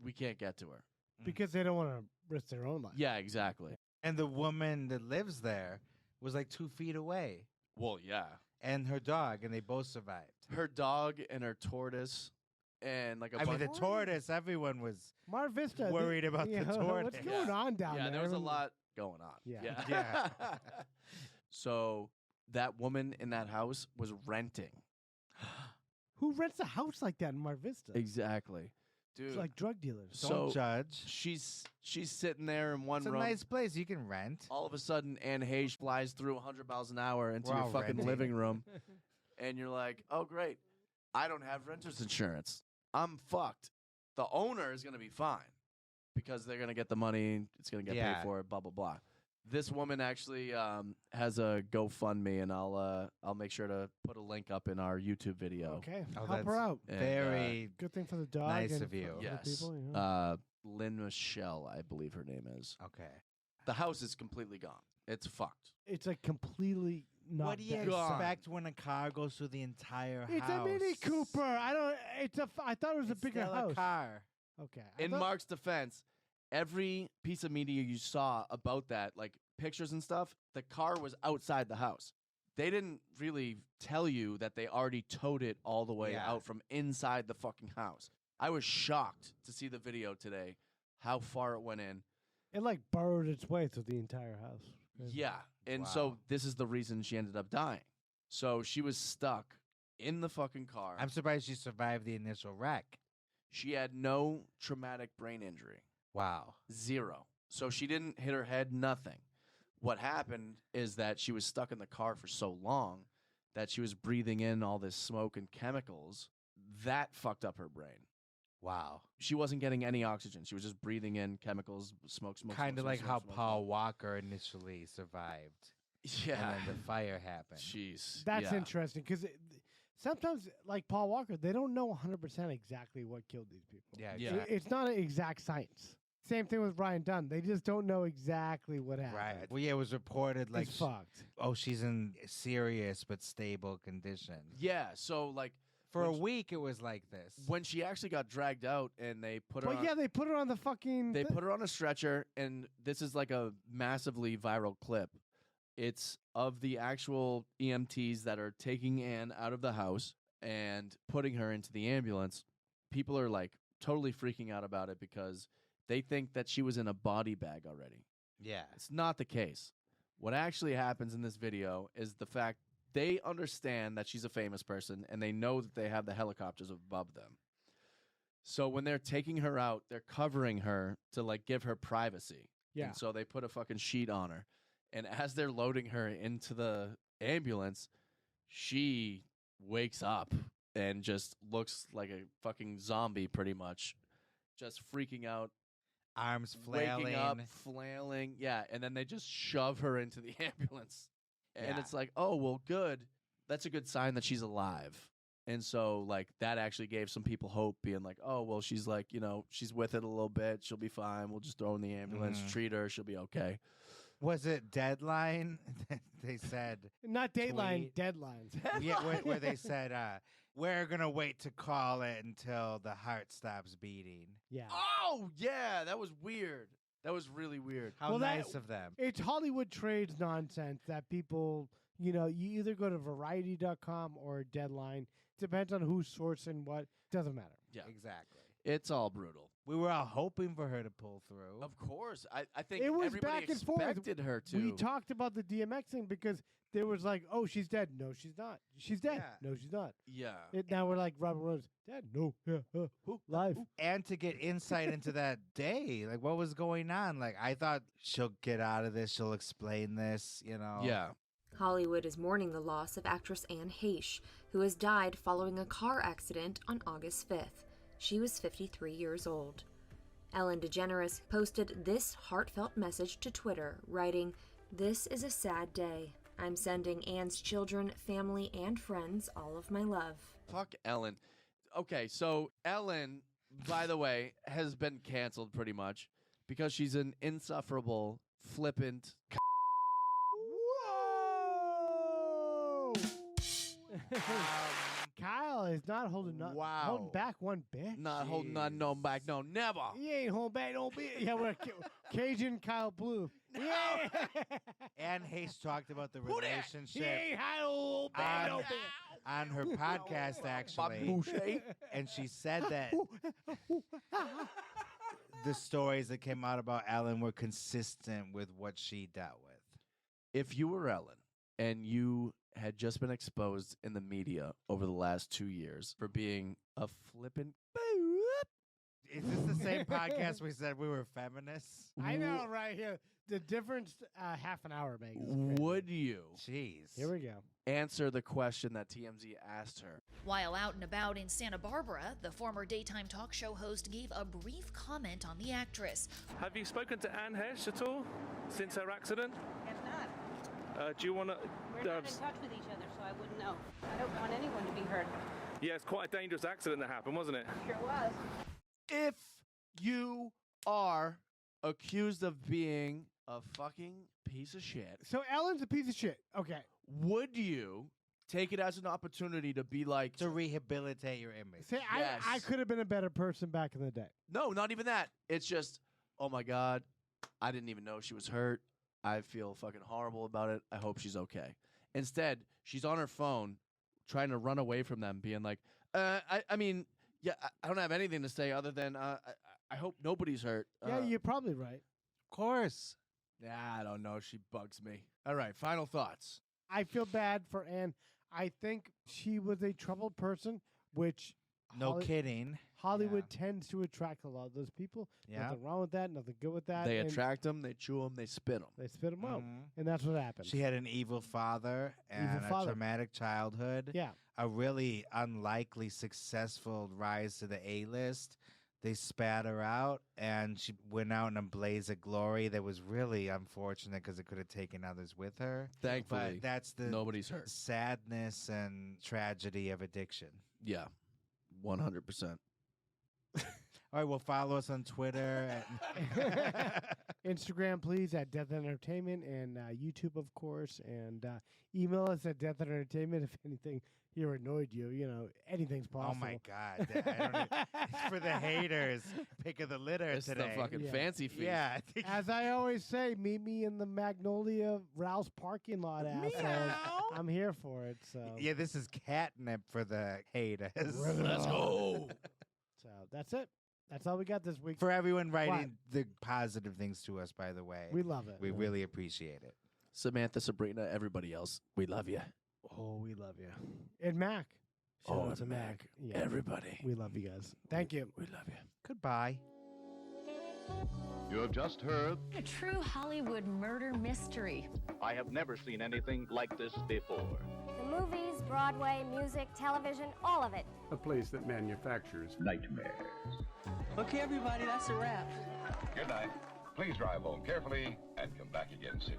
S1: we can't get to her.
S9: Because they don't want to risk their own life.
S1: Yeah, exactly.
S6: And the woman that lives there was like 2 feet away.
S1: Well, yeah.
S6: And her dog, and they both survived.
S1: Her dog and her tortoise and like a
S6: I mean,
S1: bunch.
S6: the tortoise, everyone was
S9: Mar Vista
S6: worried about the tortoise.
S9: What's going on down there?
S1: Yeah, there was a lot going on.
S9: Yeah.
S6: Yeah.
S1: So that woman in that house was renting.
S9: Who rents a house like that in Mar Vista?
S1: Exactly. Dude.
S9: It's like drug dealers.
S6: Don't judge.
S1: She's sitting there in one
S6: It's a
S1: room.
S6: nice place. You can rent.
S1: All of a sudden, Anne Heche flies through 100 miles an hour into
S6: We're
S1: your
S6: all
S1: fucking
S6: renting.
S1: living room. And you're like, oh, great. I don't have renter's insurance. I'm fucked. The owner is going to be fine because they're going to get the money. It's going to get paid for it, blah, blah, blah. This woman actually has a GoFundMe, and I'll make sure to put a link up in our YouTube video.
S9: Okay,
S6: Oh,
S9: help her out.
S1: And,
S6: Very
S9: Good thing for the dog.
S6: nice
S9: and
S6: of you.
S9: for
S1: yes.
S9: the people, you know?
S1: Lynn Michelle, I believe her name is.
S6: Okay.
S1: The house is completely gone. It's fucked.
S9: It's like completely not.
S6: What do you
S9: gone.
S6: expect when a car goes through the entire
S9: It's
S6: house?
S9: a Mini Cooper. I don't. I thought it was a bigger
S6: still
S9: house.
S6: a car.
S9: Okay. I
S1: In
S9: thought-
S1: Mark's defense, every piece of media you saw about that, like pictures and stuff, the car was outside the house. They didn't really tell you that they already towed it all the way out from inside the fucking house. I was shocked to see the video today, how far it went in.
S9: It like burrowed its way through the entire house.
S1: Yeah. And so this is the reason she ended up dying. So she was stuck in the fucking car.
S6: I'm surprised she survived the initial wreck.
S1: She had no traumatic brain injury.
S6: Wow.
S1: 0. So she didn't hit her head, nothing. What happened is that she was stuck in the car for so long that she was breathing in all this smoke and chemicals. That fucked up her brain.
S6: Wow.
S1: She wasn't getting any oxygen. She was just breathing in chemicals, smoke.
S6: Kind of like how Paul Walker initially survived.
S1: Yeah.
S6: And then the fire happened.
S1: Jeez.
S9: That's interesting because sometimes, like Paul Walker, they don't know 100% exactly what killed these people.
S6: Yeah.
S9: It's not an exact science. Same thing with Ryan Dunn. They just don't know exactly what happened.
S6: Right. Well, yeah, it was reported like
S9: It's fucked.
S6: Oh, she's in serious but stable condition.
S1: Yeah. So like
S6: for a week, it was like this.
S1: When she actually got dragged out and they put her.
S9: But
S1: on,
S9: yeah, they put her on the fucking.
S1: They put her on a stretcher, and this is like a massively viral clip. It's of the actual EMTs that are taking Anne out of the house and putting her into the ambulance. People are like totally freaking out about it because they think that she was in a body bag already.
S6: Yeah.
S1: It's not the case. What actually happens in this video is the fact they understand that she's a famous person, and they know that they have the helicopters above them. So when they're taking her out, they're covering her to like give her privacy.
S9: Yeah.
S1: And so they put a fucking sheet on her. And as they're loading her into the ambulance, she wakes up and just looks like a fucking zombie pretty much. Just freaking out.
S6: Arms flailing.
S1: Waking up, flailing. Yeah, and then they just shove her into the ambulance. And
S6: Yeah.
S1: it's like, oh, well, good. That's a good sign that she's alive. And so, like, that actually gave some people hope, being like, oh, well, she's like, you know, she's with it a little bit. She'll be fine. We'll just throw her in the ambulance, treat her. She'll be okay.
S6: Was it Deadline? They said.
S9: Not Dateline,
S6: tweet.
S9: Deadlines.
S6: Yeah, where they said, we're going to wait to call it until the heart stops beating.
S9: Yeah.
S1: Oh, yeah. That was weird. That was really weird.
S6: How nice of them.
S9: It's Hollywood trades nonsense that people, you know, you either go to Variety.com or Deadline. Depends on who's sourcing what. Doesn't matter.
S1: Yeah.
S6: Exactly.
S1: It's all brutal.
S6: We were all hoping for her to pull through.
S1: Of course. I think
S9: It was
S1: everybody
S9: back and forth.
S1: expected her to.
S9: We talked about the DMX thing because there was like, oh, she's dead. No, she's not. She's dead.
S6: Yeah.
S9: No, she's not.
S1: Yeah.
S9: Now we're like, Robert Rose, dead. No. Yeah. Live.
S6: And to get insight into that day, like what was going on. Like I thought she'll get out of this. She'll explain this, you know.
S1: Yeah.
S20: Hollywood is mourning the loss of actress Anne Heche, who has died following a car accident on August 5th. She was 53 years old. Ellen Degeneres posted this heartfelt message to Twitter, writing, "This is a sad day. I'm sending Anne's children, family, and friends all of my love."
S1: Fuck Ellen. Okay, so Ellen, by the way, has been canceled pretty much because she's an insufferable, flippant.
S9: Whoa! Kyle is not holding back one bit.
S1: Not holding no back, no, never.
S9: He ain't holding back no bit. Yeah, we're Cajun Kyle Blue. Yeah.
S6: Anne Heche talked about the
S9: He
S6: relationship
S9: ain't hold back no bit.
S6: on her podcast, actually. And she said that the stories that came out about Ellen were consistent with what she dealt with.
S1: If you were Ellen and you had just been exposed in the media over the last 2 years for being a flippant.
S6: Is this the same podcast we said we were feminists?
S9: I know, right here. The difference, half an hour makes.
S1: Would you?
S6: Jeez.
S9: Here we go.
S1: Answer the question that TMZ asked her.
S21: While out and about in Santa Barbara, the former daytime talk show host gave a brief comment on the actress.
S22: Have you spoken to Anne Heche at all since her accident?
S23: Have not.
S22: Do you want to...
S23: We're not in touch with each other, so I wouldn't know. I don't want anyone to be hurt.
S22: Yeah, it's quite a dangerous accident that happened, wasn't it?
S23: Sure was.
S1: If you are accused of being a fucking piece of shit,
S9: So Ellen's a piece of shit. Okay.
S1: would you take it as an opportunity to be like...
S6: To rehabilitate your image.
S9: Say,
S1: Yes.
S9: I could have been a better person back in the day.
S1: No, not even that. It's just, oh my God, I didn't even know she was hurt. I feel fucking horrible about it. I hope she's okay. Instead, she's on her phone trying to run away from them, being like, I mean, yeah, I don't have anything to say other than I hope nobody's hurt.
S9: Yeah, you're probably right.
S6: Of course.
S1: Yeah, I don't know. She bugs me. All right, final thoughts.
S9: I feel bad for Anne. I think she was a troubled person, which
S6: No kidding.
S9: Hollywood tends to attract a lot of those people.
S6: Yeah.
S9: Nothing wrong with that. Nothing good with that.
S1: They
S9: and
S1: attract them, they chew them, they spit them.
S9: They spit them out, and that's what happened.
S6: She had an evil father and a traumatic childhood.
S9: Yeah.
S6: A really unlikely successful rise to the A-list. They spat her out, and she went out in a blaze of glory that was really unfortunate because it could have taken others with her.
S1: Thankfully,
S6: but that's the
S1: nobody's hurt.
S6: Sadness and tragedy of addiction.
S1: Yeah, 100%.
S6: All right, well, follow us on Twitter.
S9: Instagram, please, at Death Entertainment, and YouTube, of course, and email us at Death Entertainment if anything here annoyed you. You know, anything's possible.
S6: Oh, my God. For the haters, pick of the litter
S1: It's
S6: today.
S1: the fucking fancy feast.
S6: Yeah.
S9: As I always say, meet me in the Magnolia Rouse parking lot, assholes. I'm here for it. So
S6: Yeah, this is catnip for the haters.
S1: Let's go.
S9: So that's it. That's all we got this week.
S6: For everyone writing the positive things to us, by the way.
S9: We love it.
S6: We really appreciate it.
S1: Samantha, Sabrina, everybody else, we love you.
S9: Oh, we love you. And Mac. Shout out to Mac. Yeah.
S1: Everybody.
S9: We love you guys. Thank you.
S1: We love you.
S6: Goodbye.
S2: You have just heard
S3: A true Hollywood murder mystery.
S2: I have never seen anything like this before.
S16: The movies, Broadway, music, television, all of it.
S8: A place that manufactures nightmares.
S23: Okay, everybody, that's a wrap.
S14: Good night. Please drive home carefully and come back again soon.